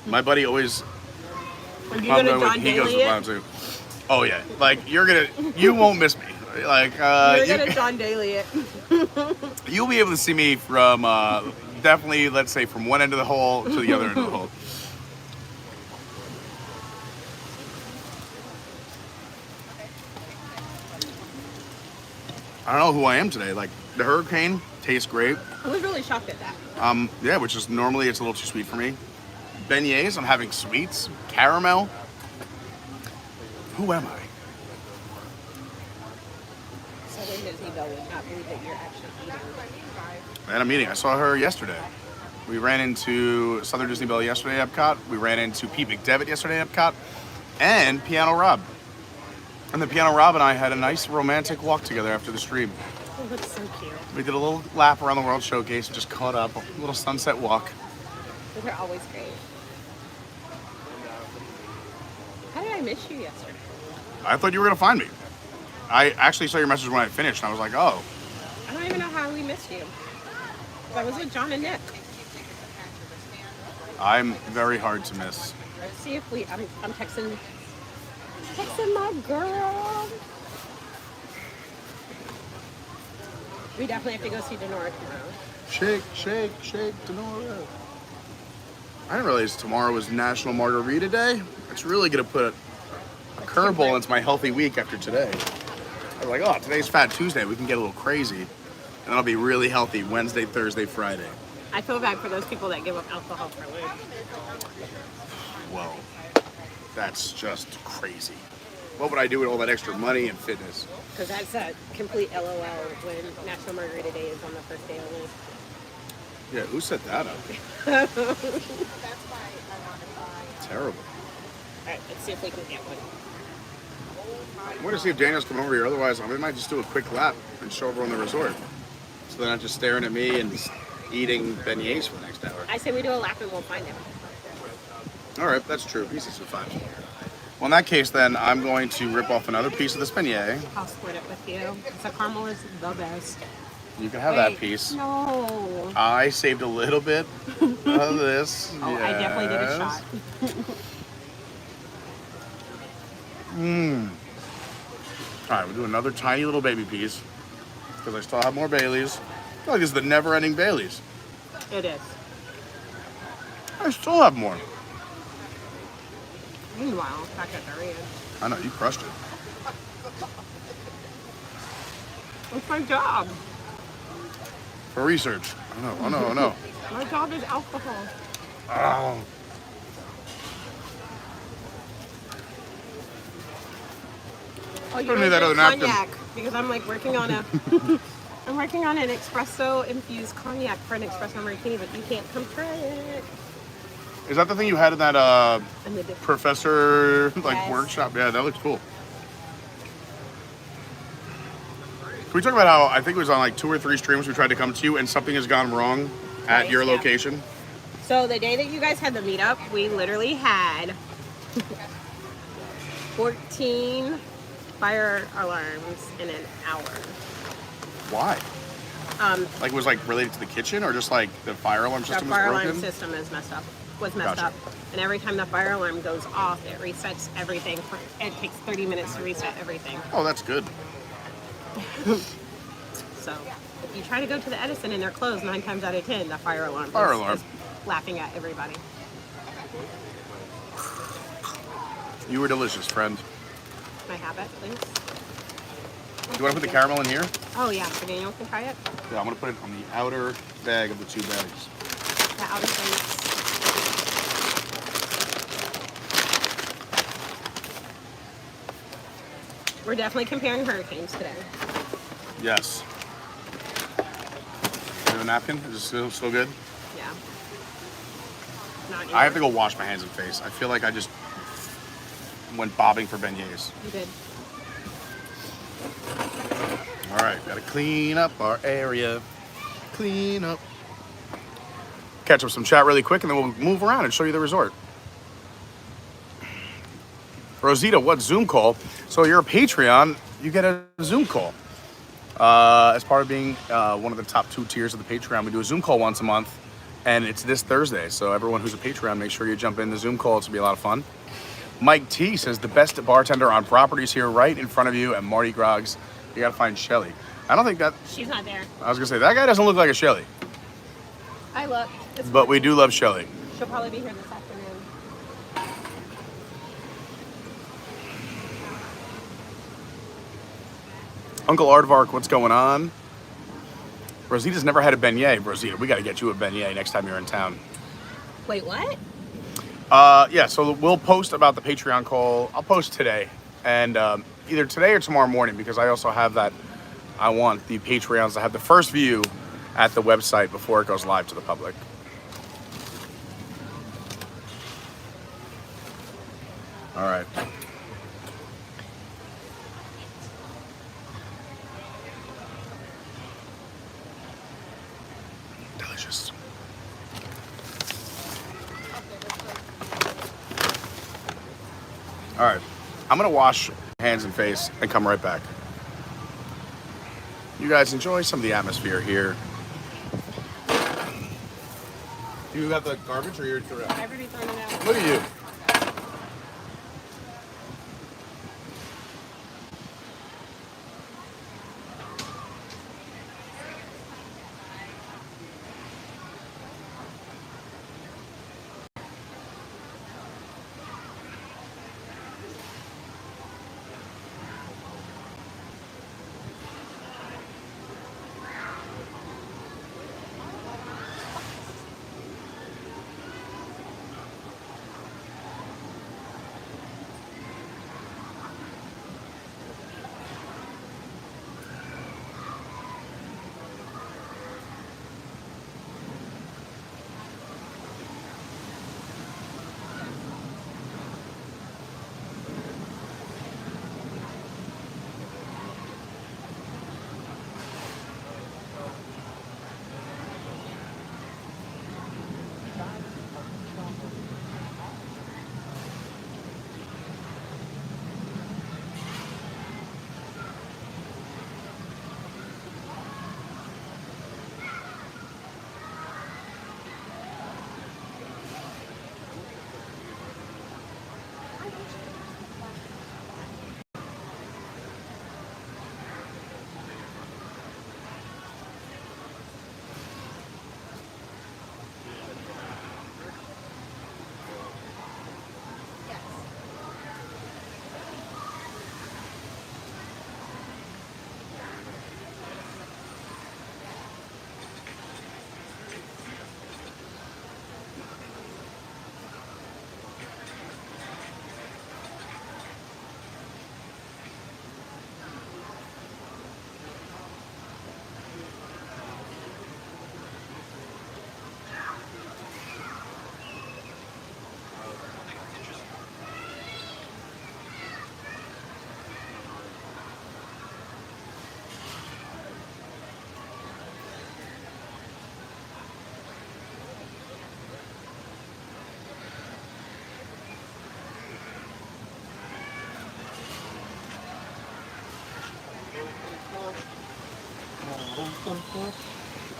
My buddy always.
Are you gonna John
he goes
Daly
with
it?
mine too. Oh yeah, like you won't miss me. Like
You're gonna John Daly it.
you'll be able to see me from definitely, let's say, from one end of the hole to the other end of the hole. I don't know who I am today. Like the hurricane tastes great.
I was really shocked at that.
Yeah, which is normally it's a little too sweet for me. Beignets, I'm having sweets, caramel. Who am I?
Southern Disney Belle would not believe that you're actually eating.
I had a meeting. I saw her yesterday. We ran into Southern Disney Belle yesterday at Epcot. We ran into Pete McDevitt yesterday at Epcot. And Piano Rob. And the Piano Rob and I had a nice romantic walk together after the stream.
Oh, that's so cute.
We did a little lap around the World Showcase and just caught up. A little sunset walk.
Those are always great. How did I miss you yesterday?
I thought you were going to find me. I actually saw your message when I finished, and I was like, oh.
I don't even know how we missed you. I was with John and Nick.
I'm very hard to miss.
Let's see if I'm texting my girl. We definitely have to go see Denora tomorrow.
Shake, shake, shake, Denora. I didn't realize tomorrow was National Margarita Day. It's really going to put a curveball into my healthy week after today. I was like, oh, today's Fat Tuesday. We can get a little crazy. And I'll be really healthy Wednesday, Thursday, Friday.
I feel bad for those people that give up alcohol for a week.
Well, that's just crazy. What would I do with all that extra money and fitness?
Because that's a complete LOL when National Margarita Day is on the first day of the week.
Yeah, who set that up? Terrible.
Alright, let's see if we can get one.
I want to see if Daniel's coming over here. Otherwise, I might just do a quick lap and show everyone the resort. So they're not just staring at me and eating beignets for the next hour.
I say we do a lap and we'll find him.
All right, that's true. Easy to find. Well, in that case, then, I'm going to rip off another piece of this beignet.
I'll split it with you. The caramel is the best.
You can have that piece.
No.
I saved a little bit of this.
Oh, yes. I definitely did a shot.
All right, we'll do another tiny little baby piece because I still have more Baileys. I feel like this is the never-ending Baileys.
It is.
I still have more.
Meanwhile, back at the ranch.
I know, you crushed it.
It's my job.
For research. I know.
My job is alcohol.
Oh.
Oh, you
Don't need that other napkin.
cognac because I'm like working on a I'm working on an espresso infused cognac for an espresso martini, but you can't come try it.
Is that the thing you had in that
And the
professor
Yes.
workshop? Yeah, that looks cool. Can we talk about how I think it was on like 2 or 3 streams we tried to come to you and something has gone wrong at your
yeah.
location?
So the day that you guys had the meetup, we literally had 14 fire alarms in an hour.
Why? Like was like related to the kitchen or just like the fire alarm system
The fire
was broken?
alarm system is messed
Gotcha.
up. And every time the fire alarm goes off, it resets everything. It takes 30 minutes to reset everything.
Oh, that's good.
So if you try to go to the Edison and they're closed 9 times out of 10, the fire alarm is laughing at everybody.
You were delicious, friend.
Can I have it, please?
Do you want to put the caramel in here?
Oh yeah, so Daniel can try it.
Yeah, I'm going to put it on the outer bag of the 2 bags.
The outer things. We're definitely comparing hurricanes today.
Yes. Do you have a napkin? Is it still good?
Yeah. Not
I have to go wash my hands and face. I feel like I just went bobbing for beignets.
You did.
All right, gotta clean up our area. Clean up. Catch up some chat really quick and then we'll move around and show you the resort. Rosita, what Zoom call? So you're a Patreon, you get a Zoom call. As part of being one of the top 2 tiers of the Patreon, we do a Zoom call once a month. And it's this Thursday, so everyone who's a Patreon, make sure you jump in the Zoom call. It's gonna be a lot of fun. Mike T says the best bartender on property is here right in front of you at Mardi Gras. You gotta find Shelly. I don't think that...
She's not there.
I was gonna say, that guy doesn't look like a Shelly.
I look.
But we do love Shelly.
She'll probably be here this afternoon.
Uncle Aardvark, what's going on? Rosita's never had a beignet. Rosita, we gotta get you a beignet next time you're in town.
Wait, what?
Yeah, so we'll post about the Patreon call. I'll post today. And either today or tomorrow morning, because I also have that, I want the Patreons to have the first view at the website before it goes live to the public. All right. Delicious. All right. I'm going to wash hands and face and come right back. You guys enjoy some of the atmosphere here. You got the garbage or you're through?
I've already thrown it out.
Look at you.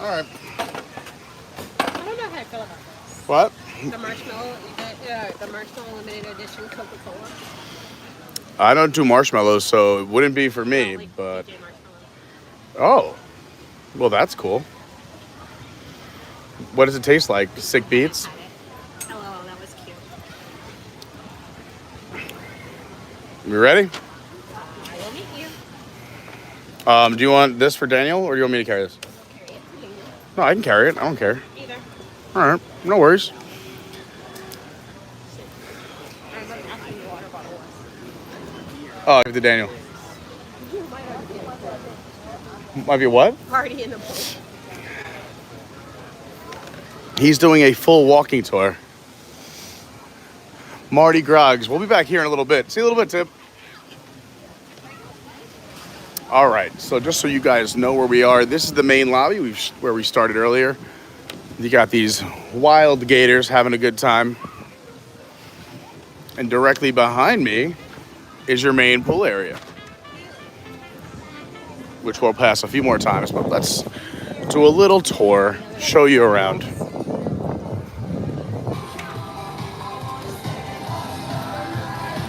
All right.
I don't know how I feel about this.
What?
The marshmallow limited edition Coca-Cola.
I don't do marshmallows, so it wouldn't be for me, but... Oh. Well, that's cool. What does it taste like? Sick beats?
Oh, that was cute.
You ready?
I will meet you.
Do you want this for Daniel, or do you want me to carry this? No, I can carry it. I don't care.
Either.
All right. No worries. Oh, give it to Daniel. Might be what?
Party in the boat.
He's doing a full walking tour. Mardi Gras. We'll be back here in a little bit. See you in a little bit, Tip. All right, so just so you guys know where we are, this is the main lobby where we started earlier. You got these wild gators having a good time. And directly behind me is your main pool area, which we'll pass a few more times, but let's do a little tour, show you around.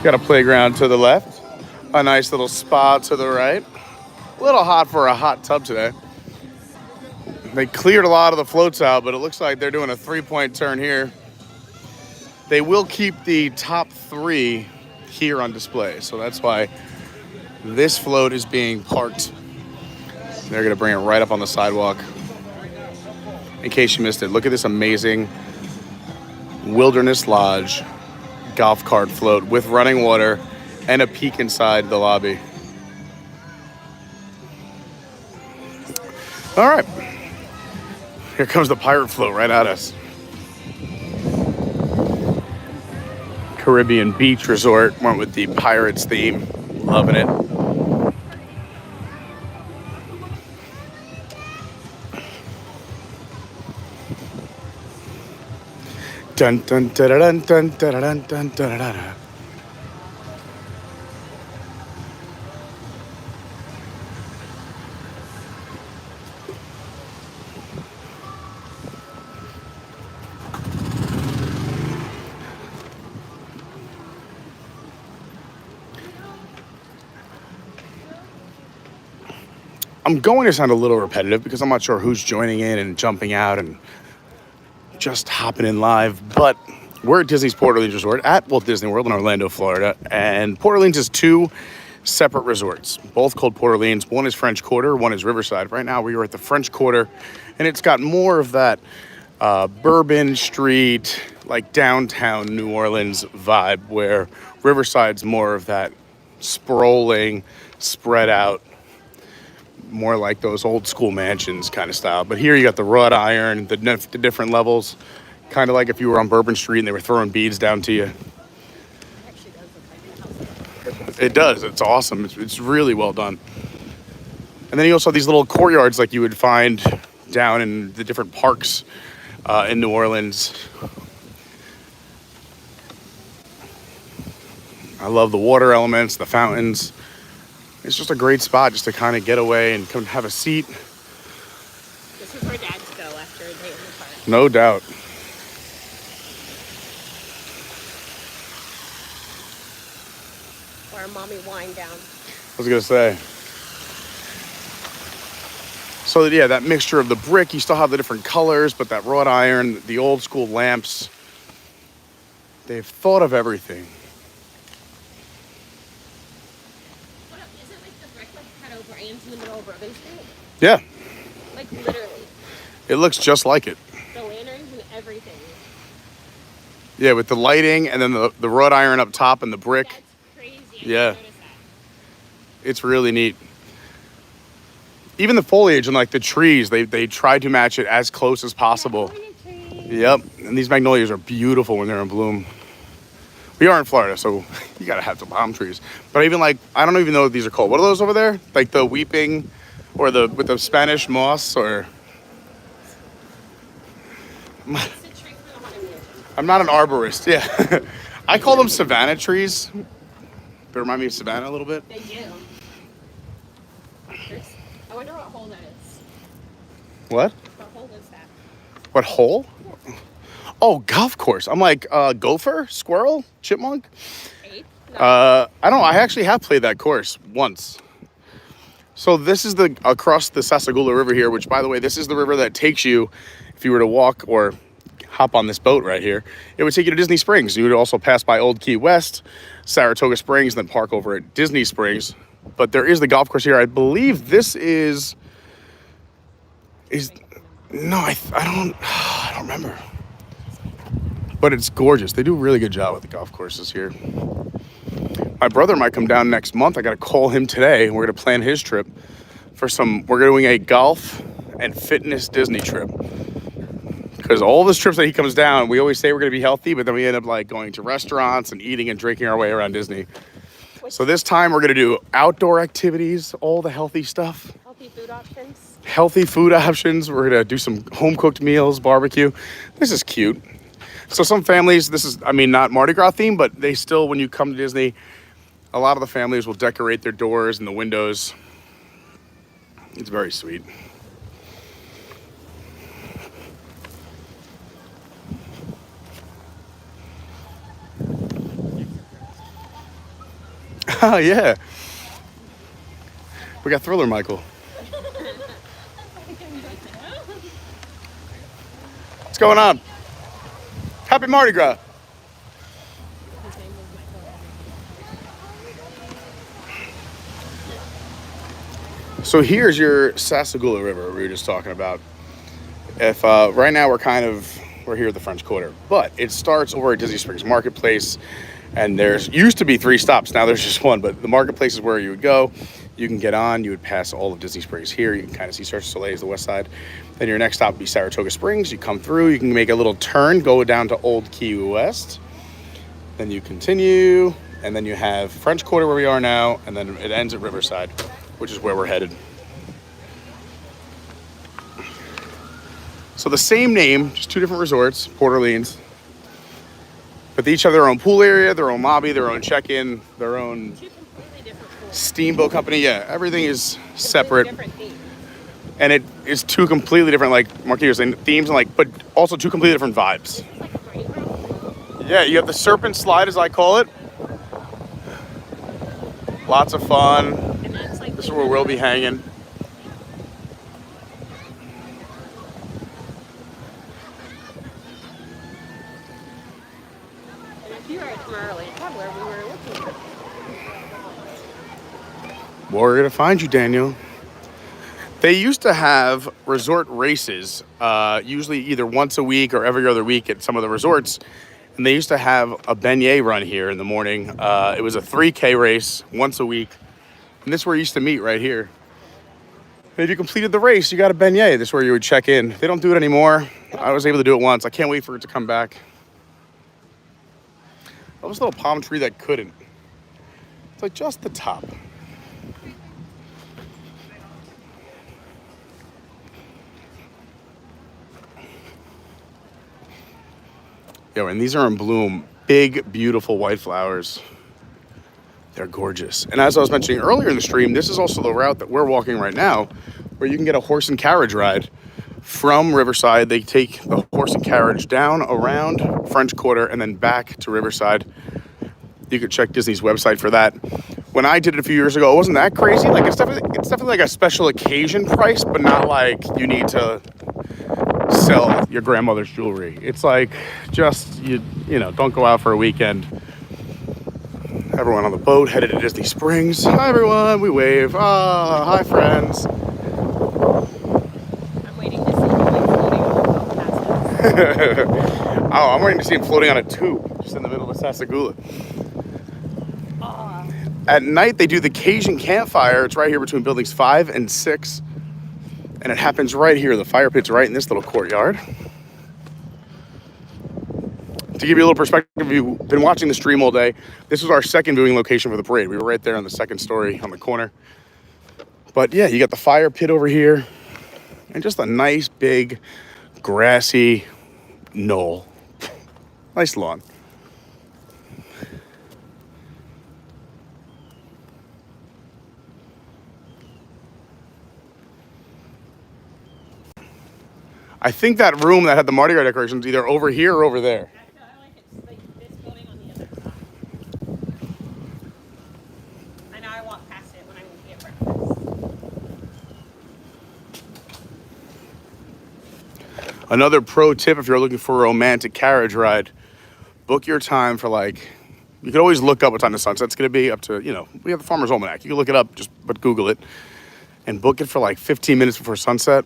Got a playground to the left. A nice little spa to the right. A little hot for a hot tub today. They cleared a lot of the floats out, but it looks like they're doing a 3-point turn here. They will keep the top 3 here on display, so that's why this float is being parked. They're gonna bring it right up on the sidewalk. In case you missed it, look at this amazing Wilderness Lodge golf cart float with running water and a peek inside the lobby. All right, here comes the pirate float right at us. Caribbean Beach Resort went with the Pirates theme. Loving it. Dun dun dun dun dun dun dun dun dun. I'm going to sound a little repetitive because I'm not sure who's joining in and jumping out and just hopping in live, but we're at Disney's Port Orleans Resort at Walt Disney World in Orlando, Florida, and Port Orleans is 2 separate resorts, both called Port Orleans. One is French Quarter, one is Riverside. Right now we are at the French Quarter, and it's got more of that Bourbon Street, like downtown New Orleans vibe, where Riverside's more of that sprawling, spread out, more like those old school mansions kind of style. But here you got the wrought iron, the different levels, kind of like if you were on Bourbon Street and they were throwing beads down to you. It does. It's awesome. It's really well done. And then you also have these little courtyards like you would find down in the different parks in New Orleans. I love the water elements, the fountains. It's just a great spot just to kind of get away and come have a seat.
This is where dads go after a day in the park.
No doubt.
Or a mommy wind down.
I was gonna say. So yeah, that mixture of the brick, you still have the different colors, but that wrought iron, the old school lamps, they've thought of everything.
In the middle of Bourbon Street?
Yeah.
Like literally.
It looks just like it.
The lanterns and everything.
Yeah, with the lighting and then the wrought iron up top and the brick.
That's crazy.
Yeah. It's really neat. Even the foliage and like the trees, they tried to match it as close as possible. Yep. And these magnolias are beautiful when they're in bloom. We are in Florida, so you gotta have the palm trees. But even like, I don't even know what these are called. What are those over there? Like the weeping, or with the Spanish moss, or? I'm not an arborist, yeah. I call them Savannah trees. They remind me of Savannah a little bit.
They do. I wonder what hole that is.
What?
What hole is that?
What hole? Oh, golf course. I'm like, gopher, squirrel, chipmunk?
No.
I don't know. I actually have played that course once. So this is across the Sassagoula River here, which, by the way, this is the river that takes you, if you were to walk or hop on this boat right here, it would take you to Disney Springs. You would also pass by Old Key West, Saratoga Springs, then park over at Disney Springs. But there is the golf course here. I believe this is no, I don't remember. But it's gorgeous. They do a really good job with the golf courses here. My brother might come down next month. I got to call him today. We're going to plan his trip we're doing a golf and fitness Disney trip. Because all those trips that he comes down, we always say we're going to be healthy, but then we end up like going to restaurants and eating and drinking our way around Disney. So this time we're going to do outdoor activities, all the healthy stuff.
Healthy food options.
Healthy food options. We're going to do some home-cooked meals, barbecue. This is cute. So some families, this is, not Mardi Gras theme, but they still, when you come to Disney, a lot of the families will decorate their doors and the windows. It's very sweet. Oh, yeah. We got Thriller Michael. What's going on? Happy Mardi Gras. So here's your Sassagoula River we were just talking about. If right now we're here at the French Quarter, but it starts over at Disney Springs Marketplace, and there's used to be 3 stops. Now there's just 1, but the marketplace is where you would go. You can get on, you would pass all of Disney Springs here. You can kind of see Cirque du Soleil is the west side. Then your next stop would be Saratoga Springs. You come through, you can make a little turn, go down to Old Key West. Then you continue, and then you have French Quarter where we are now, and then it ends at Riverside, which is where we're headed. So the same name, just 2 different resorts, Port Orleans. But they each have their own pool area, their own lobby, their own check-in, their own steamboat company. Yeah, everything is separate. And it is 2 completely different, like Marquis was saying, themes, and but also 2 completely different vibes. Yeah, you have the Serpent Slide, as I call it. Lots of fun. This is where we'll be hanging.
Here at Tomorrowland Traveler, we were looking.
We're gonna find you, Daniel. They used to have resort races, usually either once a week or every other week at some of the resorts. And they used to have a beignet run here in the morning. It was a 3K race once a week. And this is where you used to meet, right here. And if you completed the race, you got a beignet. This is where you would check in. They don't do it anymore. I was able to do it once. I can't wait for it to come back. That was a little palm tree that couldn't. It's like just the top. Yo, and these are in bloom. Big, beautiful white flowers. They're gorgeous. And as I was mentioning earlier in the stream, this is also the route that we're walking right now, where you can get a horse and carriage ride from Riverside. They take the horse and carriage down around French Quarter and then back to Riverside. You could check Disney's website for that. When I did it a few years ago, it wasn't that crazy. Like it's definitely like a special occasion price, but not like you need to sell your grandmother's jewelry. It's like just you know, don't go out for a weekend. Everyone on the boat headed to Disney Springs. Hi everyone, we wave. Ah, hi friends.
I'm waiting to see him floating on the boat past us.
Oh, I'm waiting to see him floating on a tube just in the middle of Sassagoula. At night, they do the Cajun campfire. It's right here between buildings 5 and 6. And it happens right here. The fire pit's right in this little courtyard. To give you a little perspective, if you've been watching the stream all day, this was our second viewing location for the parade. We were right there on the second story on the corner. But yeah, you got the fire pit over here. And just a nice, big, grassy knoll. Nice lawn. I think that room that had the Mardi Gras decorations either over here or over there.
I like it. Like this building on the other side. I know I walk past it when I get breakfast.
Another pro tip if you're looking for a romantic carriage ride, book your time for you can always look up what time the sunset's going to be up to, we have the Farmer's Almanac. You can look it up, but Google it, and book it for 15 minutes before sunset.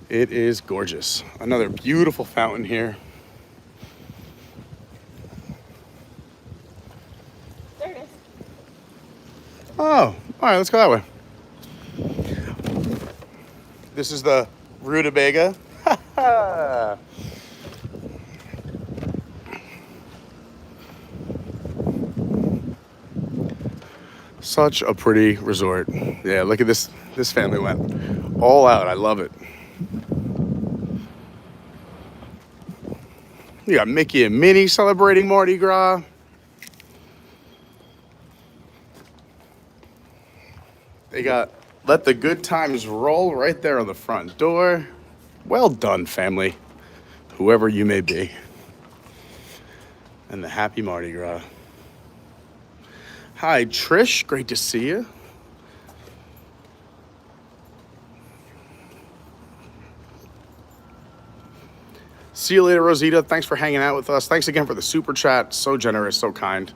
It is gorgeous. Another beautiful fountain here.
There it is.
Oh, all right, let's go that way. This is the Rutabaga. Such a pretty resort. Yeah, look at this. This family went all out. I love it. You got Mickey and Minnie celebrating Mardi Gras. They got Let the Good Times Roll right there on the front door. Well done, family, whoever you may be. And the Happy Mardi Gras. Hi, Trish. Great to see you. See you later, Rosita. Thanks for hanging out with us. Thanks again for the super chat. So generous, so kind.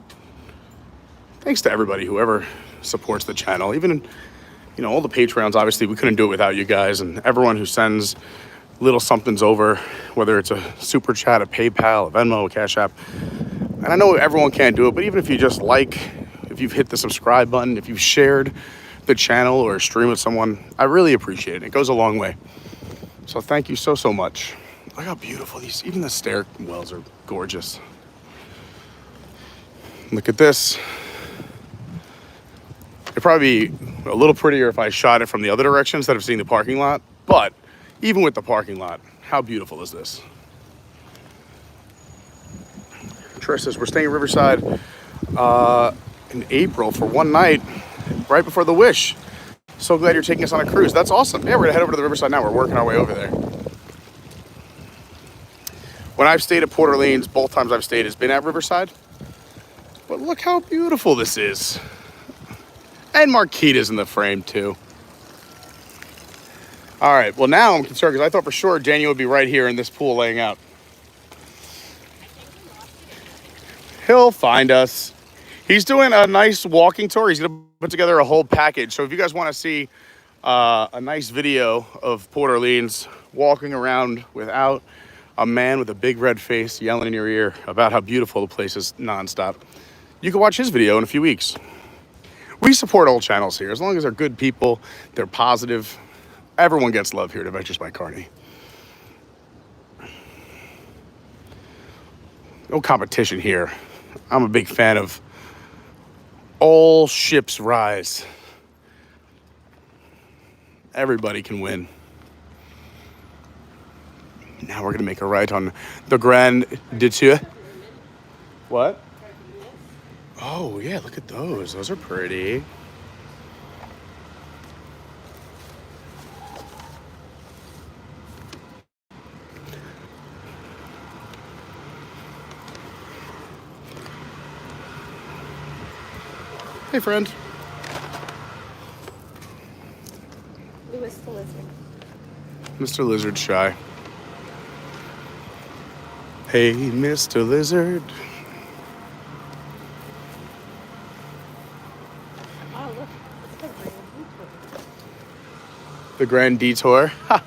Thanks to everybody, whoever supports the channel. Even, you know, all the Patreons, obviously, we couldn't do it without you guys. And everyone who sends little somethings over, whether it's a super chat, a PayPal, a Venmo, a Cash App. And I know everyone can't do it, but even if you just like, if you've hit the subscribe button, if you've shared the channel or stream with someone, I really appreciate it. It goes a long way. So thank you so, so much. Look how beautiful these, even the stairwells are gorgeous. Look at this. It'd probably be a little prettier if I shot it from the other direction instead of seeing the parking lot. But even with the parking lot, how beautiful is this? Trish says, we're staying at Riverside in April for one night, right before the Wish. So glad you're taking us on a cruise. That's awesome. Yeah, we're gonna head over to the Riverside now. We're working our way over there. When I've stayed at Port Orleans, both times I've stayed has been at Riverside. But look how beautiful this is. And Marquita's in the frame too. All right, well now I'm concerned because I thought for sure Daniel would be right here in this pool laying out. He'll find us. He's doing a nice walking tour. He's gonna put together a whole package. So if you guys wanna see a nice video of Port Orleans walking around without a man with a big red face yelling in your ear about how beautiful the place is nonstop, you can watch his video in a few weeks. We support all channels here. As long as they're good people, they're positive. Everyone gets love here at Adventures by Carney. No competition here. I'm a big fan of all ships rise. Everybody can win. Now we're gonna make a right on the Grand Detour. What? Oh yeah, look at those. Those are pretty. Hey, friend.
Louis the Lizard.
Mr. Lizard shy. Hey, Mr. Lizard.
Oh, look. It's the Grand Detour.
The Grand Detour.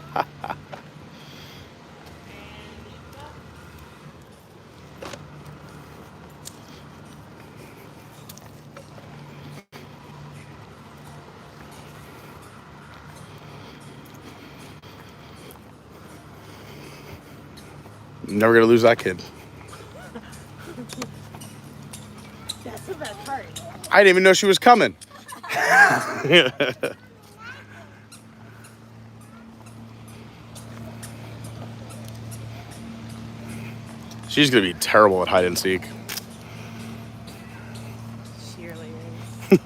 Never gonna lose that kid.
That's the best part.
I didn't even know she was coming. She's gonna be terrible at hide and seek.
She really is.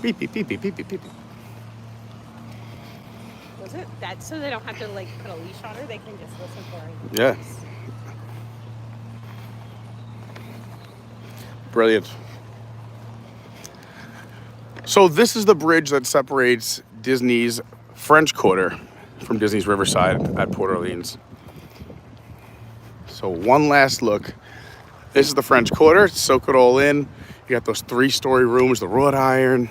Beep, beep, beep, beep, beep, beep, beep.
Was it that so they don't have to like put a leash on her? They can just listen for her.
Yeah. Brilliant. So this is the bridge that separates Disney's French Quarter from Disney's Riverside at Port Orleans. So one last look. This is the French Quarter. Soak it all in. You got those 3-story rooms, the wrought iron.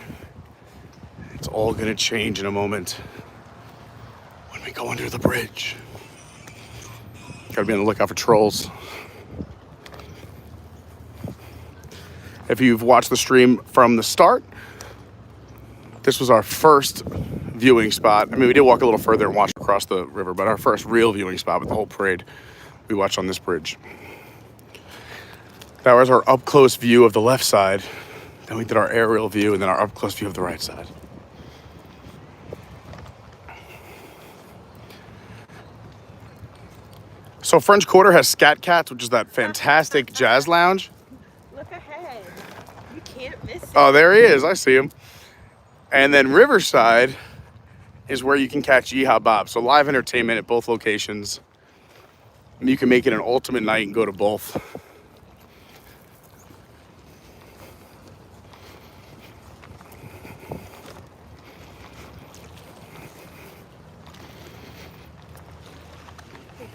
It's all gonna change in a moment when we go under the bridge. Gotta be on the lookout for trolls. If you've watched the stream from the start, this was our first viewing spot. I mean, we did walk a little further and watch across the river, but our first real viewing spot with the whole parade, we watched on this bridge. That was our up-close view of the left side. Then we did our aerial view and then our up-close view of the right side. So French Quarter has Scat Cats, which is that fantastic jazz lounge.
Look ahead. You can't miss it.
Oh, there he is. I see him. And then Riverside is where you can catch Yeehaw Bob. So live entertainment at both locations. And you can make it an ultimate night and go to both.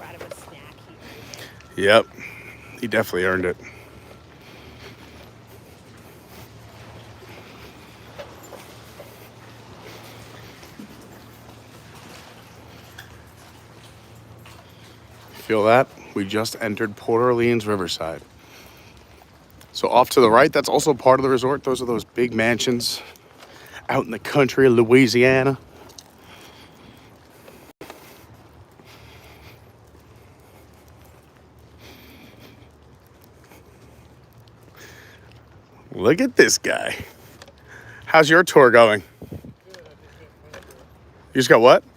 brought him a snack.
Yep. He definitely earned it. Feel that? We just entered Port Orleans Riverside. So off to the right, that's also part of the resort. Those are those big mansions out in the country of Louisiana. Look at this guy. How's your tour going? You just got what?
I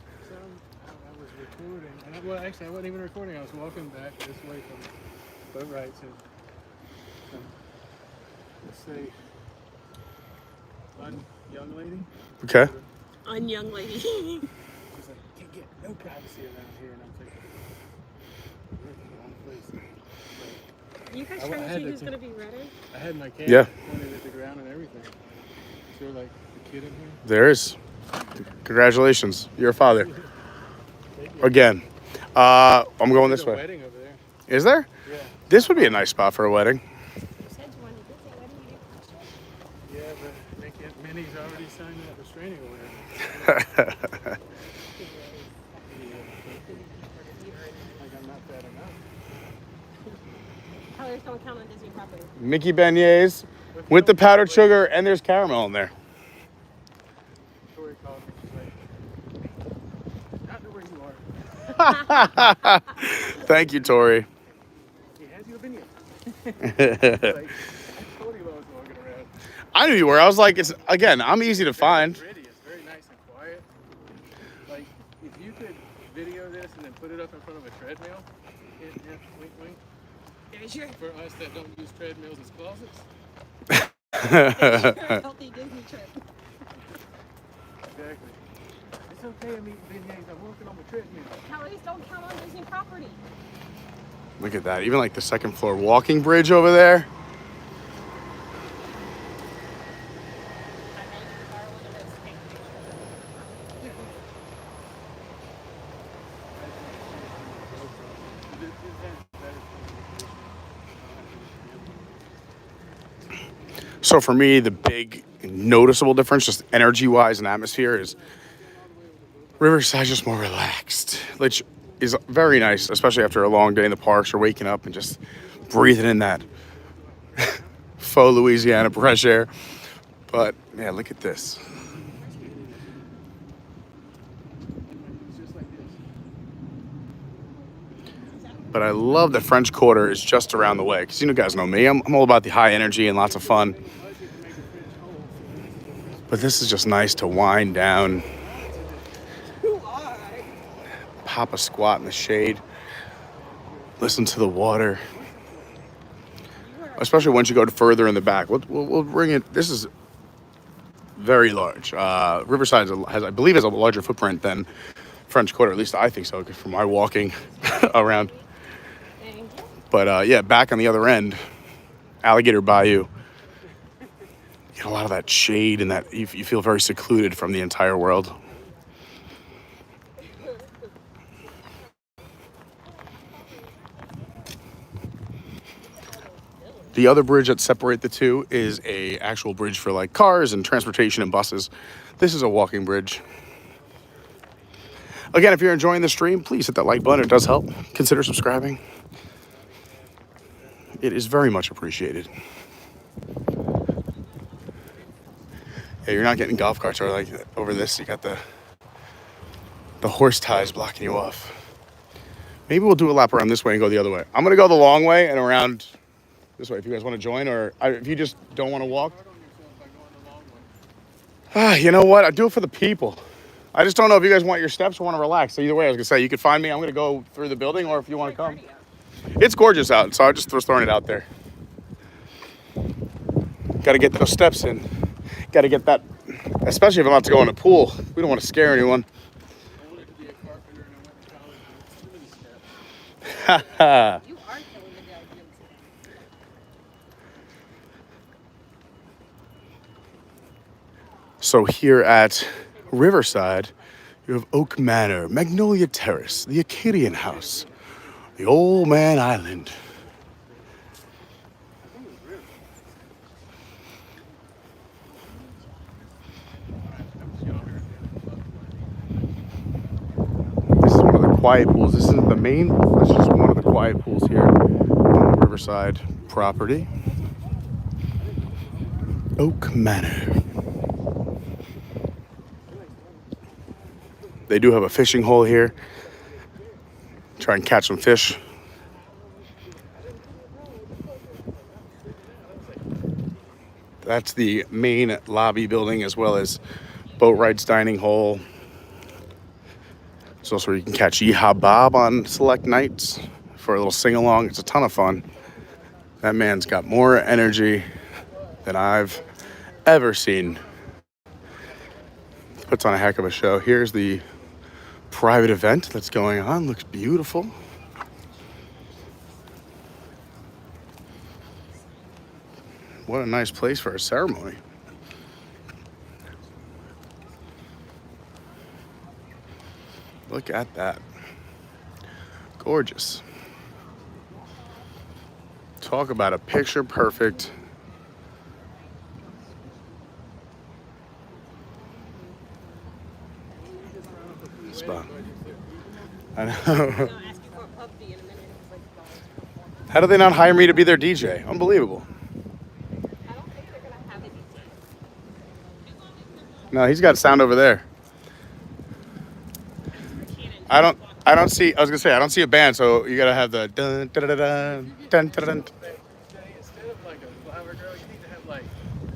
was recording. Well, actually, I wasn't even recording. I was walking back this way from boat right to, let's say, one young lady.
Okay.
On young lady.
She's like, can't get no privacy around here. And I'm thinking, we're in the wrong place.
You guys trying to see who's going to be ready?
I had my camera pointed at the ground and everything. Is there like a kid in here?
There is. Congratulations. You're a father. Again. I'm going this way.
There's a wedding over there.
Is there?
Yeah.
This would be a nice spot for a wedding.
Yeah, but Minnie's already signed that restraining order. Like I'm not bad enough.
Colors don't count on Disney property.
Mickey beignets with the powdered sugar, and there's caramel in there.
Tori called me. She's like, not know where you are.
Thank you, Tori.
He has you a vignette. Like, I told you I was walking around.
I knew you were. I was like, it's again, I'm easy to find.
It's pretty. It's very nice and quiet. Like, if you could video this and then put it up in front of a treadmill, wink, wink. For us that don't use treadmills as closets.
A healthy Disney trip.
Exactly. It's okay, I'm eating beignets. I'm working on the treadmill.
Calories don't count on Disney property.
Look at that. Even like the second floor walking bridge over there. So for me, the big noticeable difference, just energy-wise and atmosphere, is Riverside's just more relaxed, which is very nice, especially after a long day in the parks or waking up and just breathing in that faux Louisiana fresh air. But yeah, look at this. But I love that French Quarter is just around the way, because you guys know me. I'm all about the high energy and lots of fun. But this is just nice to wind down, pop a squat in the shade, listen to the water. Especially once you go further in the back. We'll bring it. This is very large. Riverside has, I believe, has a larger footprint than French Quarter. At least I think so, from my walking around. But yeah, back on the other end, Alligator Bayou. You get a lot of that shade and that you feel very secluded from the entire world. The other bridge that separates the two is a actual bridge for like cars and transportation and buses. This is a walking bridge. Again, if you're enjoying the stream, please hit that like button. It does help. Consider subscribing. It is very much appreciated. Yeah, you're not getting golf carts or like over this. You got the horse ties blocking you off. Maybe we'll do a lap around this way and go the other way. I'm gonna go the long way and around this way if you guys want to join, or if you just don't want to walk. You know what? I do it for the people. I just don't know if you guys want your steps or want to relax. So either way, I was gonna say you could find me. I'm gonna go through the building, or if you want to come. It's gorgeous out, so I just was throwing it out there. Got to get those steps in. Got to get that, especially if I'm about to go in the pool. We don't want to scare anyone.
I wanted to be a carpenter and I went to college and it's too many steps.
Ha
You are killing the day, Jim.
So here at Riverside, you have Oak Manor, Magnolia Terrace, the Acadian House, The Old Man Island. This is one of the quiet pools. This isn't the main pool. It's just one of the quiet pools here on the Riverside property. Oak Manor. They do have a fishing hole here. Try and catch some fish. That's the main lobby building, as well as boat rides, dining hall. It's also where you can catch Yeehaw Bob on select nights for a little sing-along. It's a ton of fun. That man's got more energy than I've ever seen. He puts on a heck of a show. Here's the private event that's going on. Looks beautiful. What a nice place for a ceremony. Look at that. Gorgeous. Talk about a picture perfect spot. I know. How do they not hire me to be their DJ? Unbelievable. No, he's got sound over there. I don't see, I was gonna say, I don't see a band, so you gotta have the dun dun dun dun dun dun dun.
Instead of like a flower girl, you need to have like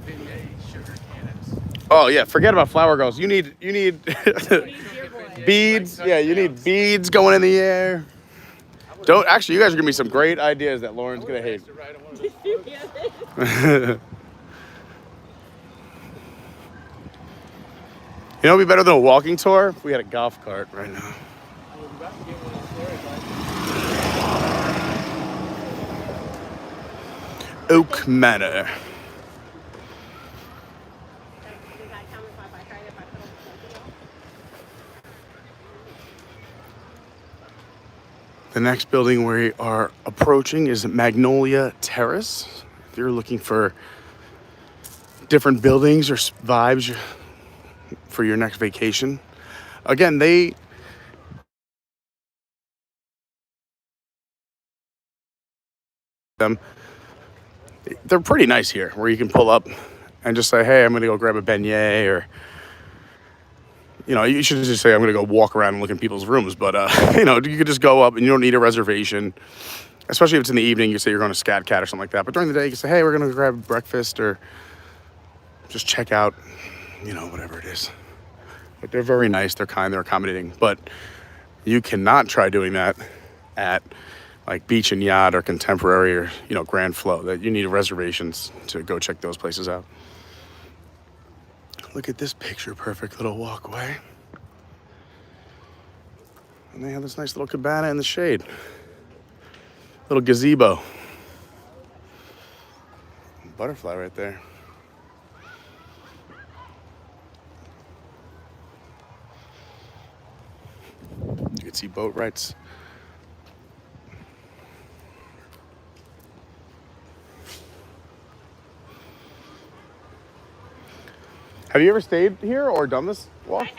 beignet sugar cannons.
Oh yeah, forget about flower girls. You need beads. Yeah, you need beads going in the air. Don't actually, you guys are gonna be some great ideas that Lauren's gonna hate. You know, it'd be better than a walking tour if we had a golf cart right now. Oak Manor. The next building we are approaching is Magnolia Terrace. If you're looking for different buildings or vibes for your next vacation, again, they're pretty nice here, where you can pull up and just say, hey, I'm gonna go grab a beignet, or you know, you should just say I'm gonna go walk around and look in people's rooms, but you know, you could just go up and you don't need a reservation, especially if it's in the evening. You say you're going to Scat Cat or something like that, but during the day you can say, hey, we're gonna grab breakfast or just check out, you know, whatever it is. But they're very nice, they're kind, they're accommodating. But you cannot try doing that at like Beach and Yacht or Contemporary or, you know, Grand Flow. That you need reservations to go check those places out. Look at this picture perfect little walkway. And they have this nice little cabana in the shade. Little gazebo. Butterfly right there. You can see boat rides. Have you ever stayed here or done this walk?
I have.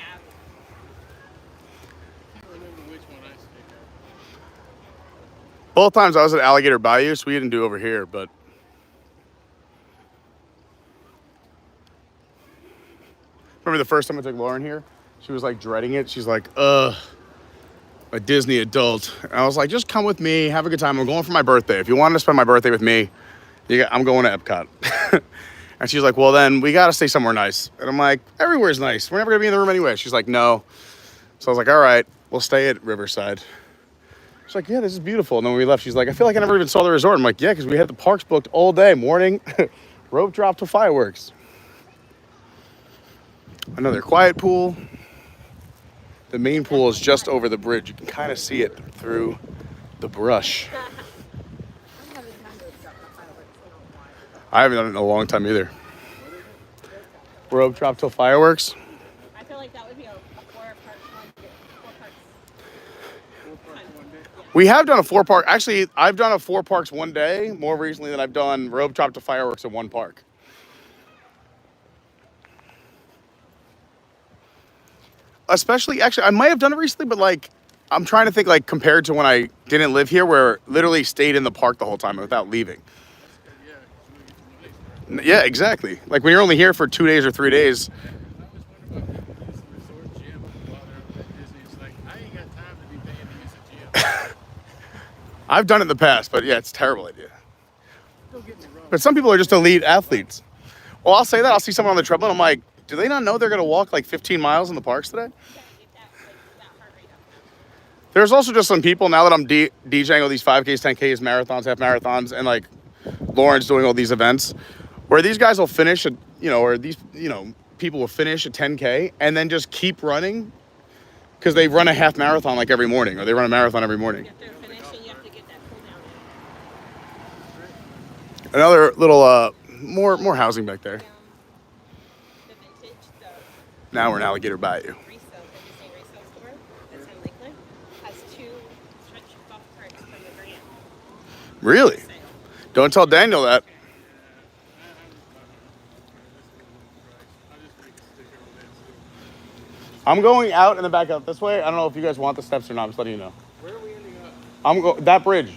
I can't remember which one I stayed at.
Both times I was at Alligator Bayou, so we didn't do over here, but remember the first time I took Lauren here? She was like dreading it. She's like, a Disney adult. And I was like, just come with me, have a good time. I'm going for my birthday. If you want to spend my birthday with me, I'm going to Epcot. And she's like, well, then we got to stay somewhere nice. And I'm like, everywhere's nice. We're never going to be in the room anyway. She's like, no. So I was like, all right, we'll stay at Riverside. She's like, yeah, this is beautiful. And then when we left, she's like, I feel like I never even saw the resort. I'm like, yeah, because we had the parks booked all day, morning, rope drop to fireworks. Another quiet pool. The main pool is just over the bridge. You can kind of see it through the brush. I haven't done it in a long time either. Rope drop till fireworks.
I feel like that would be a 4 part one day. 4 parts.
4 parts one day.
We have done a 4-park. Actually, I've done a 4 parks one day more recently than I've done rope drop to fireworks in 1 park. Especially, actually, I might have done it recently, but like, I'm trying to think like compared to when I didn't live here, where literally stayed in the park the whole time without leaving. Yeah, exactly. Like when you're only here for 2 days or 3 days.
I always wonder about people using the resort gym while they're over at Disney. It's like, I ain't got time to be paying to use a gym.
I've done it in the past, but yeah, it's a terrible idea.
Don't get me wrong.
But some people are just elite athletes. Well, I'll say that. I'll see someone on the treadmill, and I'm like, do they not know they're going to walk like 15 miles in the parks today? There's also just some people, now that I'm DJing all these 5Ks, 10Ks, marathons, half marathons, and like Lauren's doing all these events, where these guys will finish at, or these, people will finish at 10K and then just keep running because they run a half marathon like every morning, or they run a marathon every morning. Another little, more housing back there. Now we're in Alligator Bayou. Really? Don't tell Daniel that. I'm going out in the back out this way. I don't know if you guys want the steps or not. I'm just letting you know.
Where are we ending up?
I'm going that bridge.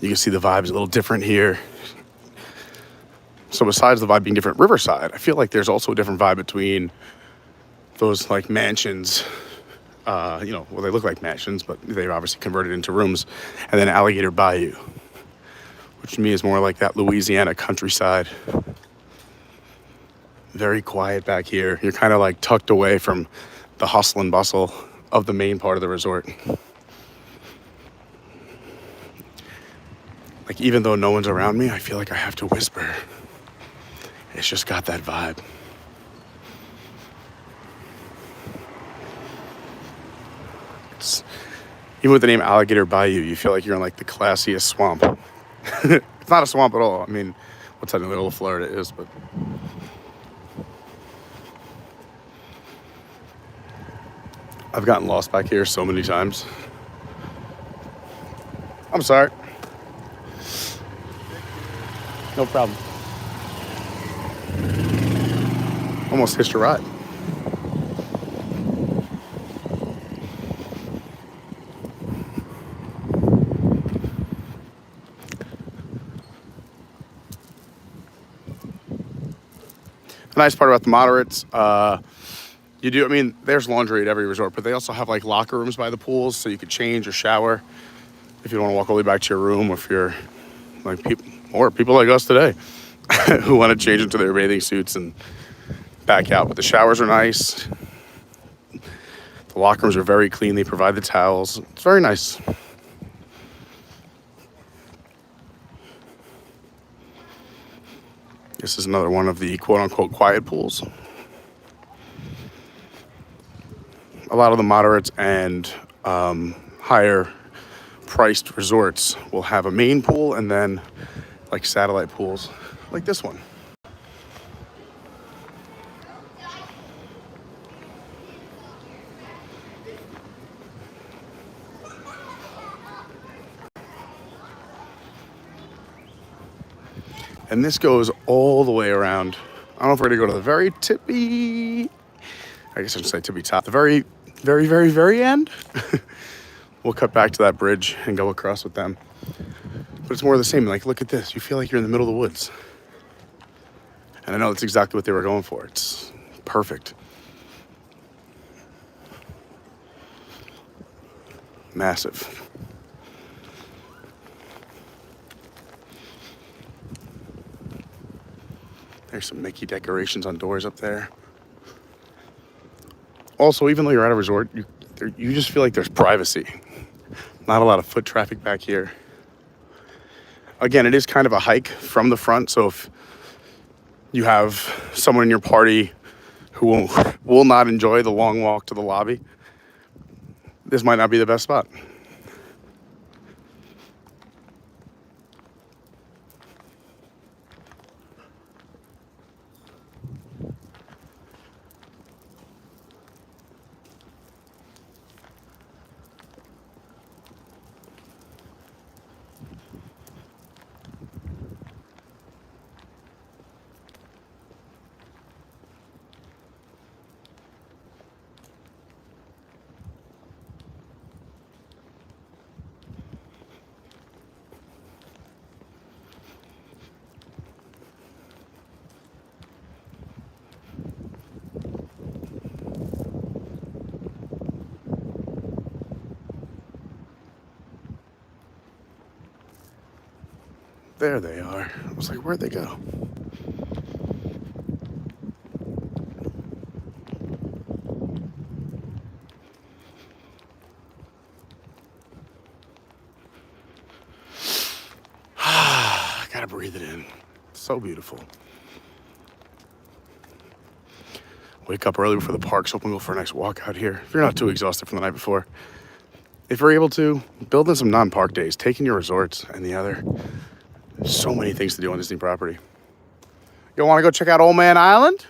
You can see the vibe is a little different here. So besides the vibe being different Riverside, I feel like there's also a different vibe between those like mansions, well, they look like mansions, but they're obviously converted into rooms, and then Alligator Bayou, which to me is more like that Louisiana countryside. Very quiet back here. You're kind of like tucked away from the hustle and bustle of the main part of the resort. Like, even though no one's around me, I feel like I have to whisper. It's just got that vibe. Even with the name Alligator Bayou, you feel like you're in like the classiest swamp. It's not a swamp at all. I mean, what's that in the middle of Florida is, but. I've gotten lost back here so many times. I'm sorry. No problem. Almost hitched a ride. The nice part about the moderates, there's laundry at every resort, but they also have like locker rooms by the pools so you could change or shower if you don't want to walk all the way back to your room, or if you're like people like us today who want to change into their bathing suits and back out. But the showers are nice. The locker rooms are very clean. They provide the towels. It's very nice. This is another one of the quote-unquote quiet pools. A lot of the moderates and higher priced resorts will have a main pool and then like satellite pools like this one. And this goes all the way around. I don't know if we're gonna go to the very tippy, I guess I should say tippy top, the very, very, very, very end. We'll cut back to that bridge and go across with them. But it's more of the same. Like, look at this. You feel like you're in the middle of the woods. And I know that's exactly what they were going for. It's perfect. Massive. There's some Mickey decorations on doors up there. Also, even though you're at a resort, you just feel like there's privacy. Not a lot of foot traffic back here. Again, it is kind of a hike from the front, so if you have someone in your party who will not enjoy the long walk to the lobby, this might not be the best spot. There they are. I was like, where'd they go? Gotta breathe it in. So beautiful. Wake up early before the park's open, go for a nice walk out here. If you're not too exhausted from the night before. If you're able to, build in some non-park days. Take in your resorts and the other. There's so many things to do on Disney property. You want to go check out Old Man Island?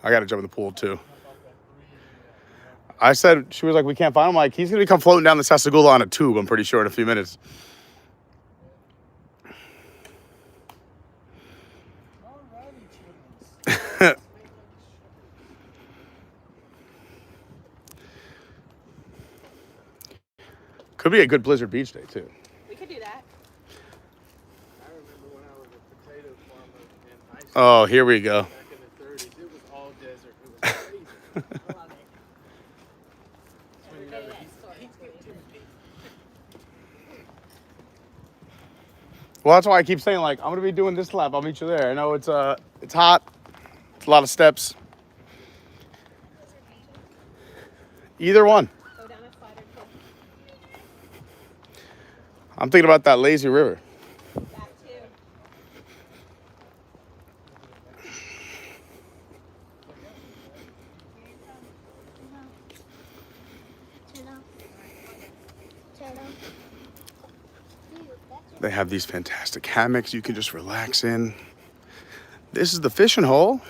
I got to jump in the pool too. I said, she was like, we can't find him. I'm like, he's going to come floating down the Sasagula on a tube, I'm pretty sure, in a few minutes. Could be a good Blizzard Beach day, too.
We could do that.
I remember when I was a potato farmer in high school.
Oh, here we go.
Back in the 30s, it was all desert. It was crazy.
I love it.
When you know the heat's getting too big.
Well, that's why I keep saying, like, I'm going to be doing this lap. I'll meet you there. I know it's hot. It's a lot of steps. Either one.
Go down a slider too.
I'm thinking about that lazy river.
That too.
They have these fantastic hammocks you can just relax in. This is the fishing hole.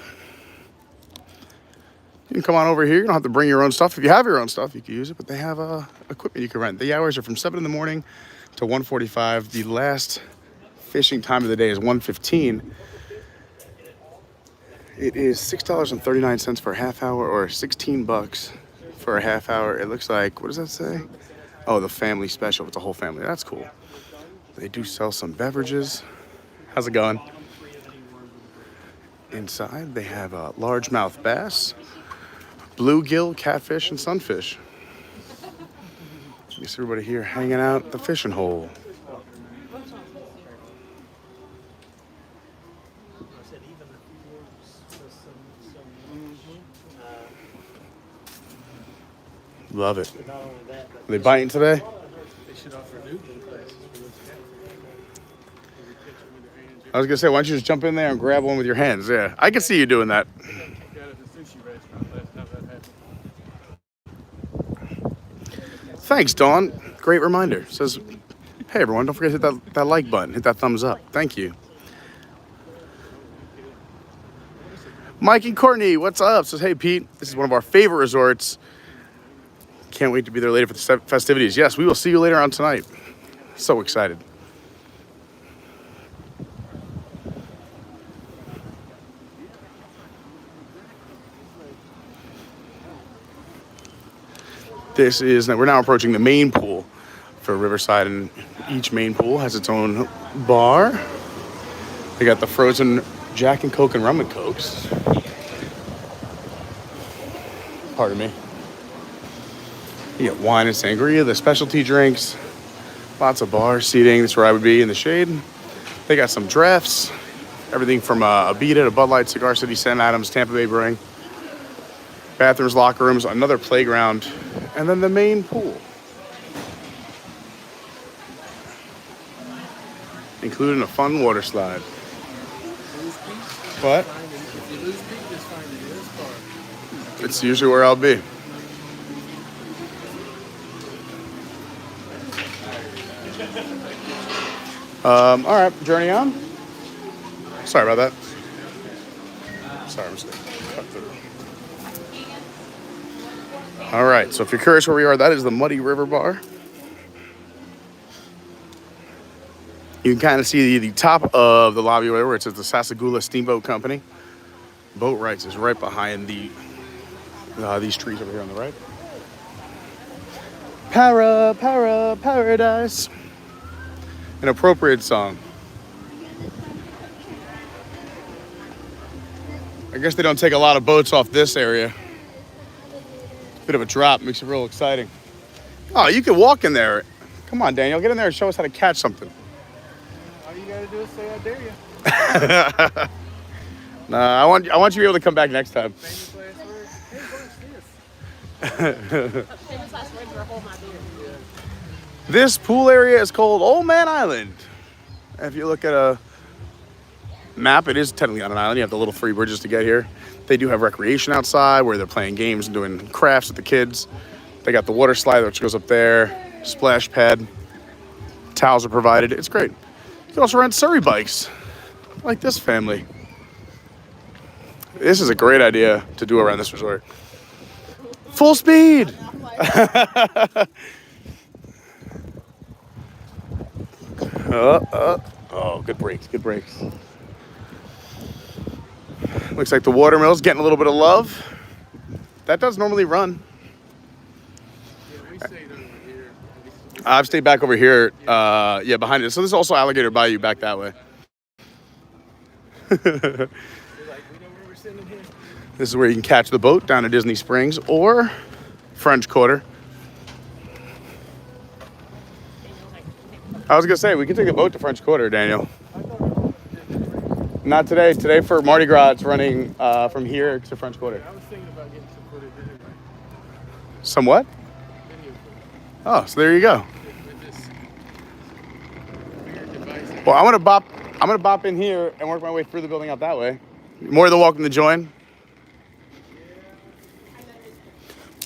You can come on over here. You don't have to bring your own stuff. If you have your own stuff, you can use it, but they have equipment you can rent. The hours are from 7 in the morning to 1:45. The last fishing time of the day is 1:15. It is $6.39 for a half hour, or $16 for a half hour. It looks like, what does that say? Oh, the family special. It's a whole family. That's cool. They do sell some beverages. How's it going? Inside, they have a largemouth bass, bluegill, catfish, and sunfish. You see everybody here hanging out at the fishing hole. Love it. Are they biting today?
They should offer noodling classes for those cats.
I was gonna say, why don't you just jump in there and grab one with your hands? Yeah, I can see you doing that.
Got at the sushi restaurant last time that happened.
Thanks, Dawn. Great reminder. Says, hey everyone, don't forget to hit that like button, hit that thumbs up. Thank you. Mike and Courtney, what's up? Says, hey Pete, this is one of our favorite resorts. Can't wait to be there later for the festivities. Yes, we will see you later on tonight. So excited. We're now approaching the main pool for Riverside, and each main pool has its own bar. They got the frozen Jack and Coke and rum and Cokes. Pardon me. You get wine and sangria, the specialty drinks, lots of bar seating. That's where I would be in the shade. They got some drafts, everything from Abita to Bud Light, Cigar City, Sam Adams, Tampa Bay Brewing. Bathrooms, locker rooms, another playground, and then the main pool. Including a fun water slide. What?
If you lose Pete, just find the nearest bar.
It's usually where I'll be. All right, journey on. Sorry about that. Sorry, I'm just gonna cut through. All right, so if you're curious where we are, that is the Muddy River Bar. You can kind of see the top of the lobby where it says the Sasagula Steamboat Company. Boat Rights is right behind these trees over here on the right. Paradise. An appropriate song. I guess they don't take a lot of boats off this area. Bit of a drop, makes it real exciting. Oh, you can walk in there. Come on, Daniel, get in there and show us how to catch something.
All you gotta do is say, I dare you.
Nah, I want you to be able to come back next time.
Famous last words. Hey, watch this.
Famous last words were hold my beer.
This pool area is called Old Man Island. If you look at a map, it is technically on an island. You have the little 3 bridges to get here. They do have recreation outside where they're playing games and doing crafts with the kids. They got the water slide which goes up there, splash pad, towels are provided. It's great. You can also rent Surrey bikes, like this family. This is a great idea to do around this resort. Full speed! Oh, good brakes, good brakes. Looks like the watermill's getting a little bit of love. That does normally run.
We stayed over here.
I've stayed back over here, yeah, behind it. So there's also Alligator Bayou back that way. This is where you can catch the boat down to Disney Springs or French Quarter. I was gonna say, we can take a boat to French Quarter, Daniel. Not today. Today for Mardi Gras, it's running from here to French Quarter.
I was thinking about getting some footage anyway.
Some what?
Video footage.
Oh, so there you go.
With this weird device.
Well, I'm gonna bop in here and work my way through the building out that way. You're more than welcome to join.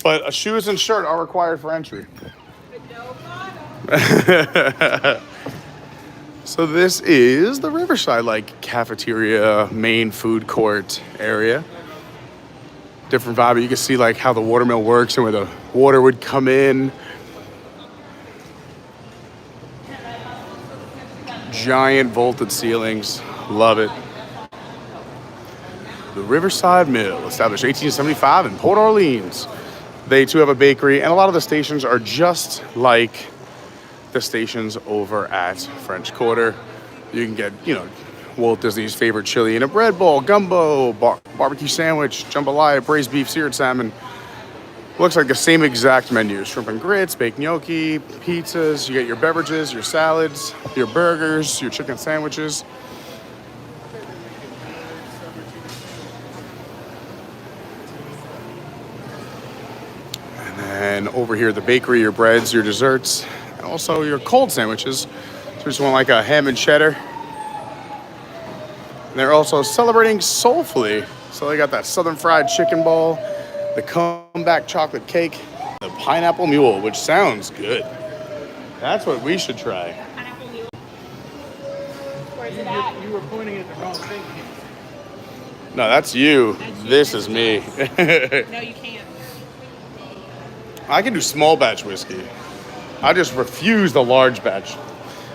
But shoes and shirt are required for entry. So this is the Riverside, like cafeteria, main food court area. Different vibe. You can see like how the watermill works and where the water would come in. Giant vaulted ceilings. Love it. The Riverside Mill, established 1875 in Port Orleans. They too have a bakery, and a lot of the stations are just like the stations over at French Quarter. You can get, Walt Disney's favorite chili in a bread bowl, gumbo, barbecue sandwich, jambalaya, braised beef, seared salmon. Looks like the same exact menu. Shrimp and grits, baked gnocchi, pizzas. You get your beverages, your salads, your burgers, your chicken sandwiches. And over here, the bakery, your breads, your desserts, and also your cold sandwiches. So just want like a ham and cheddar. And they're also celebrating soulfully. So they got that southern fried chicken ball, the comeback chocolate cake, the pineapple mule, which sounds good. That's what we should try.
Pineapple mule. Where's it at?
You were pointing at the wrong thing.
No, that's you. This is me.
No, you can't.
I can do small batch whiskey. I just refuse the large batch.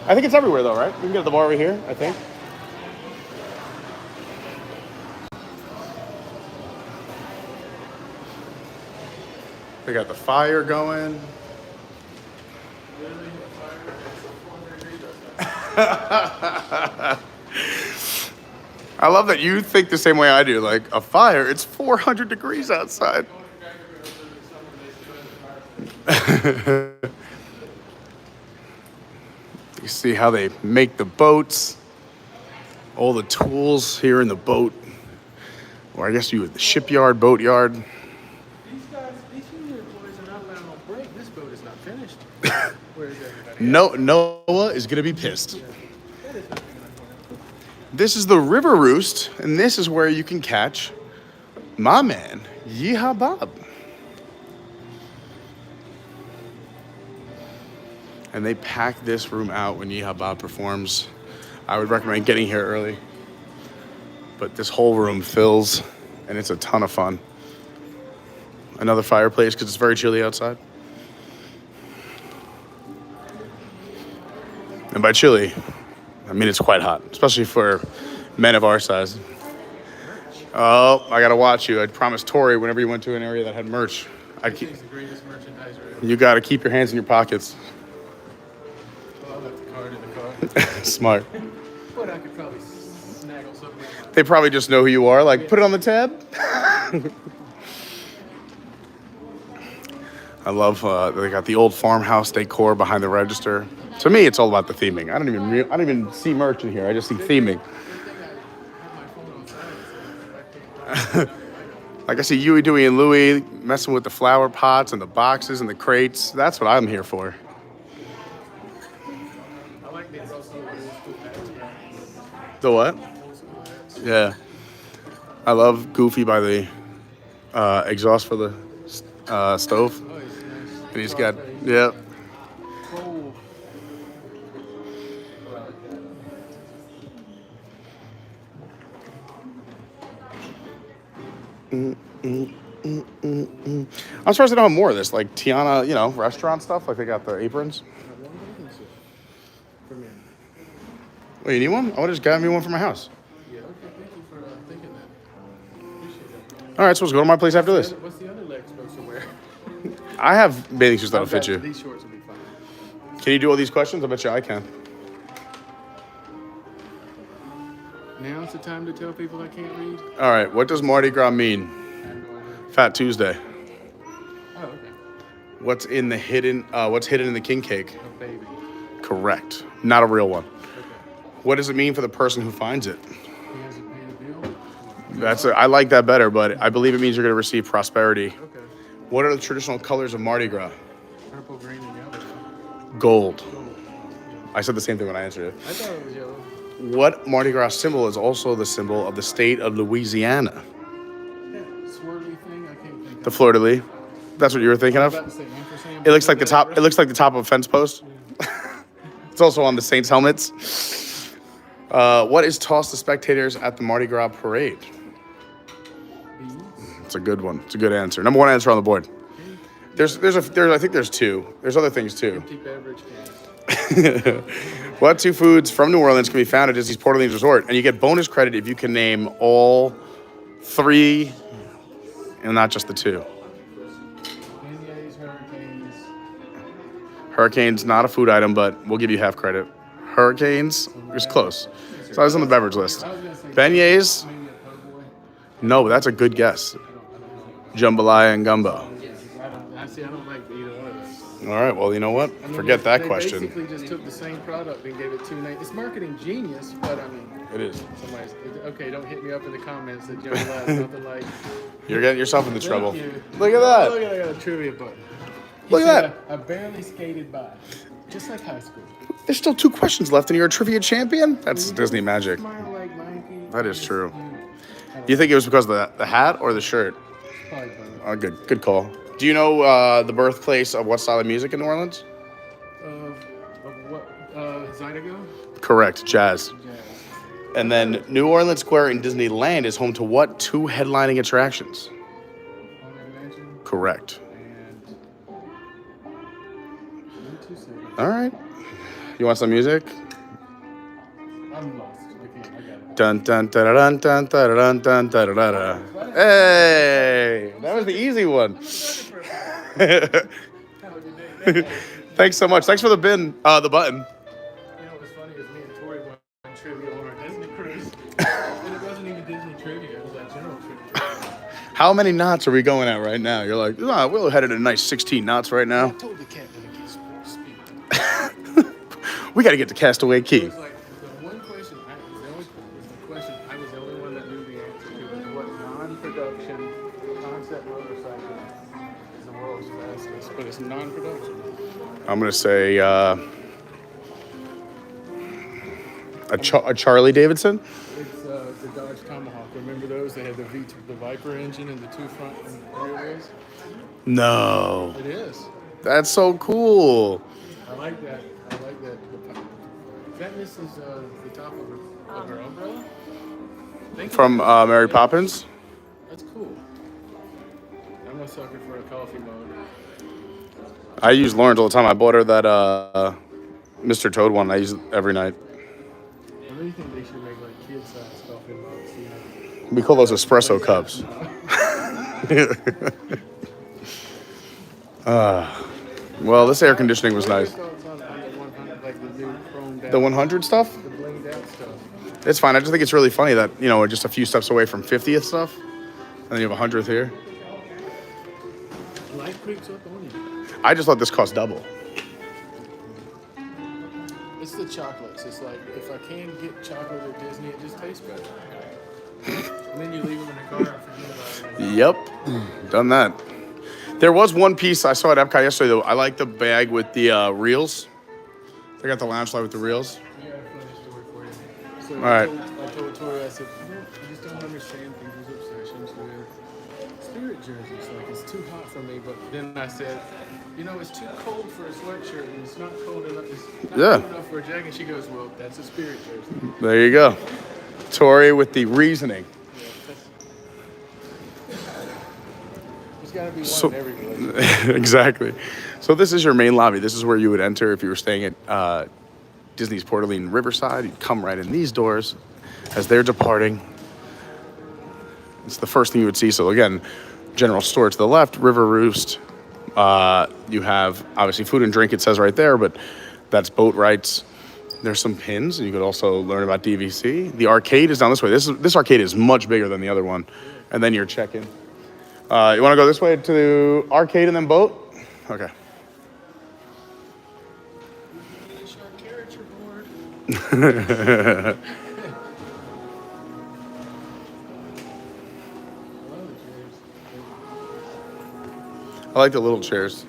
I think it's everywhere though, right? We can get the bar over here, I think. They got the fire going. I love that you think the same way I do. Like, a fire, it's 400 degrees outside. You see how they make the boats, all the tools here in the boat, or I guess you would the shipyard, boatyard.
These guys, these union employees are not allowed on break. This boat is not finished. Where is everybody?
Noah is gonna be pissed. This is the River Roost, and this is where you can catch my man, Yeehaw Bob. And they pack this room out when Yeehaw Bob performs. I would recommend getting here early. But this whole room fills, and it's a ton of fun. Another fireplace, because it's very chilly outside. And by chilly, I mean it's quite hot, especially for men of our size. Oh, I gotta watch you. I promised Tori whenever you went to an area that had merch, I'd keep.
It's the greatest merchandise, right?
You gotta keep your hands in your pockets.
Well, I left the card in the car.
Smart.
But I could probably snaggle something.
They probably just know who you are. Like, put it on the tab. I love they got the old farmhouse decor behind the register. To me, it's all about the theming. I don't even see merch in here. I just see theming. Like I see Huey, Dewey, and Louie messing with the flower pots and the boxes and the crates. That's what I'm here for.
I like the
The what? Yeah. I love Goofy by the exhaust for the stove. And he's got, yeah. I'm surprised they don't have more of this, like Tiana, you know, restaurant stuff. Like they got the aprons. Wait, you need one? I would have just got me one for my house.
Yeah, okay, thank you for thinking that. Appreciate that.
All right, so let's go to my place after this.
What's the other leg supposed to wear?
I have bathing suits that'll fit you.
These shorts will be fine.
Can you do all these questions? I bet you I can.
Now's the time to tell people I can't read?
All right, what does Mardi Gras mean? Fat Tuesday.
Oh, okay.
What's hidden in the king cake?
A baby.
Correct. Not a real one.
Okay.
What does it mean for the person who finds it?
He hasn't paid a bill?
I like that better, but I believe it means you're going to receive prosperity.
Okay.
What are the traditional colors of Mardi Gras?
Purple, green, and yellow.
Gold. I said the same thing when I answered it.
I thought it was yellow.
What Mardi Gras symbol is also the symbol of the state of Louisiana?
That swirly thing, I can't think of.
The fleur-de-lis. That's what you were thinking of?
I was about to say ampersand,
It looks like the top.
whatever.
It looks like the top of a fence post. It's also on the Saints helmets. What is tossed to spectators at the Mardi Gras parade? It's a good one. It's a good answer. Number one answer on the board. I think there's two. There's other things too.
Empty beverage can.
What two foods from New Orleans can be found at Disney's Port Orleans Resort? And you get bonus credit if you can name all three and not just the two.
Beignets, hurricanes.
Hurricane's not a food item, but we'll give you half credit. Hurricanes is close. So I was on the beverage list. Beignets? No, but that's a good guess. Jambalaya and gumbo.
I don't like either one of those.
All right, well, you know what?
I mean,
Forget that
they
question.
basically just took the same product and gave it two names. It's marketing genius, but I mean,
It is.
somebody's okay. Don't hit me up in the comments that jambalaya is something like.
You're getting yourself into trouble.
Thank you.
Look at that.
Look at that. I got a trivia button.
Look at that.
I barely skated by, just like high school.
There's still two questions left, and you're a trivia champion? That's Disney magic.
Smile like Nike.
That is true. You think it was because of the hat or the shirt?
Probably both.
Oh, good call. Do you know the birthplace of what style of music in New Orleans?
Of what? Zydeco?
Correct, jazz.
Jazz.
And then New Orleans Square in Disneyland is home to what two headlining attractions?
Haunted Mansion.
Correct.
And 2 seconds.
All right. You want some music?
I'm lost. I got it.
Dun dun dun dun dun dun dun dun dun dun. Hey, that was the easy one. Thanks so much. Thanks for the button.
You know what's funny is me and Tori went on trivia on our Disney cruise, and it wasn't even Disney trivia. It was like general trivia.
How many knots are we going at right now? You're like, oh, we're headed a nice 16 knots right now.
I told the captain to keep speed.
We got to get to Castaway Key.
It was like the one question. I was the only one that knew the answer to was what non-production concept motorcycle is the world's fastest, but it's non-production.
I'm going to say a Charlie Davidson.
It's the Dodge Tomahawk. Remember those? They had the Viper engine and the two front and rear wheels.
No.
It is.
That's so cool.
I like that. This is the top of her umbrella.
From Mary Poppins.
That's cool. I'm a sucker for a coffee mug.
I use Lauren's all the time. I bought her that Mr. Toad one. I use it every night.
I really think they should make like kid-sized coffee mugs. You know?
We call those espresso cups. Well, this air conditioning was nice. The 100 stuff?
The blinged out stuff.
It's fine. I just think it's really funny that, you know, we're just a few steps away from 50th stuff. And then you have 100th here.
Life creeps up on you.
I just thought this cost double.
It's the chocolates. It's like, if I can get chocolate at Disney, it just tastes better. And then you leave them in the car and forget about it.
Yep, done that. There was one piece I saw at Epcot yesterday, though. I like the bag with the reels. They got the lounge slide with the reels.
I got a funny story for you. So
All right.
I told Tori, I said, I just don't understand people's obsessions with spirit jerseys. Like, it's too hot for me. But then I said, you know, it's too cold for a sweatshirt, and it's not cold enough. It's not cold enough for a jacket. She goes, well, that's a spirit jersey.
There you go. Tori with the reasoning.
There's got to be one in every relationship.
Exactly. So this is your main lobby. This is where you would enter if you were staying at Disney's Port Orleans Riverside. You'd come right in these doors as they're departing. It's the first thing you would see. So again, general store to the left, River Roost. You have obviously food and drink, it says right there, but that's boat rights. There's some pins, and you could also learn about DVC. The arcade is down this way. This arcade is much bigger than the other one. And then your check-in. You want to go this way to the arcade and then boat? Okay. I like the little chairs.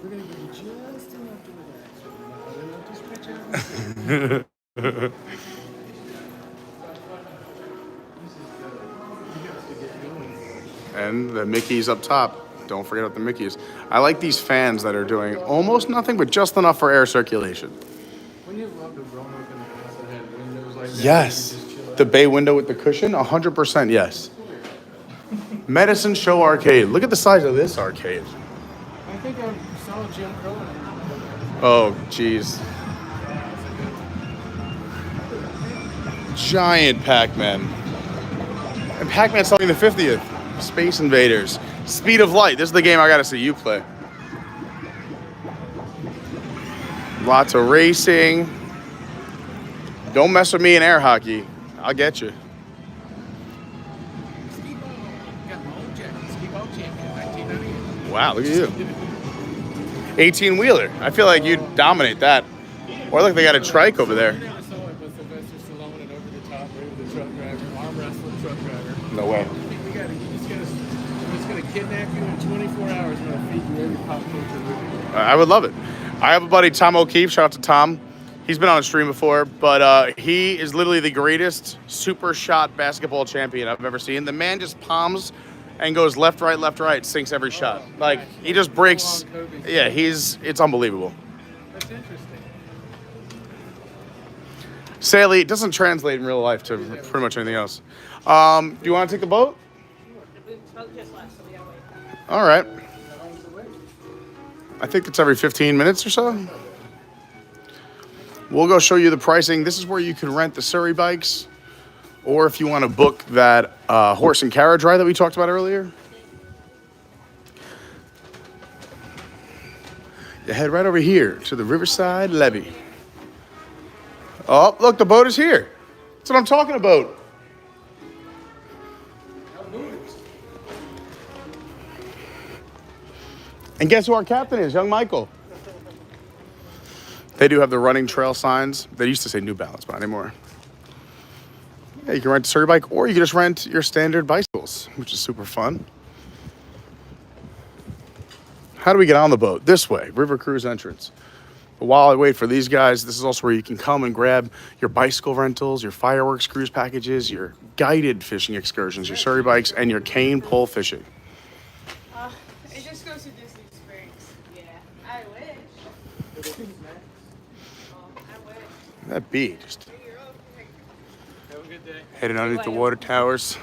We're going to give you just enough to relax, but not enough to stretch out.
And the Mickey's up top. Don't forget about the Mickey's. I like these fans that are doing almost nothing, but just enough for air circulation.
When you loved a grown up in the house that had windows like that,
Yes.
you could just chill out.
The bay window with the cushion, 100% yes. Medicine Show Arcade. Look at the size of this arcade.
I think I saw Jim Crow.
Oh, jeez. Giant Pac-Man. And Pac-Man's selling the 50th. Space Invaders. Speed of Light. This is the game I gotta see you play. Lots of racing. Don't mess with me in air hockey. I'll get you. Wow, look at you. 18-wheeler. I feel like you'd dominate that. Or look, they got a trike over there.
I saw it with Sylvester Stallone and over the top with the truck driver, arm wrestling truck driver.
No way.
It's gonna kidnap you in 24 hours and I'll feed you every pop culture.
I would love it. I have a buddy, Tom O'Keefe. Shout out to Tom. He's been on a stream before, but he is literally the greatest super shot basketball champion I've ever seen. The man just palms and goes left, right, sinks every shot. Like, he just breaks. Yeah, it's unbelievable.
That's interesting.
Sadly, it doesn't translate in real life to pretty much anything else. Do you want to take the boat? All right. I think it's every 15 minutes or so. We'll go show you the pricing. This is where you can rent the Surrey bikes, or if you want to book that horse and carriage ride that we talked about earlier. You head right over here to the Riverside Levee. Oh, look, the boat is here. That's what I'm talking about. And guess who our captain is? Young Michael. They do have the running trail signs. They used to say New Balance, but not anymore. Yeah, you can rent a Surrey bike, or you can just rent your standard bicycles, which is super fun. How do we get on the boat? This way, River Cruise entrance. But while I wait for these guys, this is also where you can come and grab your bicycle rentals, your fireworks cruise packages, your guided fishing excursions, your Surrey bikes, and your cane pole fishing.
It just goes to Disney Springs. Yeah, I wish.
That bee just
Have a good day.
heading underneath the water towers.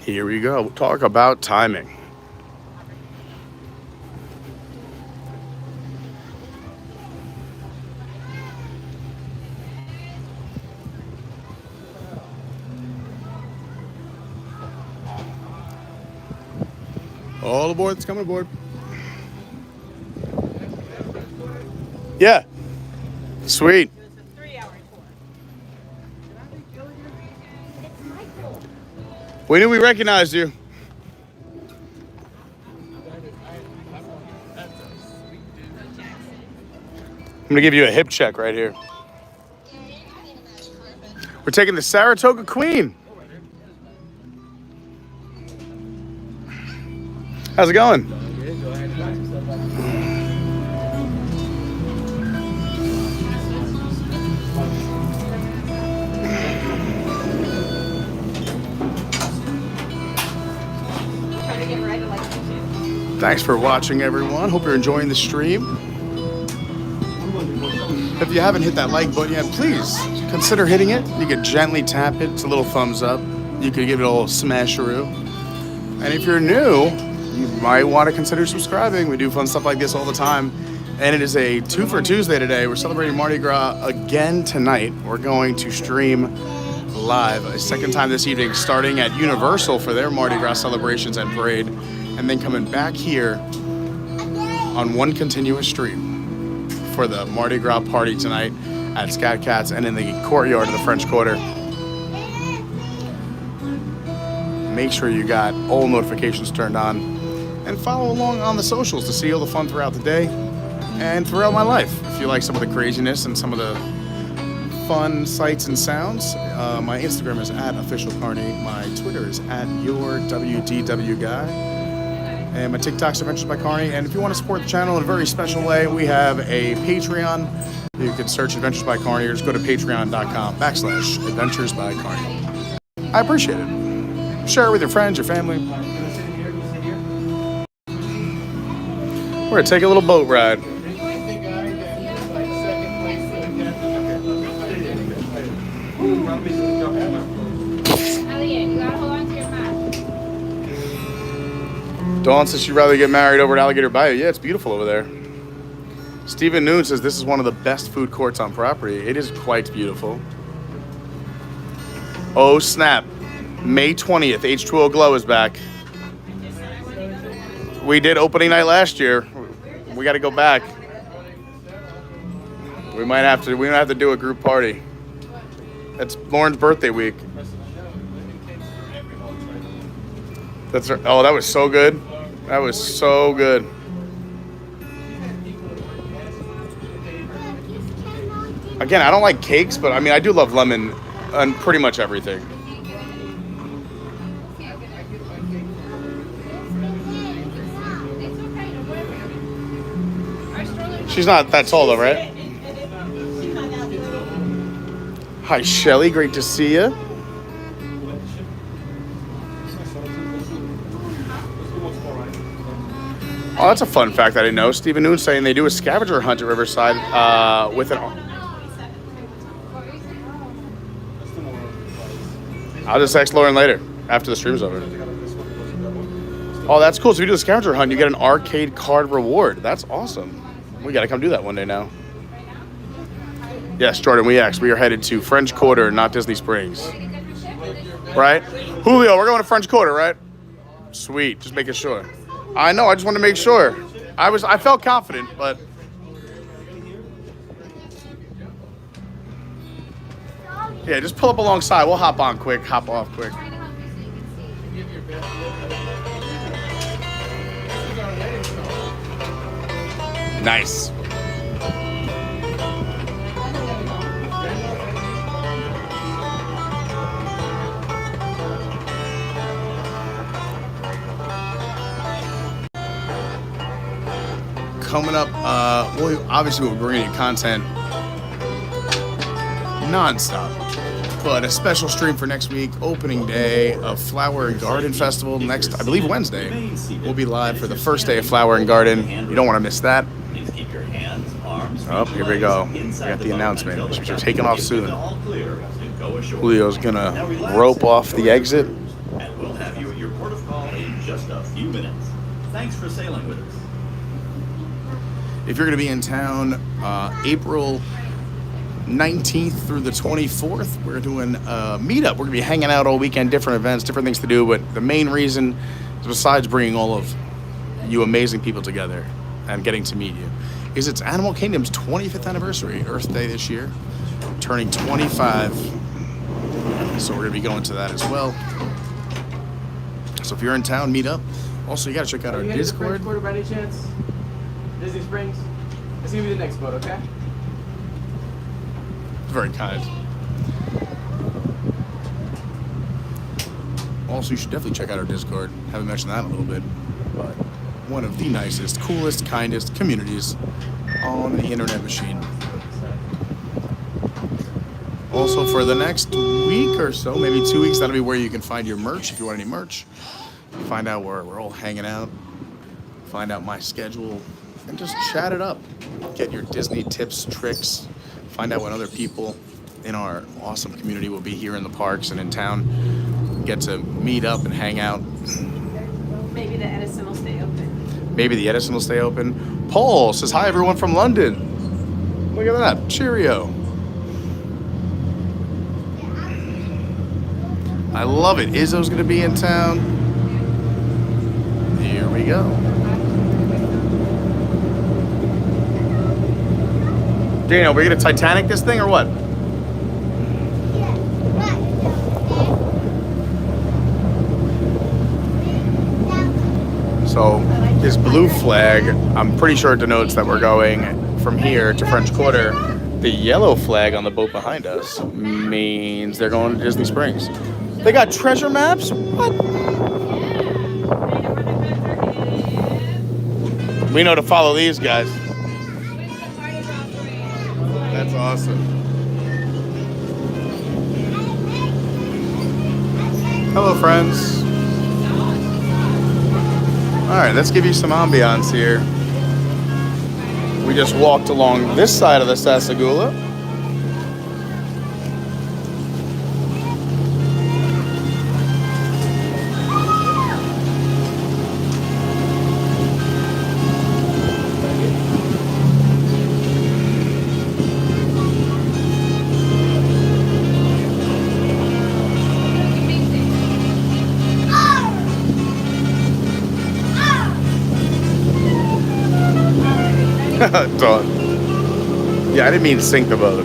Here we go. We'll talk about timing. All aboard that's coming aboard. Yeah. Sweet.
It's a 3-hour tour.
We knew we recognized you. I'm gonna give you a hip check right here. We're taking the Saratoga Queen. How's it going? Thanks for watching, everyone. Hope you're enjoying the stream. If you haven't hit that like button yet, please consider hitting it. You can gently tap it. It's a little thumbs up. You could give it a little smasheroo. And if you're new, you might want to consider subscribing. We do fun stuff like this all the time. And it is a 2 for Tuesday today. We're celebrating Mardi Gras again tonight. We're going to stream live a second time this evening, starting at Universal for their Mardi Gras celebrations and parade, and then coming back here on one continuous stream for the Mardi Gras party tonight at Scat Cats and in the courtyard of the French Quarter. Make sure you got all notifications turned on and follow along on the socials to see all the fun throughout the day and throughout my life. If you like some of the craziness and some of the fun sights and sounds, my Instagram is @officialcarney. My Twitter is @yourwdwguy. And my TikTok's Adventures by Carney. And if you want to support the channel in a very special way, we have a Patreon. You can search Adventures by Carney or just go to patreon.com/Adventures by Carney. I appreciate it. Share it with your friends, your family. We're going to take a little boat ride.
Elliot, you gotta hold on to your mouth.
Dawn says she'd rather get married over at Alligator Bayou. Yeah, it's beautiful over there. Stephen Noon says this is one of the best food courts on property. It is quite beautiful. Oh, snap. May 20th, H2O Glow is back. We did opening night last year. We got to go back. We might have to do a group party. It's Lauren's birthday week. That's right. Oh, that was so good. That was so good. Again, I don't like cakes, but I mean, I do love lemon on pretty much everything. She's not that tall though, right? Hi, Shelly. Great to see you. Oh, that's a fun fact I didn't know. Stephen Noon saying they do a scavenger hunt at Riverside with an... I'll just text Lauren later after the stream's over. Oh, that's cool. So if you do the scavenger hunt, you get an arcade card reward. That's awesome. We got to come do that one day now. Yes, Jordan, we are headed to French Quarter, not Disney Springs. Right? Julio, we're going to French Quarter, right? Sweet. Just making sure. I know. I just wanted to make sure. I felt confident, but... Yeah, just pull up alongside. We'll hop on quick, hop off quick. Nice. Coming up, well, obviously we're bringing you content non-stop, but a special stream for next week, opening day of Flower and Garden Festival next, I believe Wednesday. We'll be live for the first day of Flower and Garden. You don't want to miss that. Oh, here we go. We got the announcement. We're taking off soon. Julio's gonna rope off the exit.
And we'll have you at your port of call in just a few minutes. Thanks for sailing with us.
If you're going to be in town April 19th through the 24th, we're doing a meetup. We're going to be hanging out all weekend, different events, different things to do. But the main reason is, besides bringing all of you amazing people together and getting to meet you, is it's Animal Kingdom's 25th anniversary, Earth Day this year, turning 25. So we're gonna be going to that as well. So if you're in town, meet up. Also, you gotta check out our Discord.
Quarter by any chance? Disney Springs? It's gonna be the next boat, okay?
Very kind. Also, you should definitely check out our Discord. Haven't mentioned that in a little bit, but one of the nicest, coolest, kindest communities on the internet machine. Also, for the next week or so, maybe 2 weeks, that'll be where you can find your merch if you want any merch. Find out where we're all hanging out. Find out my schedule and just chat it up. Get your Disney tips, tricks. Find out what other people in our awesome community will be here in the parks and in town. Get to meet up and hang out.
Maybe the Edison will stay open.
Maybe the Edison will stay open. Paul says, hi, everyone from London. Look at that. Cheerio. I love it. Izzo's going to be in town. Here we go. Daniel, we're going to Titanic this thing or what? So this blue flag, I'm pretty sure it denotes that we're going from here to French Quarter. The yellow flag on the boat behind us means they're going to Disney Springs. They got treasure maps? What? We know to follow these guys. That's awesome. Hello, friends. All right, let's give you some ambiance here. We just walked along this side of the Sassagoula. Dawn. Yeah, I didn't mean sink the boat.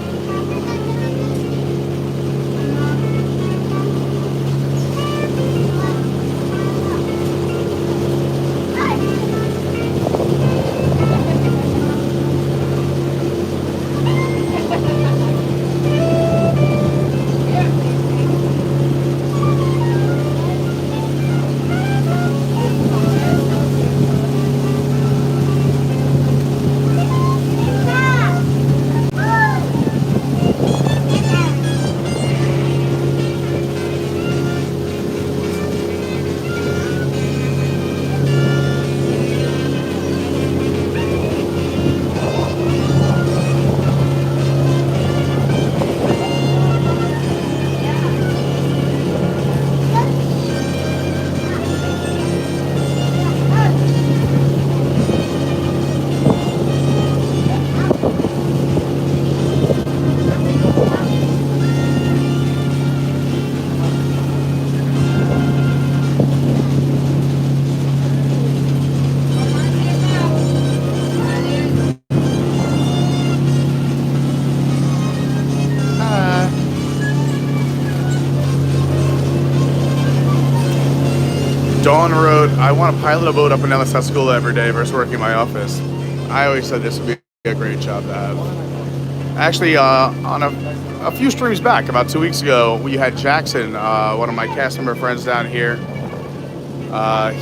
Dawn wrote, I want to pilot a boat up and down the Sassagoula every day versus working in my office. I always said this would be a great job to have. Actually, on a few streams back, about 2 weeks ago, we had Jackson, one of my cast member friends down here.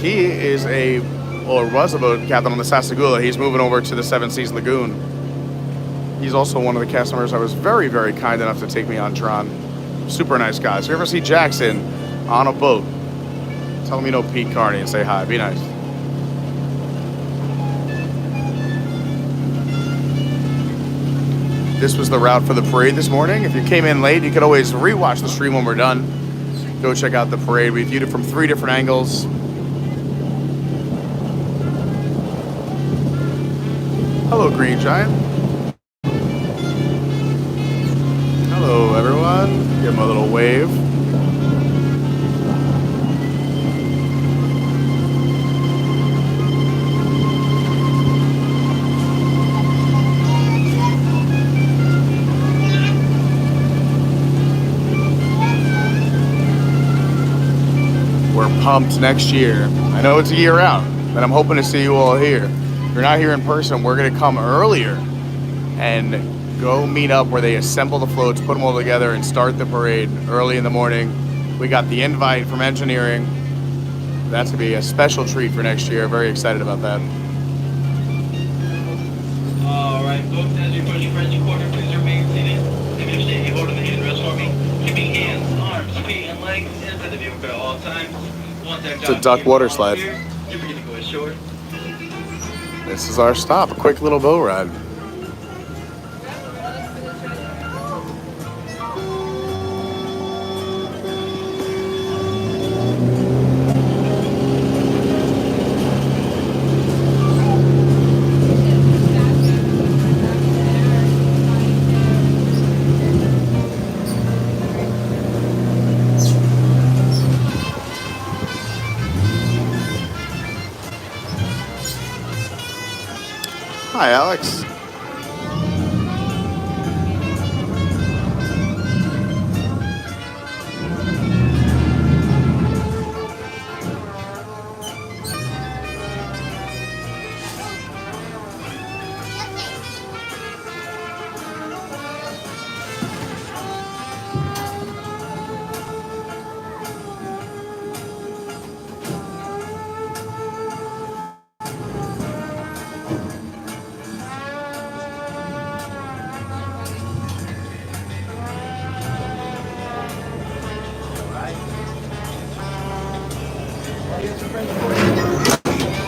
He is was a boat captain on the Sassagoula. He's moving over to the Seven Seas Lagoon. He's also one of the cast members that was very, very kind enough to take me on Tron. Super nice guy. So if you ever see Jackson on a boat, tell him you know Pete Carney and say hi. Be nice. This was the route for the parade this morning. If you came in late, you could always rewatch the stream when we're done. Go check out the parade. We viewed it from 3 different angles. Hello, Green Giant. Hello, everyone. Give him a little wave. We're pumped next year. I know it's a year out, but I'm hoping to see you all here. If you're not here in person, we're gonna come earlier and go meet up where they assemble the floats, put them all together, and start the parade early in the morning. We got the invite from engineering. That's gonna be a special treat for next year. Very excited about that.
All right, folks, as you push French Quarter, please remain seated. If you're standing, hold the handrails for me. Keeping hands, arms, feet, and legs into the vehicle at all times.
It's a duck water slide.
You're beginning to go ashore.
This is our stop, a quick little boat ride. Hi, Alex.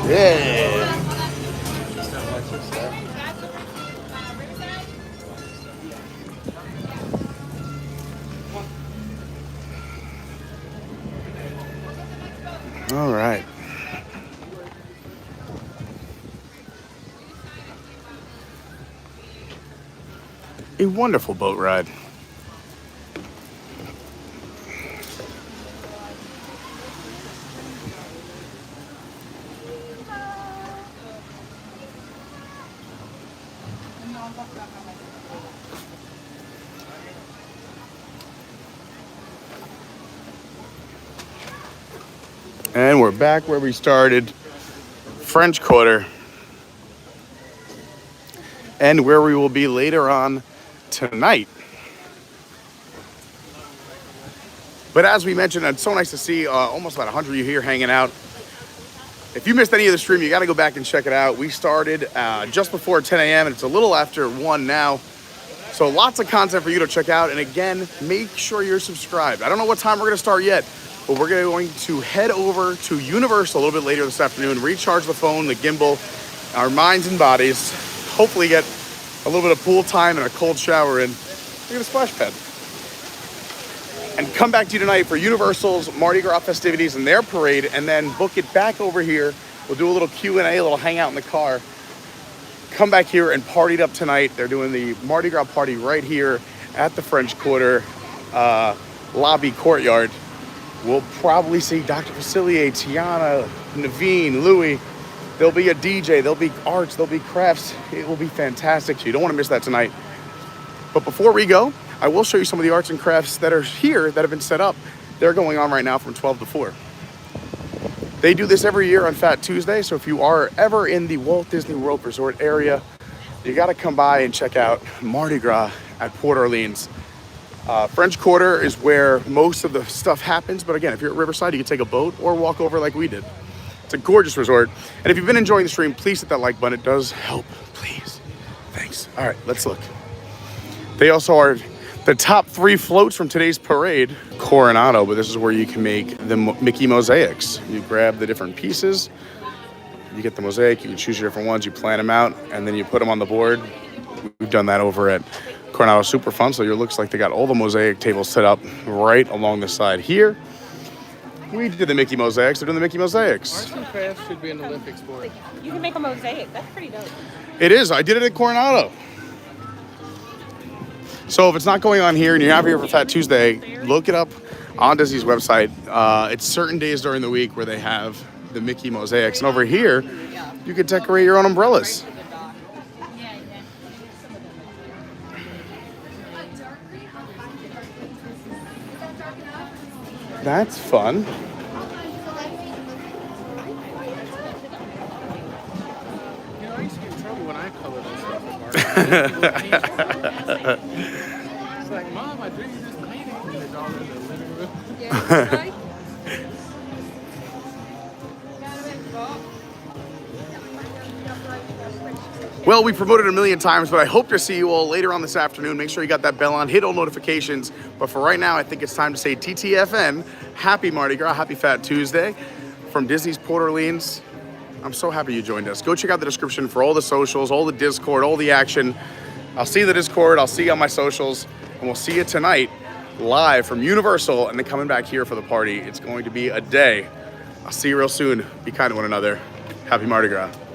Yeah. All right. A wonderful boat ride. And we're back where we started, French Quarter, and where we will be later on tonight. But as we mentioned, it's so nice to see almost about 100 of you here hanging out. If you missed any of the stream, you got to go back and check it out. We started just before 10 a.m. and it's a little after 1 now. So lots of content for you to check out. And again, make sure you're subscribed. I don't know what time we're going to start yet, but we're going to head over to Universal a little bit later this afternoon, recharge the phone, the gimbal, our minds and bodies, hopefully get a little bit of pool time and a cold shower in. Look at the splash pad. And come back to you tonight for Universal's Mardi Gras festivities and their parade, and then book it back over here. We'll do a little Q&A, a little hangout in the car. Come back here and party it up tonight. They're doing the Mardi Gras party right here at the French Quarter lobby courtyard. We'll probably see Dr. Facilier, Tiana, Naveen, Louie. There'll be a DJ, there'll be arts, there'll be crafts. It will be fantastic. So you don't want to miss that tonight. But before we go, I will show you some of the arts and crafts that are here that have been set up. They're going on right now from 12 to 4. They do this every year on Fat Tuesday. So if you are ever in the Walt Disney World Resort area, you got to come by and check out Mardi Gras at Port Orleans. French Quarter is where most of the stuff happens. But again, if you're at Riverside, you can take a boat or walk over like we did. It's a gorgeous resort. And if you've been enjoying the stream, please hit that like button. It does help, please. Thanks. All right, let's look. They also are the top 3 floats from today's parade. Coronado, but this is where you can make the Mickey mosaics. You grab the different pieces, you get the mosaic, you can choose your different ones, you plan them out, and then you put them on the board. We've done that over at Coronado. Super fun. So it looks like they got all the mosaic tables set up right along the side here. We did the Mickey mosaics. They're doing the Mickey mosaics.
Arts and crafts should be an Olympic sport.
You can make a mosaic. That's pretty dope.
It is. I did it at Coronado. So if it's not going on here and you're not here for Fat Tuesday, look it up on Disney's website. It's certain days during the week where they have the Mickey mosaics. And over here, you can decorate your own umbrellas. That's fun.
It's like, Mom, I drew you this painting. And it's all in the living room.
Well, we promoted a million times, but I hope to see you all later on this afternoon. Make sure you got that bell on, hit all notifications. But for right now, I think it's time to say TTFN, happy Mardi Gras, happy Fat Tuesday from Disney's Port Orleans. I'm so happy you joined us. Go check out the description for all the socials, all the Discord, all the action. I'll see you in the Discord, I'll see you on my socials, and we'll see you tonight live from Universal and then coming back here for the party. It's going to be a day. I'll see you real soon. Be kind to one another. Happy Mardi Gras.